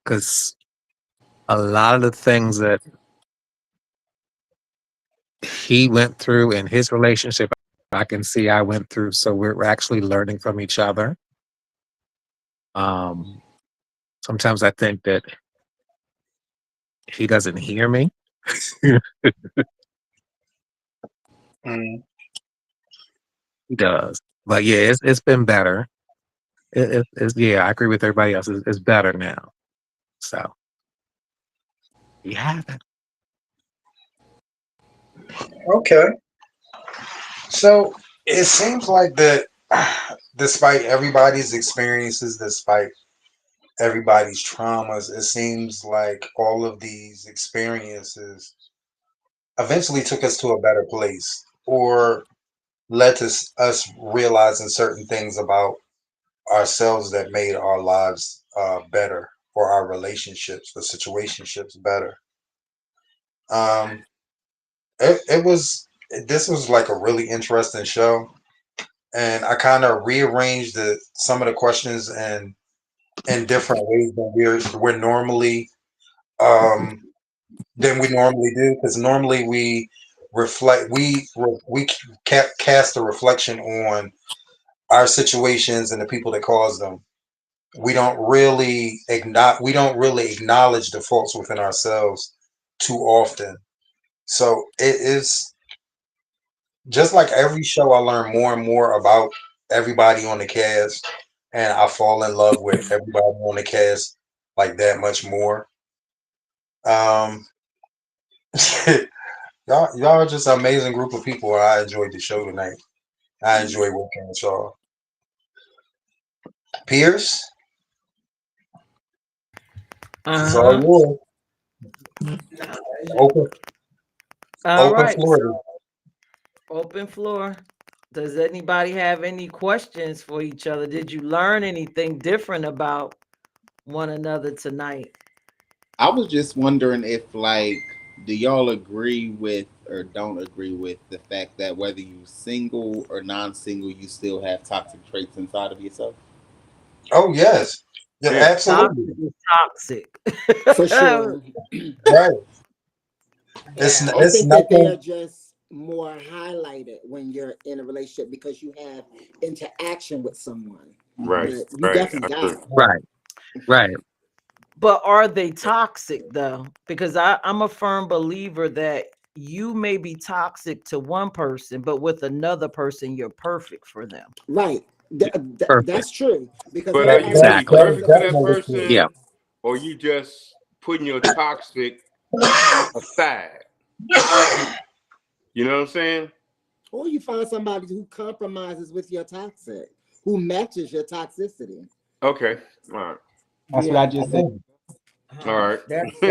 because a lot of the things that he went through in his relationship, I can see I went through. So we're actually learning from each other. Um, Sometimes I think that he doesn't hear me. mm, He does, but yeah, it's been better. It's yeah, I agree with everybody else. It's better now. So yeah, okay. So it seems like that, despite everybody's experiences, despite everybody's traumas, it seems like all of these experiences eventually took us to a better place or led to us realizing certain things about ourselves that made our lives better or our relationships, the situationships better. Um, it was this was like a really interesting show, and I kind of rearranged some of the questions in different ways than we're normally um, than we normally do, because normally we reflect we cast a reflection on our situations and the people that cause them. We don't really acknowledge the faults within ourselves too often. So it is just like every show, I learn more and more about everybody on the cast, and I fall in love with everybody on the cast like that much more. Um, y'all are just an amazing group of people. I enjoyed the show tonight. I enjoy working with y'all. Pierce, this is all Uh-huh. yours. Open All open right. So floor. open floor. Does anybody have any questions for each other? Did you learn anything different about one another tonight? I was just wondering if, like, do y'all agree with or don't agree with the fact that whether you single or non-single, you still have toxic traits inside of yourself? Oh yes, yeah, Yeah. absolutely. Toxic is toxic. For sure. Right. It's Yeah. I it's think that they are nothing. just more highlighted when you're in a relationship because you have interaction with someone. Hmm. Right. But you Right. definitely I got agree. it. right, right. But are they toxic though? Because I'm a firm believer that you may be toxic to one person, but with another person, you're perfect for them. Right. Perfect. That's true because But are That, you everybody that has really Exactly. that is perfect to different that definitely true. Yeah. person, or you just putting your toxic aside? You know what I'm saying? or you find somebody who compromises with your toxic, who matches your toxicity. Okay. All right. That's what Yeah. I I just said. know. All right. That's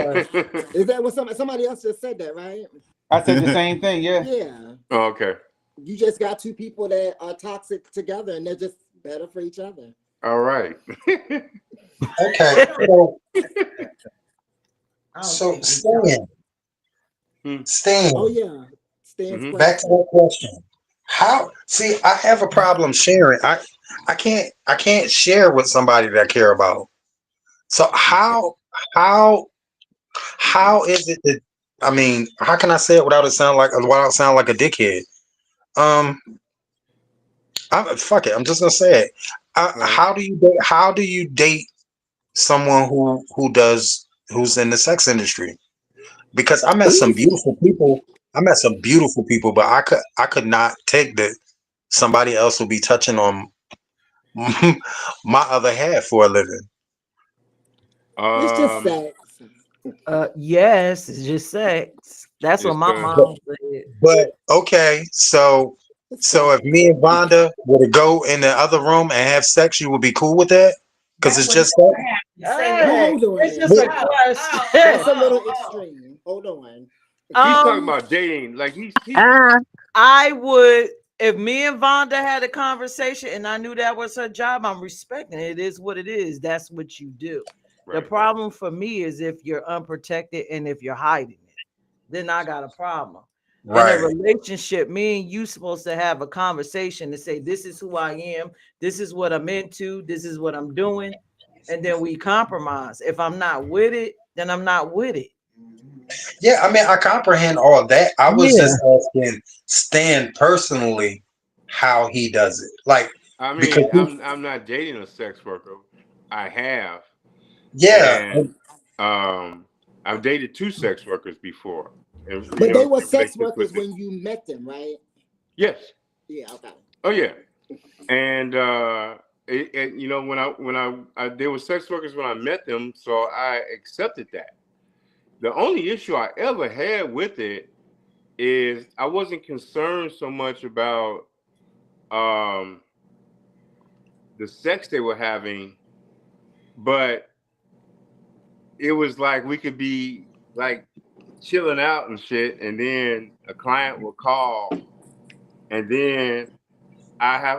Is that what somebody else just said that, right? I said the same thing. Yeah. Yeah. Okay. You just got two people that are toxic together and they're just better for each other. All right. Okay, so I don't so think we talk. Stan, Hmm. Oh Stan, yeah. Stan's Mm-hmm. back to question. that question. How? See, I have a problem sharing. I can't share with somebody that I care about. So Okay. how how is it that I mean, how can I say it without sound like a dickhead? Um, fuck it. I'm just gonna say it. Right. How do you date someone who's in the sex industry, because I met some Easy. beautiful people. I met some beautiful people, but I could not take that somebody else will be touching on my other half for a living. It's just Um, sex. Yes, it's just sex. That's what it's my the But mom said. okay, It's so if sex. me and Vonda were to go in the other room and have sex, you would be cool with that? Because That it's would just never sex. happen. Say it Well, Hey, again. hold on it's now. just a Wait, question. That's a little extreme. Hold on. he's talking um, about dating. Like he I would, if me and Vonda had a conversation and I knew that was her job, I'm respecting it. It is what it is. That's what you do. The right. problem for me is if you're unprotected and if you're hiding it, then I got a problem. In a right. relationship, me and you supposed to have a conversation to say, this is who I am, this is what I'm into, this is what I'm doing, and then we compromise. If I'm not with it, then I'm not with it. Yeah, I mean, I comprehend all that. I was Yeah. just asking Stan personally how he does it. Like, I because mean, I'm not dating a sex worker. I have, yeah, and I've dated two sex workers before, and But they were in sex relationships with workers them. when you met them, right? Yes. Yeah, okay. Oh yeah. And when I they were sex workers when I met them, so I accepted that. The only issue I ever had with it is I wasn't concerned so much about um, the sex they were having, but it was like we could be like chilling out and shit, and then a client will call, and then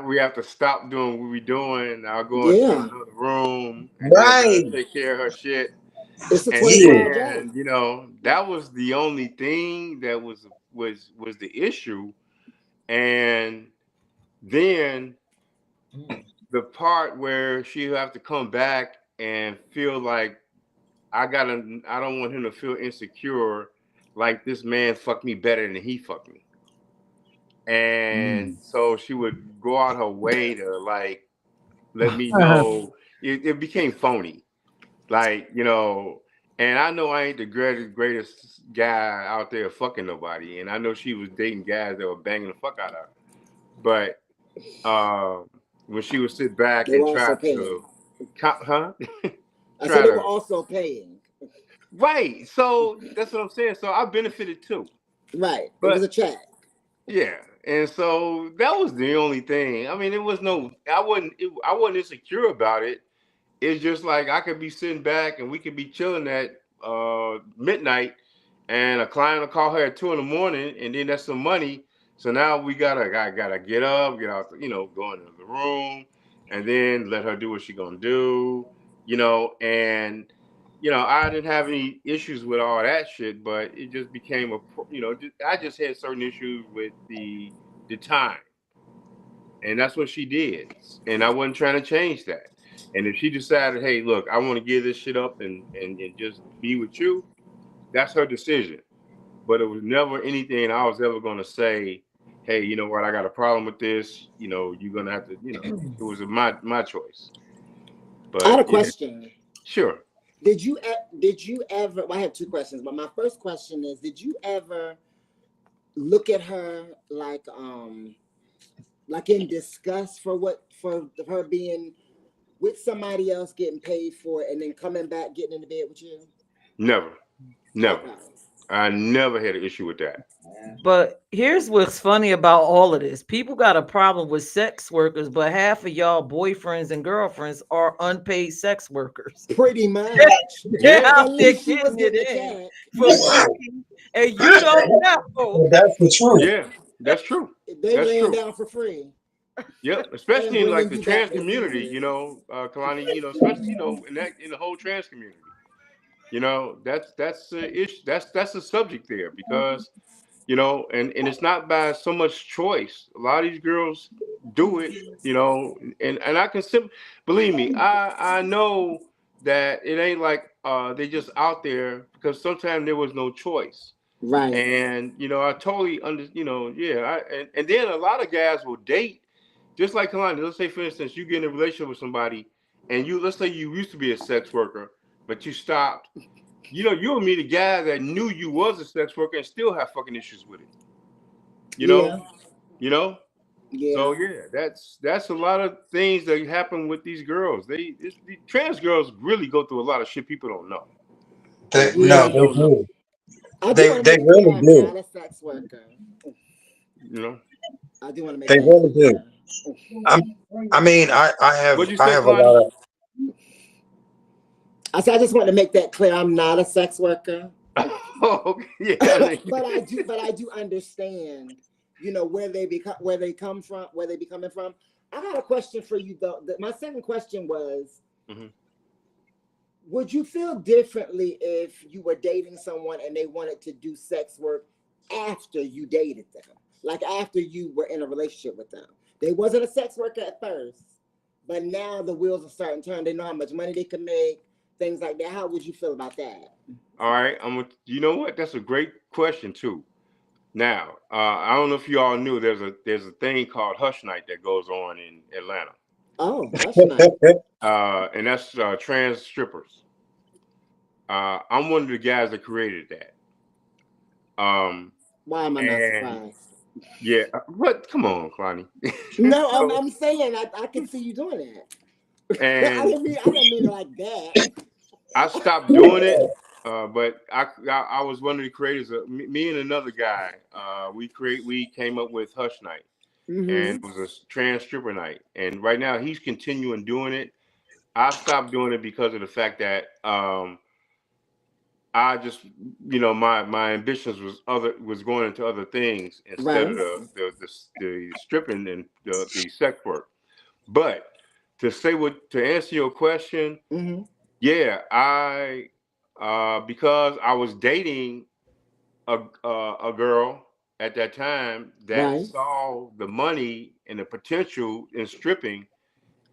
we have to stop doing what we're doing. I'll go into Yeah. another room, and then let her right, take care of her shit. It's a And 24-hour yeah, job. then, that was the only thing that was the issue. And then the part where she have to come back and feel like I don't want him to feel insecure, like this man fucked me better than he fucked me. And so she would go out her way to like let me know. It became phony. Like, and I know I ain't the greatest guy out there fucking nobody. And I know she was dating guys that were banging the fuck out of her. But when she would sit back They were and also try paying. to, huh? I said Try they were to, also paying. right. So that's what I'm saying. So I benefited too. Right. It was a But check. yeah. And so that was the only thing. I mean, it was no, I wasn't insecure about it. It's just like I could be sitting back and we could be chilling at midnight, and a client will call her at 2 in the morning, and then that's some money. So now I gotta get up, get out, go into the room, and then let her do what she gonna do, and I didn't have any issues with all that shit, but it just became I just had certain issues with the time, and that's what she did, and I wasn't trying to change that. And if she decided, hey, look, I want to give this shit up and just be with you, that's her decision. But it was never anything I was ever going to say, hey, you know what, I got a problem with this, you're going to have to, it was my choice. I had a But yeah, question. sure. Did you ever? Well, I have two questions, but my first question is: did you ever look at her like in disgust for her being with somebody else, getting paid for it, and then coming back, getting in the bed with you? Never, never. Okay. I never had an issue with that. But here's what's funny about all of this. People got a problem with sex workers, but half of y'all boyfriends and girlfriends are unpaid sex workers. Pretty much. They're Yeah, out At there least she was getting it getting a in check. for free, and you don't know. that's the truth. yeah, that's true. They That's laying true. down for free Yep, and especially in like bringing the you back trans to community, season. Kalani, especially in the whole trans community, that's the issue. That's the subject there because and it's not by so much choice. A lot of these girls do it, and I can believe me, I know that it ain't like they just out there because sometimes there was no choice. Right. And I totally yeah. And then a lot of guys will date, just like Kalani. Let's say, for instance, you get in a relationship with somebody, and let's say you used to be a sex worker, but you stopped. You'll meet a guy that knew you was a sex worker and still have fucking issues with it. You know, Yeah, you know. So yeah, yeah, that's a lot of things that happen with these girls. The trans girls really go through a lot of shit people don't know. They No, really yeah. they don't know. do. I do They want to they make it clear really I'm do. not a sex worker. You know. I do want to make They that really do. clear. I'm, I mean, What'd you I say, have a Kalani? lot of. I said I just want to make that clear. I'm not a sex worker. Oh, okay. Yeah, I think. But I do understand, where they come from, where they be coming from. I got a question for you though. My second question was, Mhm. would you feel differently if you were dating someone and they wanted to do sex work after you dated them? Like after you were in a relationship with them. They wasn't a sex worker at first, but now the wheels are starting to turn. They know how much money they can make, things like that. How would you feel about that? All right, You know what? That's a great question too. Now, I don't know if you all knew there's a thing called Hush Night that goes on in Atlanta, Oh, hush night. and that's trans strippers. I'm one of the guys that created that. Um, Why am I not and surprised? yeah, but come on, Clonny. No, So, I'm saying I can see you doing that. and I didn't mean it like that. I stopped doing it, but I was one of the creators. Me and another guy. We came up with Hush Night, and Mm-hmm. it was a trans stripper night. And right now he's continuing doing it. I stopped doing it because of the fact that I just my ambitions was going into other things instead of Right. the stripping and the sex work. But to answer your question, Mm-hmm. yeah, I because I was dating a girl at that time that Right. saw the money and the potential in stripping,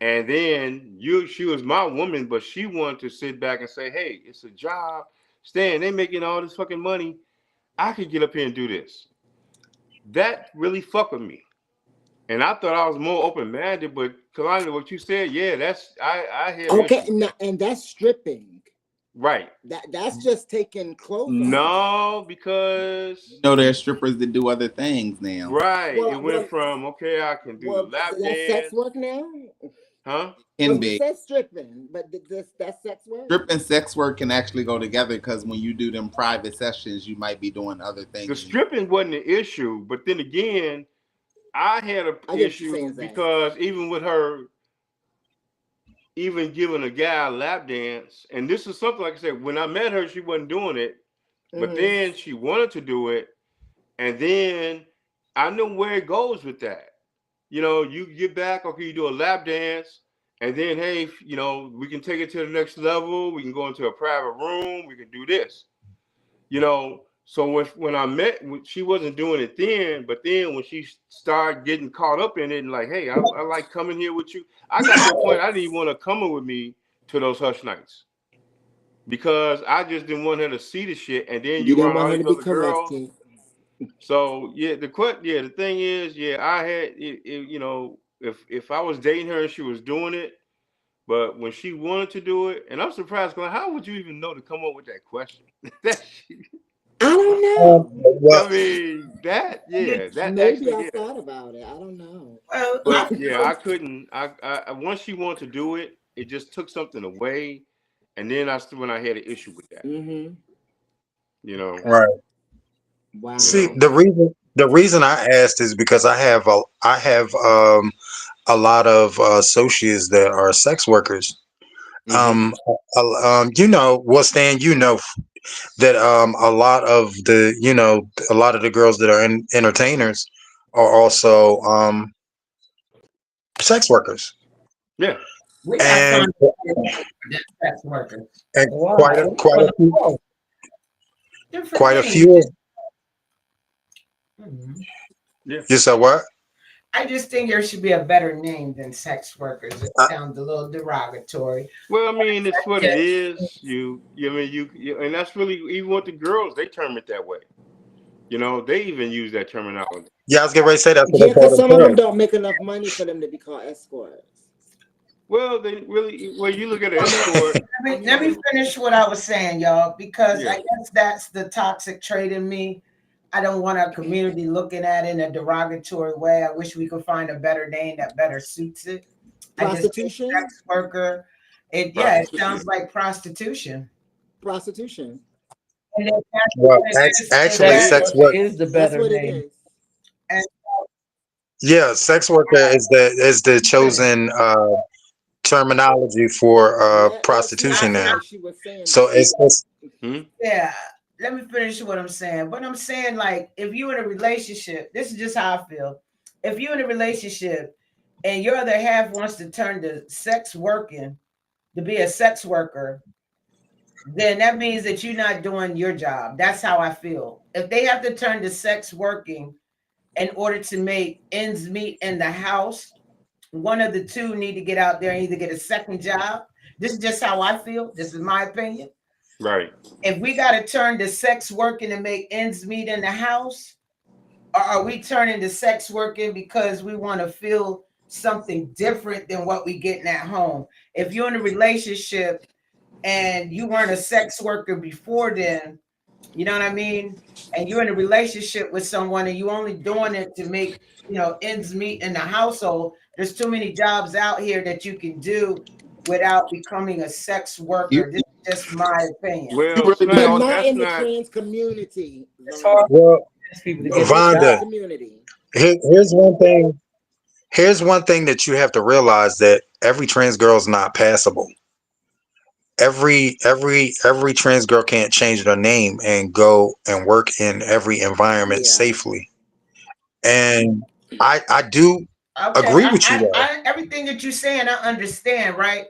and then she was my woman, but she wanted to sit back and say, "Hey, it's a job. Stan, they making all this fucking money. I could get up here and do this." That really fucked with me, and I thought I was more open minded. But Kalani, what you said, yeah, I had an Okay, issue with that. and that's stripping. Right? That's just taking clothes off. No, You because know, there's strippers that do other things now. right, it Well, went well, from okay, I can do the lap that's sex dance, work now. huh? Can Because we be. said stripping, but that's sex work. Strip and sex work can actually go together because when you do them private sessions, you might be doing other The things. stripping wasn't an issue, but then again, I had an I get what you're issue saying, Zay. because even with her, even giving a guy a lap dance, and this is something like I said, when I met her, she wasn't doing it, but Mm-hmm. then she wanted to do it, and then I know where it goes with that. You get back, okay, you do a lap dance, and then hey, we can take it to the next level. We can go into a private room. We can do this. So when I met, she wasn't doing it then, but then when she started getting caught up in it and like, hey, I like coming here with you. I got to a point I didn't even want to come with me to those hush nights because I just didn't want her to see the shit. And then You you didn't around want all her these to be other girls. corrected. So yeah, the thing is, yeah, I had if I was dating her and she was doing it, but when she wanted to do it, and I'm surprised, like, how would you even know to come up with that question? that I don't Um, know. well, I mean, that Maybe actually, I yeah. thought about it. I don't know. Well, But yeah, I couldn't. I once she wanted to do it, it just took something away, and then when I had an issue with that, Mm-hmm. you know, right. you See, know. Wow. the reason I asked is because I have a lot of associates that are sex workers. Hmm. Well, Stan, that a lot of the girls that are entertainers are also sex workers, Yeah. we got and fun sex workers. and quite a Wow. quite a few Different quite a names. few. Mhm. Yeah. You said what? I just think there should be a better name than sex workers. It Uh, sounds a little derogatory. Well, I mean, it's what it Yeah. is. I mean, and that's really even with the girls, they term it that way. They even use that terminology. yeah, I was getting ready to say that's what Yeah, they call because some of them themselves. don't make enough money for them to be called escorts. Well, they really, well, you look at an I mean, escort. Let me finish what I was saying, y'all, because I Yeah, guess that's the toxic trait in me. I don't want our community looking at it in a derogatory way. I wish we could find a better name that better suits it. I just think prostitution, sex worker, it prostitution. sounds like prostitution. prostitution. And then Well, and actually, Sex that sex worker work. is the That's better what it name. is. and Yeah, sex worker is the chosen terminology for Let's not I, prostitution say now. that she was saying So that. it's Hmm? yeah, let me finish what I'm saying. But I'm saying, like, if you in a relationship, this is just how I feel. If you in a relationship and your other half wants to turn to sex working to be a sex worker, then that means that you're not doing your job. That's how I feel. If they have to turn to sex working in order to make ends meet in the house, one of the two need to get out there and either get a second job. This is just how I feel. This is my opinion. Right. If we got to turn to sex working to make ends meet in the house, or are we turning to sex working because we want to feel something different than what we getting at home? If you're in a relationship and you weren't a sex worker before then, you know what I mean? And you're in a relationship with someone and you only doing it to make, ends meet in the household. There's too many jobs out here that you can do without becoming a sex You worker. This is just my opinion. Well, really smack. But don't. not That's in the not. trans community, It's Vonda. hard well, for people to Not get in the the trans Vonda. job. community. Here's one thing. Here's one thing that you have to realize that every trans girl is not passable. Every trans girl can't change their name and go and work in every environment Yeah. safely. And I do Okay, agree with you though. everything that you're saying, I understand, right?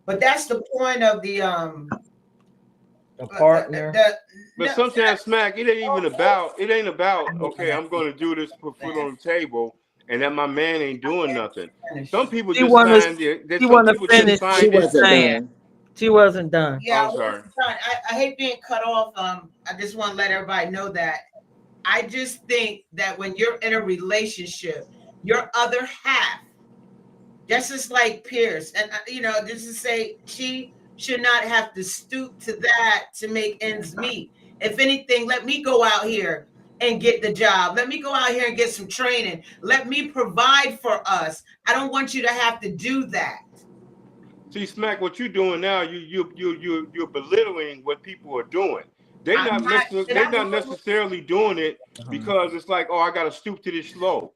But that's the point of A partner. the But no, sometimes smack. It ain't even about. It ain't about. Okay, I'm going to do this, put foot on the table, and that my man ain't doing nothing. finish. Some people She just wanna find it. That she some wanna people just finish She what find she's it. wasn't saying. done. She wasn't done. Yeah, Oh, I I'm sorry. wasn't done. I hate being cut off. I just want to let everybody know that I just think that when you're in a relationship, your other half, just as like Pierce, and just to say she should not have to stoop to that to make ends meet. If anything, let me go out here and get the job. Let me go out here and get some training. Let me provide for us. I don't want you to have to do that. See, smack. What you're doing now, you're belittling what people are doing. They I'm not not. necessarily And they I'm not necessarily doing it because it's like, oh, I got to stoop to this low.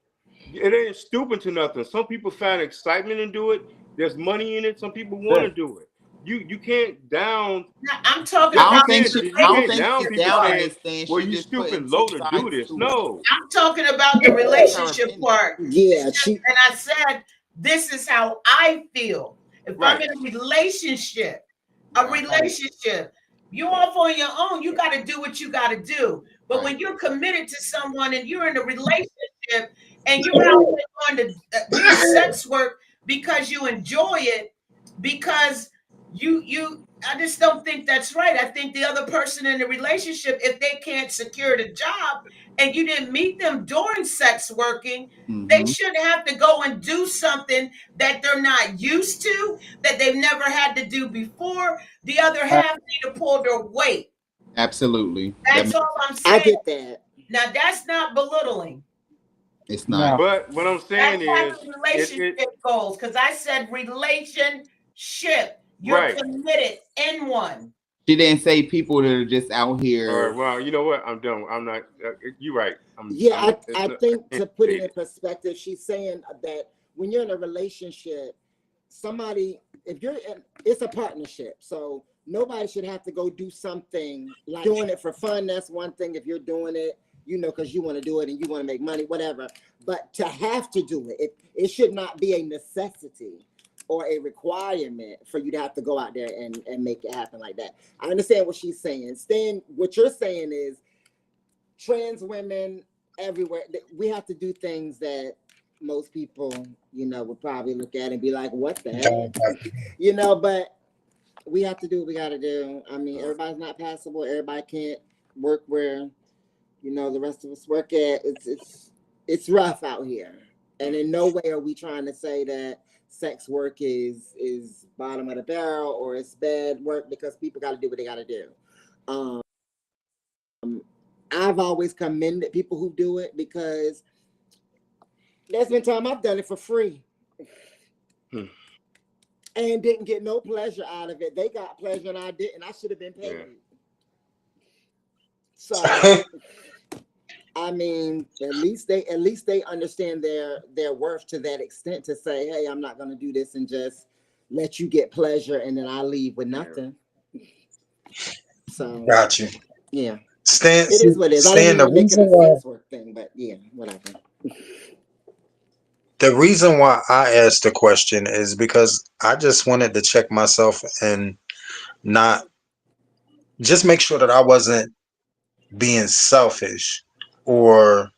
It ain't stooping to nothing. Some people find excitement and do it. There's money in it. Some people want to do it. You can't down. I'm talking I about don't the think she. You I don't can't think relationship down she's people down part. saying, anything. well, She you just putting stooping two low to do sides this. to it. No. I'm talking about the That's her relationship opinion. part. Yeah, It's just, she and I said, this is how I feel. If I'm Right. in a relationship, Right. you off on your own, you got to do what you got to do. But Right. when you're committed to someone and you're in a relationship and you're out there going to do sex work because you enjoy it, because I just don't think that's right. I think the other person in the relationship, if they can't secure the job and you didn't meet them during sex working, they Mm-hmm. shouldn't have to go and do something that they're not used to, that they've never had to do before. The other half need to pull their weight. Absolutely. That That's makes all I'm sense. I saying. get that. Now that's not belittling. It's not. No. But what I'm That's saying is, having it relationship goals. Because I said relationship. You're right. committed in one. She didn't say people that are just out All right. here. Well, you know what? I'm done. I'm not. You're right. Yeah, I'm. It's I not, I think can't to put it say in it. perspective, she's saying that when you're in a relationship, somebody, if you're in, it's a partnership. So nobody should have to go do something like doing it for fun. That's one thing. If you're doing it, because you want to do it and you want to make money, whatever. But to have to do it, it should not be a necessity or a requirement for you to have to go out there and make it happen like that. I understand what she's saying. Stan, what you're saying is trans women everywhere, we have to do things that most people, would probably look at and be like, what the heck? But we have to do what we got to do. I mean, everybody's not passable. Everybody can't work where, the rest of us work at. It's rough out here. And in no way are we trying to say that sex work is bottom of the barrel or it's bad work because people got to do what they got to do. Um, I've always commended people who do it because there's been time I've done it for free and didn't get no pleasure out of it. They got pleasure and I didn't. I should have been paid. So I mean, at least they understand their worth to that extent to say, hey, I'm not gonna do this and just let you get pleasure and then I leave with nothing. So Got you. yeah. Stan, It is what it is. I didn't Stan, mean to make it a sex work thing, but yeah, whatever. the reason why I asked the question is because I just wanted to check myself and not just make sure that I wasn't being selfish or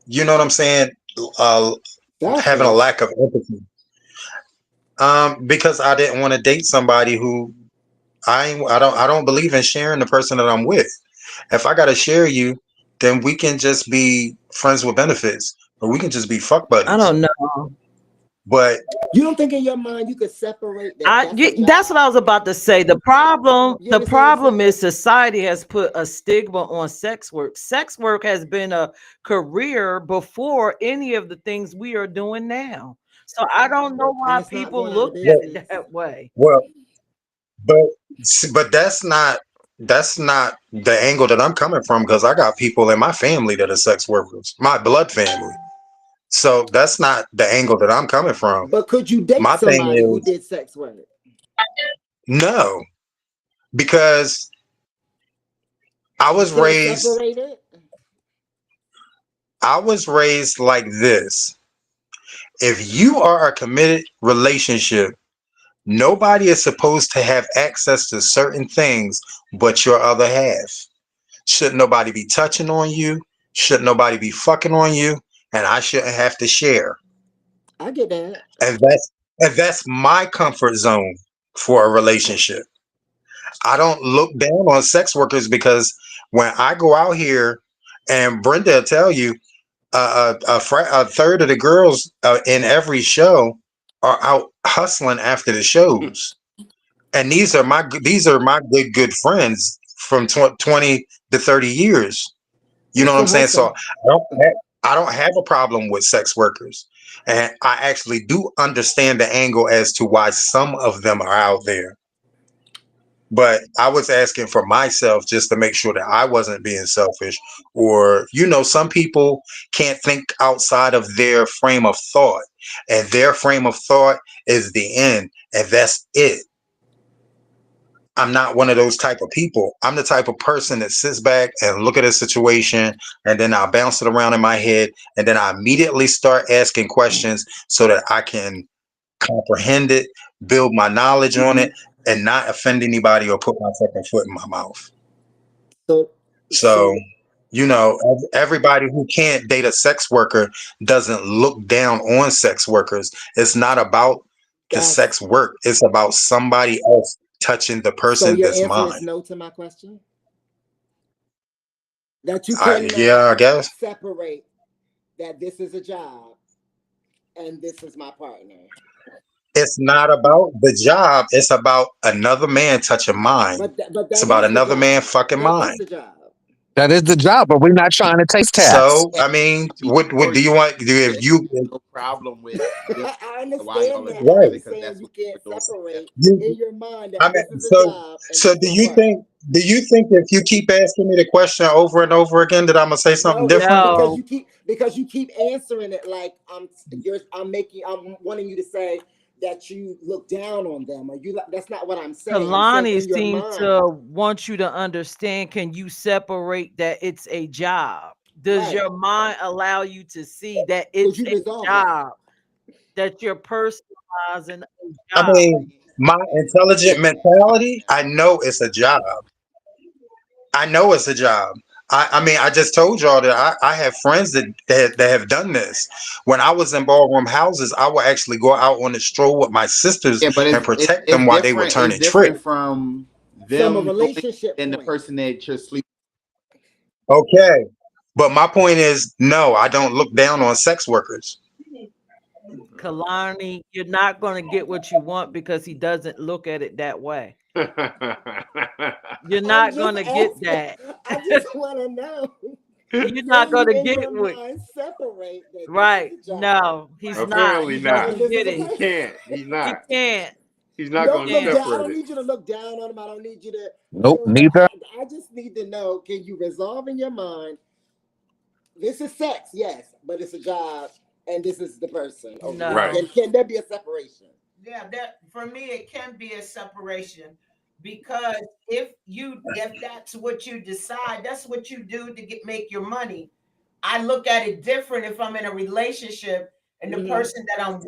you know what I'm saying, uh, having a Selfish. lack of empathy. Because I didn't want to date somebody who I don't believe in sharing the person that I'm with. If I gotta share you, then we can just be friends with benefits, or we can just be fuck I buddies. don't know. But You don't think in your mind you could separate that that's a That's what job? I was about to say. The problem, You the understand what I'm problem saying? is society has put a stigma on sex work. Sex work has been a career before any of the things we are doing now. So I don't know And why it's not people going out of look at it business. that way. well, but but that's not the angle that I'm coming from because I got people in my family that are sex workers, my blood family. So that's not the angle that I'm coming from. But could you date My thing somebody who is did sex work? no, because I You was can't raised separate it? I was raised like this. If you are a committed relationship, nobody is supposed to have access to certain things but your other half. Shouldn't nobody be touching on you? Shouldn't nobody be fucking on you? And I shouldn't have to share. I get that. And that's my comfort zone for a relationship. I don't look down on sex workers because when I go out here, and Brenda will tell you, a third of the girls in every show are out hustling after the shows, and these are my good friends from 20 to 30 years. You know What's what a I'm saying? So hustle? I don't have a problem with sex workers, and I actually do understand the angle as to why some of them are out there. But I was asking for myself just to make sure that I wasn't being selfish, or some people can't think outside of their frame of thought, and their frame of thought is the end, and that's it. I'm not one of those type of people. I'm the type of person that sits back and look at a situation, and then I'll bounce it around in my head, and then I immediately start asking questions so that I can comprehend it, build my knowledge on Hmm. it, and not offend anybody or put my fucking foot in my mouth. So So, so everybody who can't date a sex worker doesn't look down on sex workers. It's not about the that's sex work, it's about somebody else touching the so person your that's answer is mine. no to my question? That you Yeah, cannot I guess. separate that this is a job and this is my partner. It's not about the job, it's about another man touching mine. But It's that about is the another man job. fucking That is mine. the job. That is the job, but we're not trying to taste tax. So, I mean, what Before do you you want? said If you no problem with dealing I with why y'all understand are that. I'm together right, just because saying that's you what can't you're doing together. separate in you, your mind I that this mean, is a so job and so this do is you work. think? Do you think if you keep asking me the question over and over again that I'm gonna say something No, it's different? because No, you keep answering it like I'm wanting you to say that you look down on them or you like that's not what I'm saying. I'm saying Kalani in your seems mind. to want you to understand. Can you separate that it's a job? Does Right. your mind allow you to see that Could it's you a resolve that? job, that you're personalizing a I job? mean, my intelligent mentality, I know it's a job. I know it's a job. I mean, I just told y'all that I have friends that have done this. When I was in ballroom houses, I would actually go out on the stroll with my sisters Yeah, but and it's it's, protect it's them while they were different. It's turning trick. different from From a them doing it relationship than the point. person that you're sleeping. Okay. But my point is, no, I don't look down on sex workers. Kalani, you're not going to get what you want because he doesn't look at it that way. You're I'm not going just to get asking. that. I just want to know. You're not Can going you, to in get your what mind, separate that this is right. a job, No, he's Right. not. Apparently He and not. doesn't this get is a He it. person? can't. He's He not. can't. He's not He Don't going to look can't. down. I separate don't it. need you to look down on him. I don't need you to. Nope, neither. I just need to know. Can you resolve in your mind? This is sex, yes, but it's a job, and this is the person over here. Right. No. Can there be a separation? Yeah, that for me it can be a separation because if that's what you decide, that's what you do to make your money. I look at it different if I'm in a relationship and the Mm-hmm. person that I'm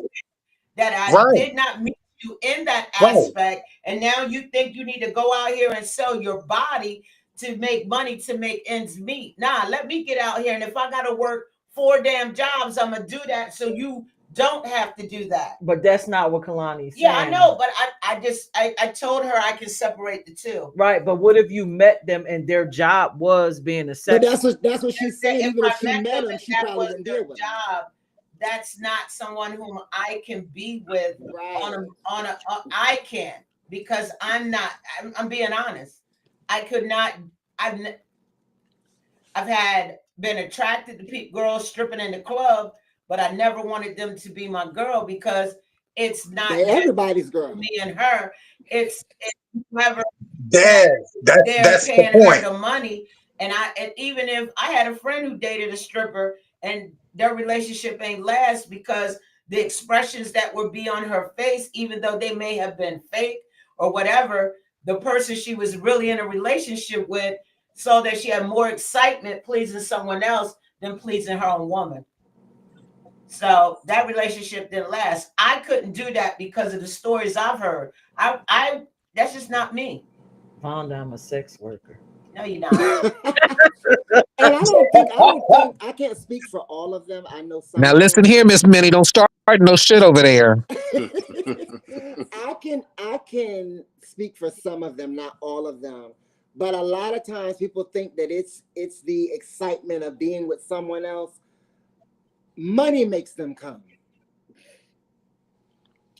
that I Right, did not meet you in that right. aspect. And now you think you need to go out here and sell your body to make money to make ends meet. Nah, let me get out here. And if I got to work 4 damn jobs, I'm going to do that. So you don't have to do that. But that's not what Kalani's Yeah, I saying. know. But I told her I can separate the two. Right. But what if you met them and their job was being a But sex? that's what she's That saying. if Even if I she met met them him, and she that probably was wouldn't their deal with him. job, that's not someone whom I can be with Right. I can't because I'm not. I'm being honest. I could not. I've I've had been attracted to girls stripping in the club, but I never wanted them to be my girl because it's not They're just everybody's girl. me and her. It's whoever There, they're that's the paying her point. the money. And even if I had a friend who dated a stripper and their relationship ain't last because the expressions that would be on her face, even though they may have been fake or whatever, the person she was really in a relationship with so that she had more excitement pleasing someone else than pleasing her own woman. So that relationship didn't last. I couldn't do that because of the stories I've heard. I that's just not me. Found I'm a sex worker. No, you're not. And I don't think I can't speak for all of them. I know some Now of listen them. here, Miss Minnie, don't start no shit over there. I can speak for some of them, not all of them. But a lot of times people think that it's the excitement of being with someone else. Money makes them come.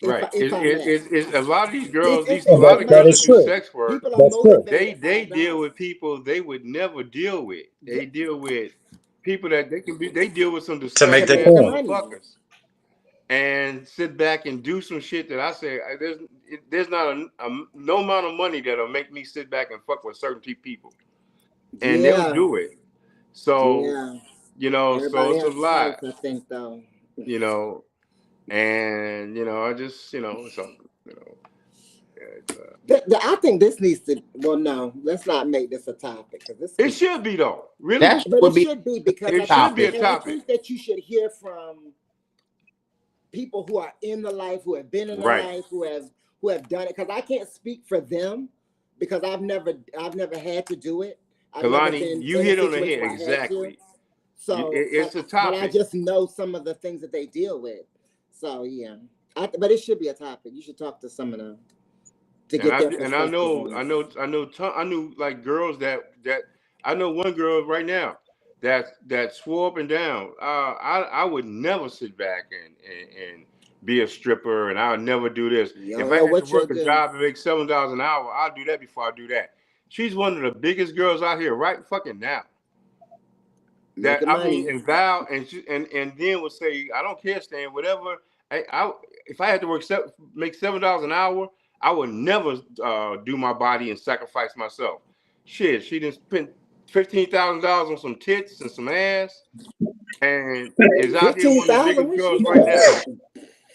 Right. If I may. It's a lot of these girls, It's a Yeah, lot of that girls motivation. is that do true. sex work, People are That's true. motivated by they deal that. with people they would never deal with. Yeah, They deal with people that they deal with some To make to disgusting their make ass the point. money. motherfuckers and sit back and do some shit that I say there's not no amount of money that'll make me sit back and fuck with certain people, and they'll Yeah, do it. So yeah. so Everybody it's a has a price, lot, I think, though. you know, and I just so it's I think this needs to. Well, no, let's not make this a topic because this it could. should be though, really, That But it would be should be because a I it think, should be a topic. and I topic, think that you should hear from people who are in the life, who have been in the right? life, who have done it. Because I can't speak for them because I've never had to do it. I've never Kalani, been you in a hit on the situation head where I had to. exactly. So, It's a but I topic, just know some of the things that they deal with. So yeah, but it should be a topic. You should talk to some of them to and get I their and I perspective know on I it. know I know I knew like girls that I know one girl right now that swore up and down. I would never sit back and be a stripper, and I would never do this. You If don't I know had to what you'll work a do. job and make $7 an hour, I'll do that before I do that. She's one of the biggest girls out here right fucking now. That Making I mean, money. and vow and then would say, I don't care, Stan, whatever. I if I had to make $7 an hour, I would never do my body and sacrifice myself. Shit, she didn't spend $15,000 on some tits and some ass, and is out here one of the 15,000. biggest Where's she girls right going? now.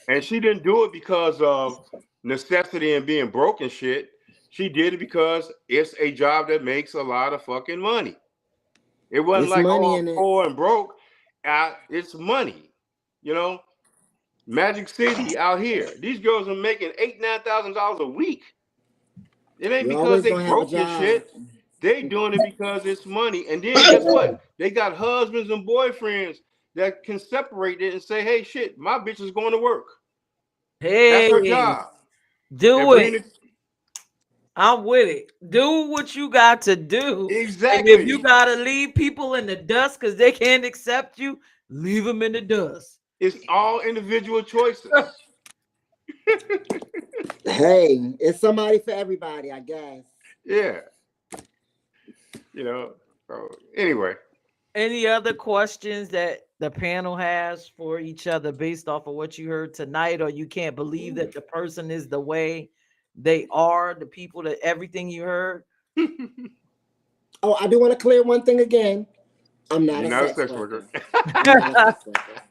And she didn't do it because of necessity and being broke and shit. She did it because it's a job that makes a lot of fucking money. It wasn't It's like, money oh, I'm in it. poor and broke. It's money. You know, Magic City out here. These girls are making $8,000, $9,000 a week. It ain't You're because always they gonna have a broke and job. shit. They doing it because it's money. And then guess what? They got husbands and boyfriends that can separate it and say, hey, shit, my bitch is going to work. That's her Hey, job. And do bring it. it I'm with it. Do what you got to do. And if you exactly. got to leave people in the dust because they can't accept you, leave them in the dust. It's all individual choices. Hey, it's somebody for everybody, I guess. Yeah, you know. So anyway, Any other questions that the panel has for each other based off of what you heard tonight, or you can't believe that the person is the way they are, the people that everything you heard? Oh, I do want to clear one thing again. I'm not you're a not a sex sex worker. worker. I'm not a sex worker.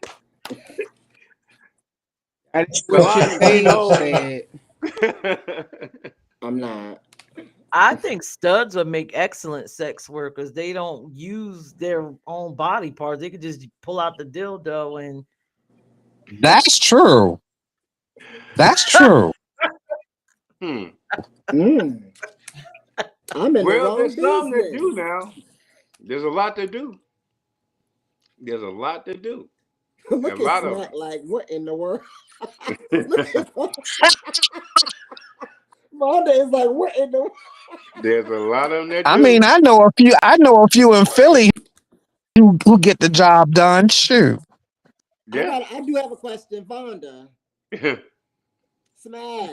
That is Well, what your I page know. said. I'm not. I think studs would make excellent sex workers. They don't use their own body parts. They could just pull out the dildo and That's true. That's true. Hmm. Mm, I'm in the Well, wrong there's some that business. do now. There's a lot to do. There's a lot to do. A Look at lot of Smack like, what in the world? Look at Vonda is like, what in the world? there's a lot of them that I do. mean, I know a few in Philly who get the job done. Shoot. Yeah. I do have a question, Vonda. Smack.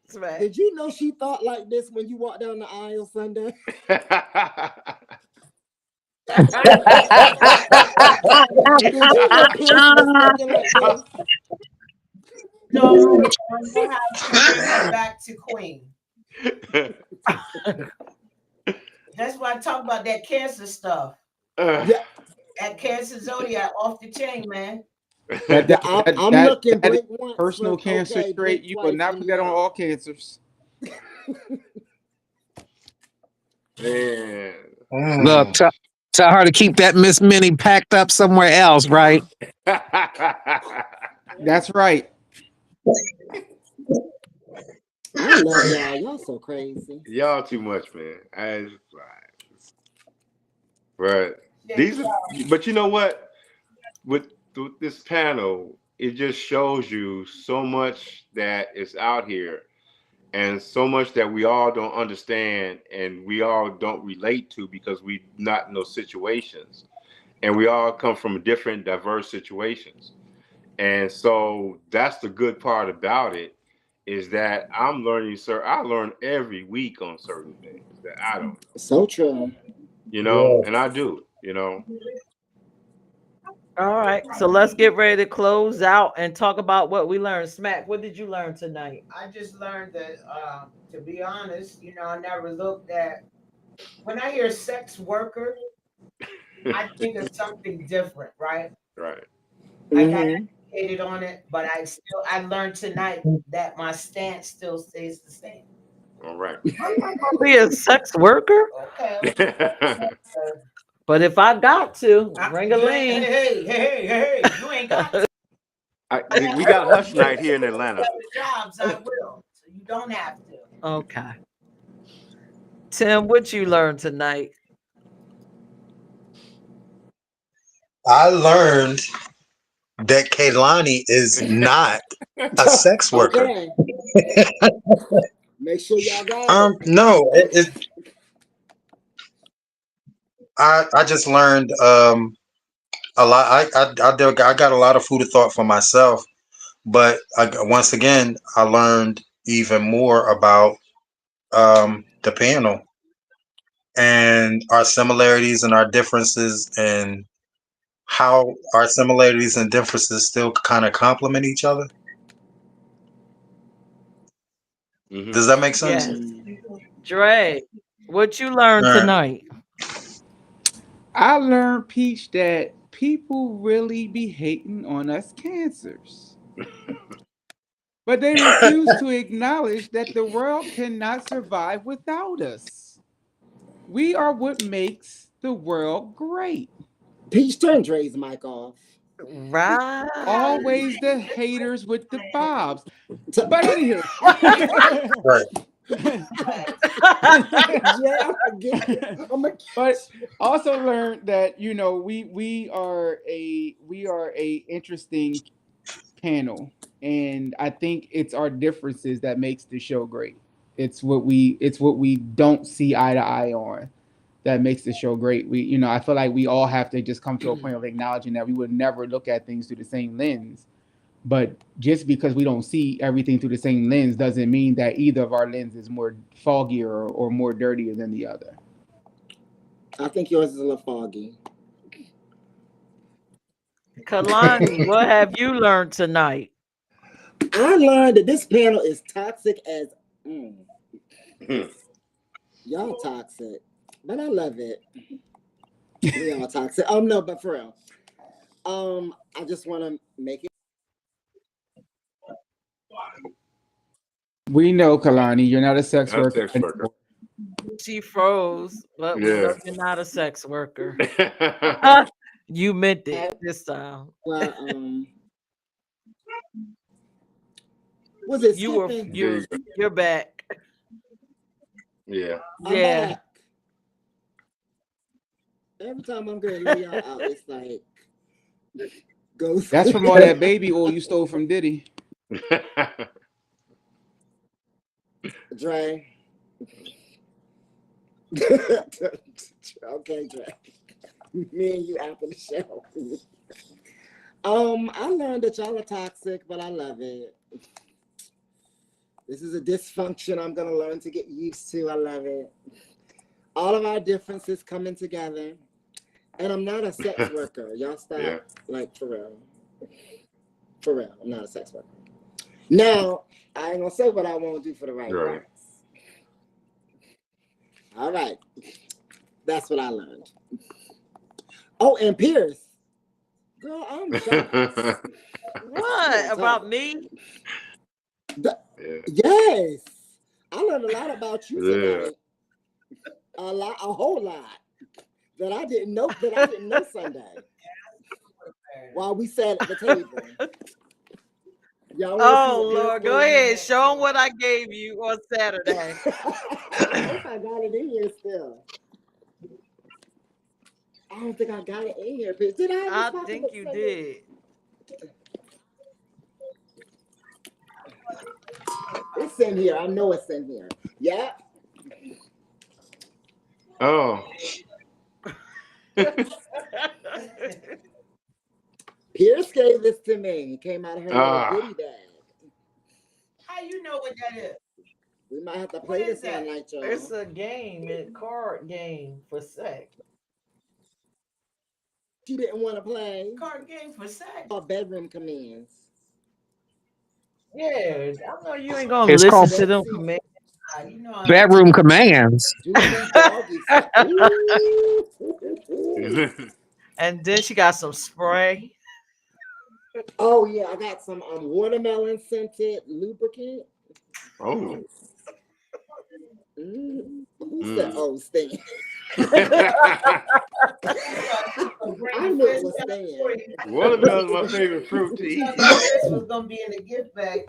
smack. Did you know she thought like this when you walked down the aisle Sunday? Did you know Pierce was thinking like this? So I know how to bring her back to Queen. That's why I talk about that cancer stuff. Yeah, That cancer zodiac off the chain, man. That yeah. that I'm looking that is blink once personal for cancer okay, trait. blink You will twice not for put that on no. all cancers. Man. Look, Mm. tell her to keep that Miss Minnie packed up somewhere else, right? That's right. I love y'all. Y'all so crazy. Y'all too much, man. But these are, but you know what? With this panel, it just shows you so much that is out here, and so much that we all don't understand, and we all don't relate to because we not in those situations, and we all come from different, diverse situations. And so that's the good part about it is that I'm learning, sir. I learn every week on certain things that I don't know, So true. Yeah. and I do. All right, so let's get ready to close out and talk about what we learned. Smack, what did you learn tonight? I just learned that, to be honest, I never looked at when I hear sex worker, I think of something different, right? Right. I got Mm-hmm. educated on it, but I learned tonight that my stance still stays the same. All right. I'm not gonna be a sex worker, Okay, okay. but if I got to, ring a Hey, ling. hey, you ain't got to. We got a hush night here in Other Atlanta. jobs, I will. So you don't have to. Okay. Tim, what you learned tonight? I learned that Kaylani is not a sex worker. Okay. Make sure y'all got it. No, I just learned a lot. I got a lot of food of thought for myself, but once again, I learned even more about the panel and our similarities and our differences, and how our similarities and differences still kind of complement each other. Hmm. Does that make sense? Yes. Mm. Dre, what you learned All right. tonight? I learned, Peach, that people really be hating on us cancers. But they refuse to acknowledge that the world cannot survive without us. We are what makes the world great. Peach, turn Dre's mic off. Right. Always the haters with the bobs. So, But anywho, Right. Dre, I'm gonna get you. I'm gonna but get you. also learned that we are a interesting panel, and I think it's our differences that makes the show great. It's what we don't see eye to eye on. that makes the show great. I feel like we all have to just come to a point of acknowledging that we would never look at things through the same lens. But just because we don't see everything through the same lens doesn't mean that either of our lenses is more foggy or more dirtier than the other. I think yours is a little foggy. Kalani, what have you learned tonight? I learned that this panel is toxic as y'all toxic, but I love it. We all toxic. No, but for real. I just want to make it. We know, Kalani, you're not a sex Not a worker sex worker. anymore. She froze, but we Yeah. know you're not a sex worker. You meant it this time. Well, was it You were skipping? you're back. Yeah. I'm Yeah. back. Every time I'm going to lay y'all out, it's like go. That's from all that baby oil you stole from Diddy. Dre. Okay, Dre. Me and you after the show. I learned that y'all are toxic, but I love it. This is a dysfunction I'm gonna learn to get used to. I love it. All of our differences coming together. And I'm not a sex worker. Y'all stop, like, for real. For real, I'm not a sex worker. Now, I ain't gonna say what I won't do for the right price. All right. That's what I learned. Oh, and Pierce. Girl, I'm jealous. What about me? Yes. I learned a lot about you tonight. A whole lot. That I didn't know Sunday. While we sat at the table. Lord, go ahead. Show them what I gave you on Saturday. I got it in here still. I don't think I got it in here. Did I? I think you did. It's in here. I know it's in here. Yeah. Oh. Pierce gave this to me. It came out of her little goodie bag. How you know what that is? We might have to play this one night, y'all. It's a game, a card game for sex. She didn't want to play. Card game for sex. Or bedroom commands. Yeah, I know you ain't gonna It's listen called to them commands. You know, bedroom commands. And then she got some spray. Oh yeah, I got some watermelon scented lubricant. Oh. Who said Stan? I knew it was Stan. Watermelon is my favorite fruit to eat. This was gonna be in the gift bag.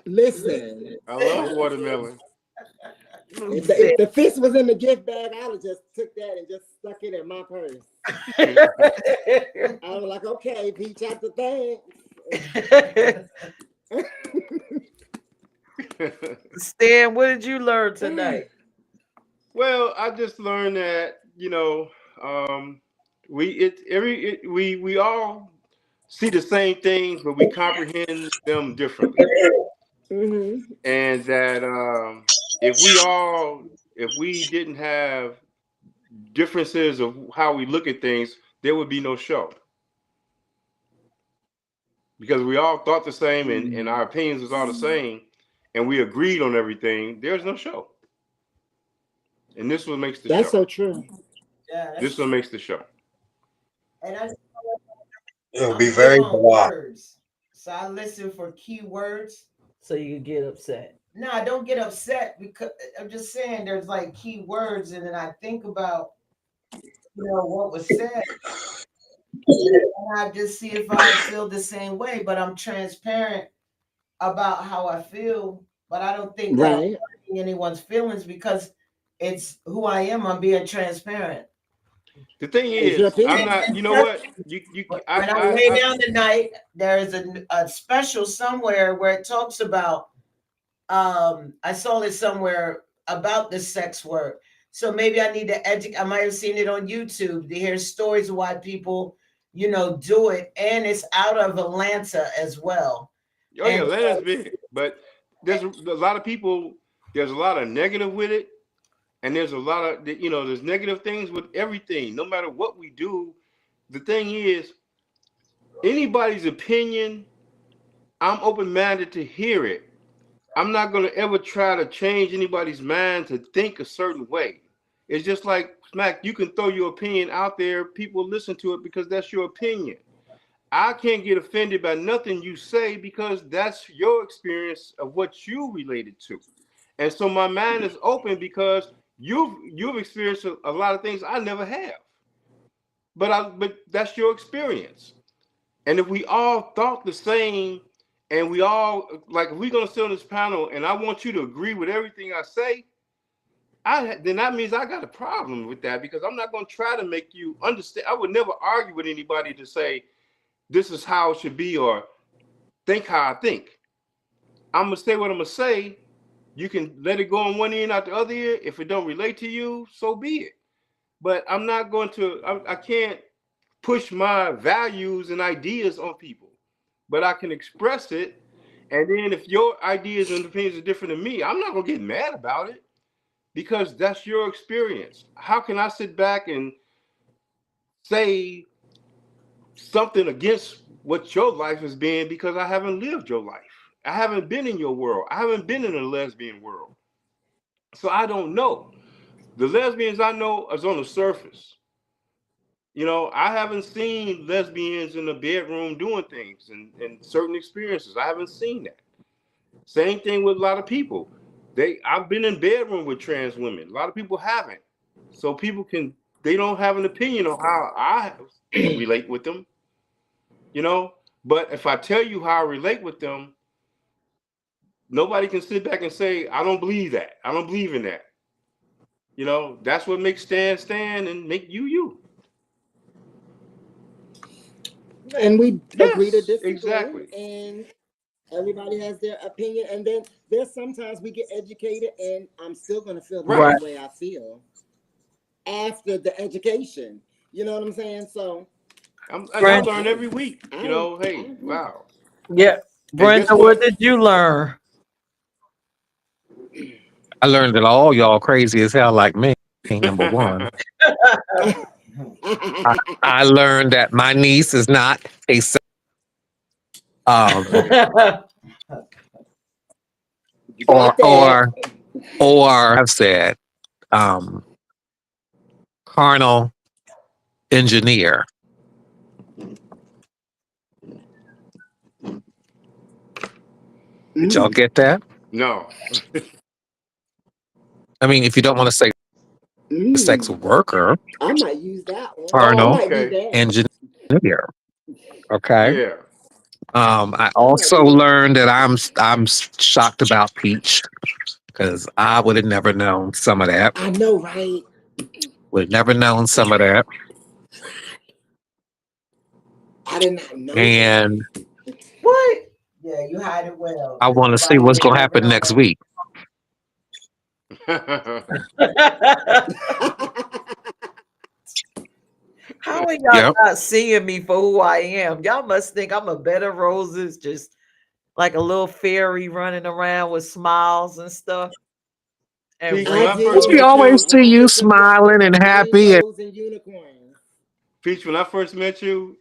Listen. I love watermelon. If the fish was in the gift bag, I would have just took that and just stuck it in my purse. I was like, okay, Peach, after thanks. Stan, what did you learn tonight? Well, I just learned that we all see the same things, but we comprehend them differently. Mm-hmm. And that if we didn't have differences of how we look at things, there would be no show. Because we all thought the same and our opinions was all the same, and we agreed on everything, there's no show. And this one makes the show. That's so true. Yeah, this one makes the show. And It'll be very words. So I listen for keywords. So you get upset. No, I don't get upset because I'm just saying there's like key words, and then I think about what was said, and I just see if I feel the same way. But I'm transparent about how I feel, but I don't think that I'm hurting anyone's feelings because it's who I am. I'm being transparent. The thing is, I'm not. You know what? When I lay down tonight, there is a special somewhere where it talks about. I saw it somewhere about the sex work. So maybe I need to educate. I might have seen it on YouTube to hear stories of why people, do it. And it's out of Atlanta as well. Oh yeah, And Atlanta's big, but there's a lot of people. There's a lot of negative with it, and there's a lot of there's negative things with everything. No matter what we do, the thing is, anybody's opinion, I'm open minded to hear it. I'm not gonna ever try to change anybody's mind to think a certain way. It's just like Smack. You can throw your opinion out there. People listen to it because that's your opinion. I can't get offended by nothing you say because that's your experience of what you related to. And so my mind is open because you've experienced a lot of things I never have. But that's your experience. And if we all thought the same and we all like if we're gonna sit on this panel and I want you to agree with everything I say, then that means I got a problem with that because I'm not gonna try to make you understand. I would never argue with anybody to say this is how it should be or think how I think. I'm gonna say what I'm gonna say. You can let it go on one ear, not the other ear. If it don't relate to you, so be it. But I'm not going to. I can't push my values and ideas on people. But I can express it. And then if your ideas and opinions are different than me, I'm not gonna get mad about it because that's your experience. How can I sit back and say something against what your life has been because I haven't lived your life? I haven't been in your world. I haven't been in a lesbian world. So I don't know. The lesbians I know is on the surface. I haven't seen lesbians in the bedroom doing things and certain experiences. I haven't seen that. Same thing with a lot of people. I've been in bedroom with trans women. A lot of people haven't. So they don't have an opinion on how I relate with them. You know, but if I tell you how I relate with them, nobody can sit back and say, I don't believe that. I don't believe in that. That's what makes Stan Stan and make you. And we agree to Yes, disagree, exactly. and everybody has their opinion. And then there's sometimes we get educated, and I'm still going to feel the Right. same way I feel after the education. You know what I'm saying? So I Brenda, learn every week. I Hey, agree. wow. yeah, And Brenda, guess what what? did you learn? I learned that all y'all crazy as hell like me. Number one, I learned that my niece is not a um You or got that. or or I've said um carnal engineer. Did y'all Mm, get that? No. I mean, if you don't want to say sex mm. worker, I might use that one. I Oh, carnal might need okay. that. engineer. Okay. Yeah. I I might also need that. learned that I'm shocked about Peach because I would have never known some of that. I know, right? Would have never known some of that. I did not know that. And what? Yeah, you hide it well I because want to see nobody what's would going to never happen know next week. How are y'all Yep. not seeing me for who I am? Y'all must think I'm a bed of roses, just like a little fairy running around with smiles and stuff and Peach, when I I rain. first We did met always you, when see I you put them smiling and happy. And rainbows and unicorns. Peach, when I first met you,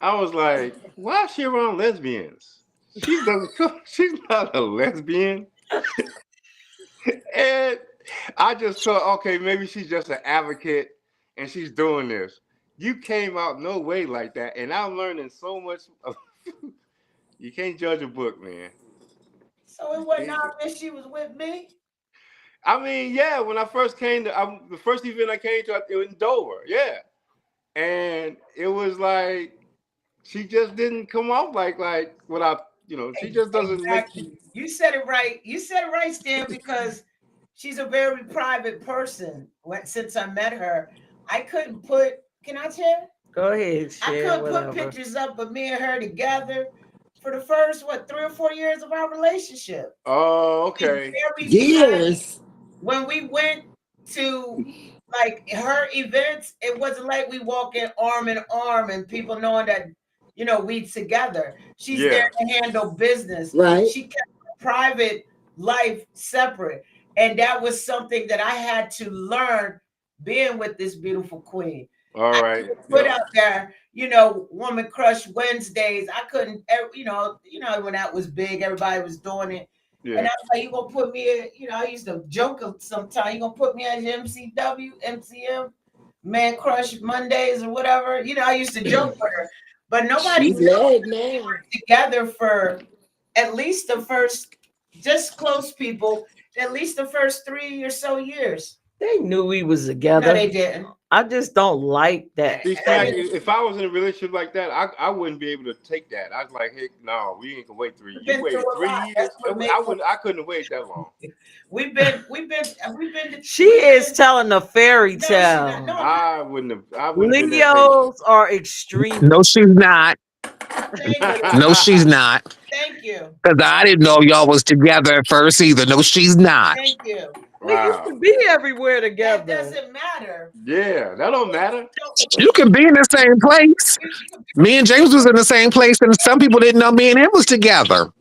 I was like, why is she around lesbians? She doesn't. She's not a lesbian. And I just thought, okay, maybe she's just an advocate and she's doing this. You came out no way like that, and I'm learning so much. You can't judge a book, man. So it You wasn't can't. obvious she was with me. I mean, yeah. When I first came the first event I came to, it was in Dover, yeah, and it was like she just didn't come off like what she just doesn't make. Exactly. You said it right. You said it right, Stan, because she's a very private person. Since I met her, I couldn't put. Can I share? Go ahead, I share couldn't put whatever. pictures up of me and her together for the first 3 or 4 years of our relationship. Oh, She's okay. very private. Years. when we went to like her events, it wasn't like we walk in arm in arm and people knowing that, we together. She's there Yeah. to handle business. Right. She kept her private life separate. And that was something that I had to learn being with this beautiful queen. All I right. couldn't put Yep. out there, Woman Crush Wednesdays. I couldn't, when that was big, everybody was doing it. And Yeah. I was like, you gonna put me in, I used to joke sometimes, you gonna put me as MCW, MCM, Man Crush Mondays or whatever. I used to joke with her. But nobody She's knew married we now. were together for at least the first, just close people, at least the first 3 or so years. They knew we was No, together. they didn't. I just don't like that. See, Smack, if I was in a relationship like that, I wouldn't be able to take that. I was like, heck, no, we ain't gonna wait 3 years. We've You been through waited a three lot. years. That's what made I couldn't have waited that long. we've been She is telling a fairy No, she not. tale. No, I wouldn't have been that patient. Leos are extreme. No, she's not. thank you. No, she's not. Thank you. Because I didn't know y'all was together at first either. No, she's not. Thank you. We used Wow. to be everywhere That together. doesn't matter. Yeah, that don't matter. You can be in the same place. Me and James was in the same place, and some people didn't know me and him was together.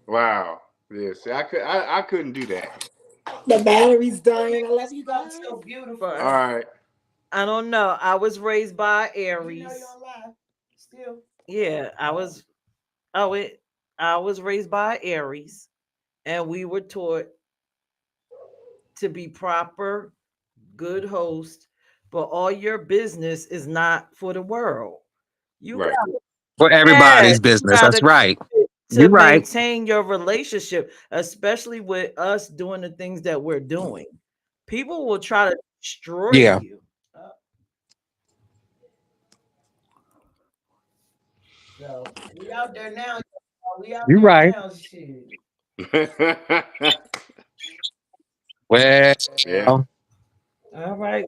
Wow. Yeah, see, I couldn't do that. The battery's dying. I love you felt guys. so beautiful. All right. I don't know. I was raised by You know Aries. you're alive. Still. Yeah, I was. Oh, I was raised by Aries, and we were taught to be proper, good host, but all your business is not for the world. You Right. got For everybody's business. That's right. to You're right. maintain your relationship, especially with us doing the things that we're doing. People will try to destroy Yeah. you. So we out there now. We out You're there right. now. Shit. Well, Yeah. All right.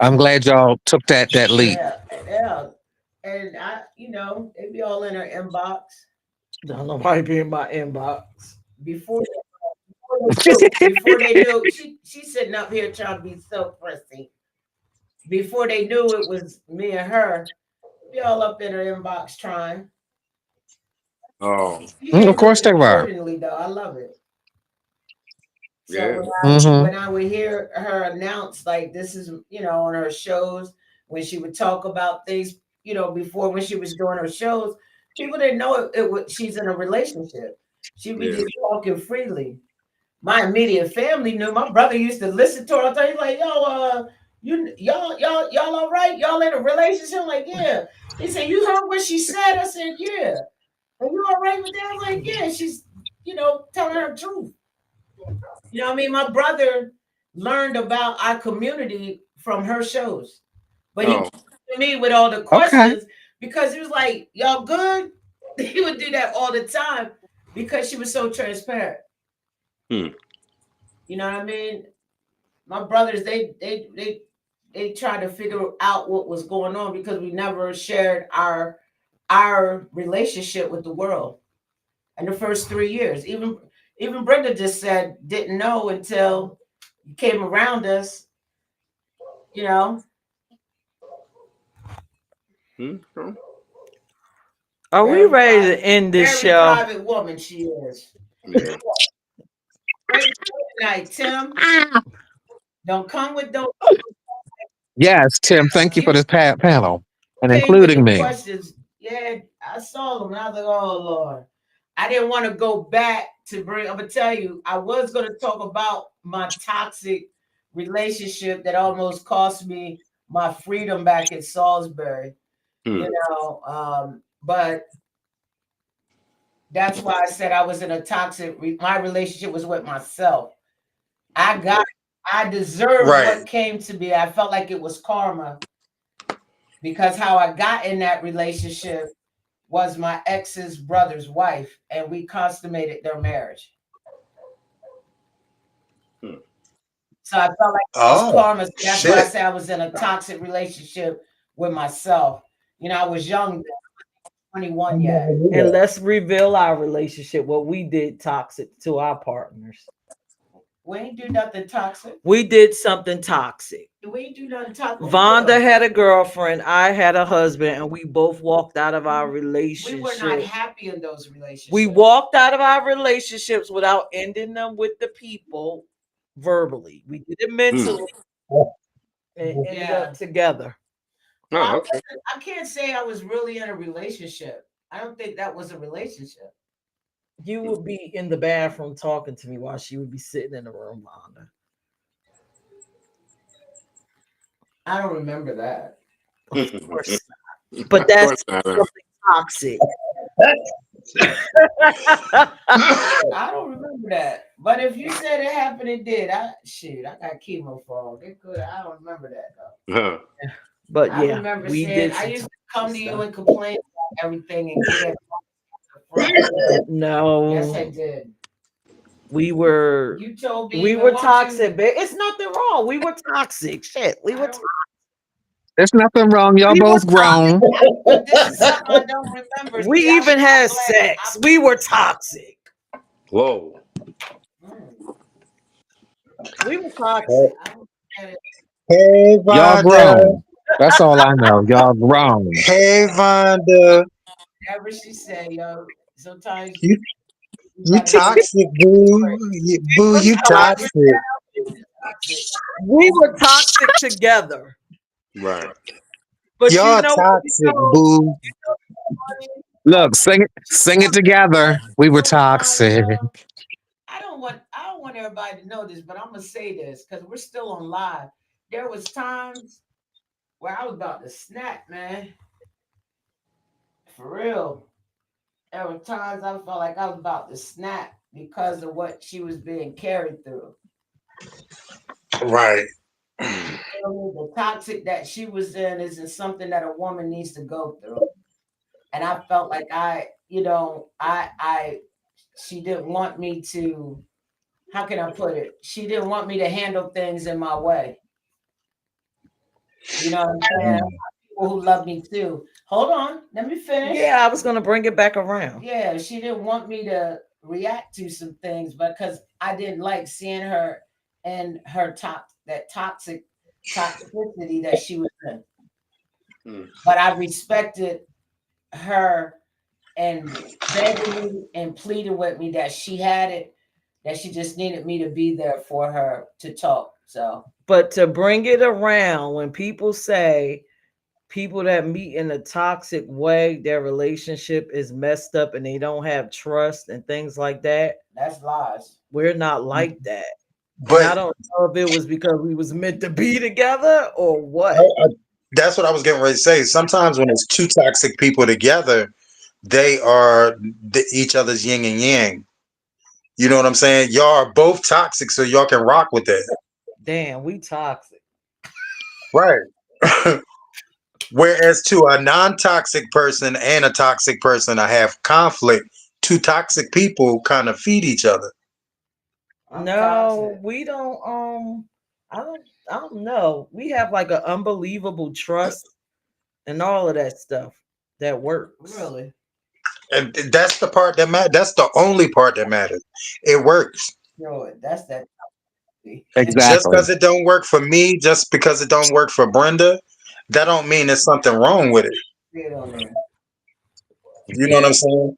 I'm glad y'all took that leap. Yeah. And they be all in her inbox. Don't nobody be in my inbox. Before they knew, she's sitting up here trying to be so prissy. Before they knew it was me and her, be all up in her inbox trying. Oh. She Of course they handled it were. accordingly, though. I love it. So Yeah. when I would hear her announce like this is, on her shows, when she would talk about things, before when she was doing her shows, people didn't know it was she's in a relationship. She'd be Yeah. just talking freely. My immediate family knew. My brother used to listen to her all the time. He's like, yo, y'all all right? Y'all in a relationship? I'm like, yeah. He said, you heard what she said? I said, yeah. Are you all right with that? I was like, yeah, she's, telling her the truth. You know what I mean? My brother learned about our community from her shows. But he came to me with all the Okay. questions because he was like, y'all good? He would do that all the time because she was so transparent. Hmm. You know what I mean? My brothers, they tried to figure out what was going on because we never shared our relationship with the world. In the first 3 years, even Brenda just said didn't know until you came around us. You know, Hmm. Are we ready to end this very show? private woman she is. Yeah. Great night, Tim. Don't come with those. Yes, Tim, thank you for this panel and Came with including the me. questions. Yeah, I saw them. And I was like, oh Lord. I didn't want to go back to bring. I'm gonna tell you, I was gonna talk about my toxic relationship that almost cost me my freedom back in Salisbury. Hmm. But that's why I said I was in a toxic. My relationship was with myself. I deserved Right. what came to me. I felt like it was karma because how I got in that relationship was my ex's brother's wife, and we consummated their marriage. Hmm. So I felt like it was Oh, karma. So that's why I shit. say I was in a toxic relationship with myself. I was young, 21 yet. And let's reveal our relationship, what we did toxic to our partners. We ain't do nothing toxic. We did something toxic. We ain't do nothing toxic. Vonda had a girlfriend, I had a husband, and we both walked out of our We relationship. were not happy in those relationships. We walked out of our relationships without ending them with the people verbally. We did it mentally and ended up together. Oh, okay. I can't say I was really in a relationship. I don't think that was a relationship. You would be in the bathroom talking to me while she would be sitting in the room, Vonda. I don't remember that. Of course not. But that's something toxic. I don't remember that. But if you said it happened, it did. I got chemo fog. It could. I don't remember that though. But I yeah, remember we saying did. I used to come to you and complain about everything and get No. Yes, I did. We were. You told me we were toxic, babe. It's nothing wrong. We were toxic. Shit, we were. There's nothing wrong. Y'all We were both grown. But this is something I don't remember. We See, even had sex. We were toxic. Whoa. We were toxic. Hey, Y'all Vonda. grown. That's all I know. Y'all grown. Hey, Vonda. Whatever she said, yo. Sometimes You gotta be toxic, boo. Boo, you toxic. We were toxic together. Right. But you Y'all know, toxic, boo. Look, sing it together. We were toxic. I don't want everybody to know this, but I'm gonna say this because we're still on live. There was times where I was about to snap, man. For real. There were times I felt like I was about to snap because of what she was being carried through. Right. The toxic that she was in isn't something that a woman needs to go through. And I felt like she didn't want me to, how can I put it? She didn't want me to handle things in my way. You know what I'm saying? People who love me too. Hold on, let me finish. Yeah, I was gonna bring it back around. Yeah, she didn't want me to react to some things because I didn't like seeing her and her toxicity that she was in. But I respected her and begging me and pleading with me that she had it, that she just needed me to be there for her to talk. So, but to bring it around, when people say people that meet in a toxic way, their relationship is messed up and they don't have trust and things like that, that's lies. We're not like that. But and I don't know if it was because we was meant to be together or what. That's what I was getting ready to say. Sometimes when it's two toxic people together, they are each other's yin and yang. You know what I'm saying? Y'all are both toxic, so y'all can rock with it. Damn, we toxic. Right. Whereas to a non-toxic person and a toxic person, I have conflict. Two toxic people kind of feed each other. No, we don't. I don't know. We have like an unbelievable trust and all of that stuff that works. Really? And that's the part that matters. That's the only part that matters. It works. No, that's that. Just Exactly. because it don't work for me, just because it don't work for Brenda, that don't mean there's something wrong with it. You know what I'm saying?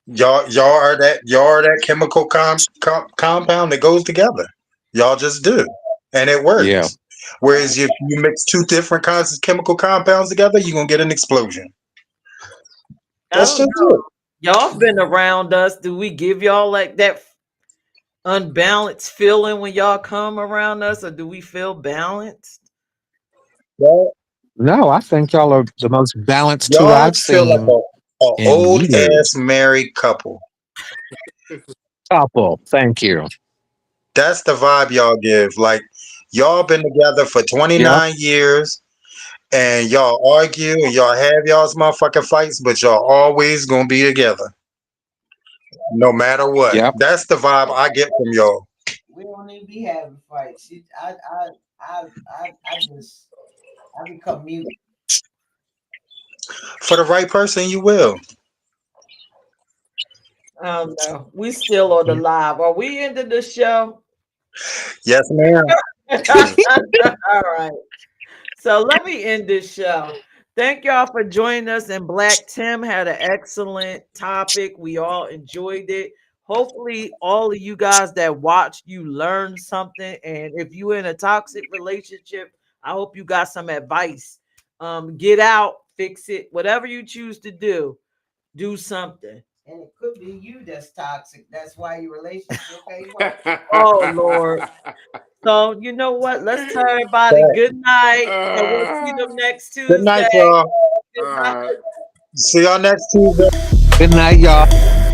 Y'all are that chemical compound that goes together. Y'all just do, and it works. Yeah. Whereas if you mix two different kinds of chemical compounds together, you're gonna get an explosion. That's just it. Y'all been around us. Do we give y'all like that unbalanced feeling when y'all come around us, or do we feel balanced? Y'all, No, I think y'all are the most balanced two y'all I've feel like seen a in old ass years. married couple. Couple. Thank you. That's the vibe y'all give. Like y'all been together for Yep. 29 years and y'all argue and y'all have y'all's motherfucking fights, but y'all always gonna be together. No matter what. Yep. That's the vibe I get from y'all. We don't even be having fights. I become mute. For the right person, you will. I don't know. We still on the live. Are we into the show? Yes, ma'am. All right. So let me end this show. Thank y'all for joining us. And Black Tim had an excellent topic. We all enjoyed it. Hopefully, all of you guys that watched, you learned something. And if you in a toxic relationship, I hope you got some advice. Get out, fix it, whatever you choose to do something. And it could be you that's toxic. That's why your relationship ain't working. Oh Lord. So you know what? Let's tell everybody good night, and we'll see them next Good night, Tuesday. y'all. Good night. uh, See y'all next Tuesday. Good night, y'all.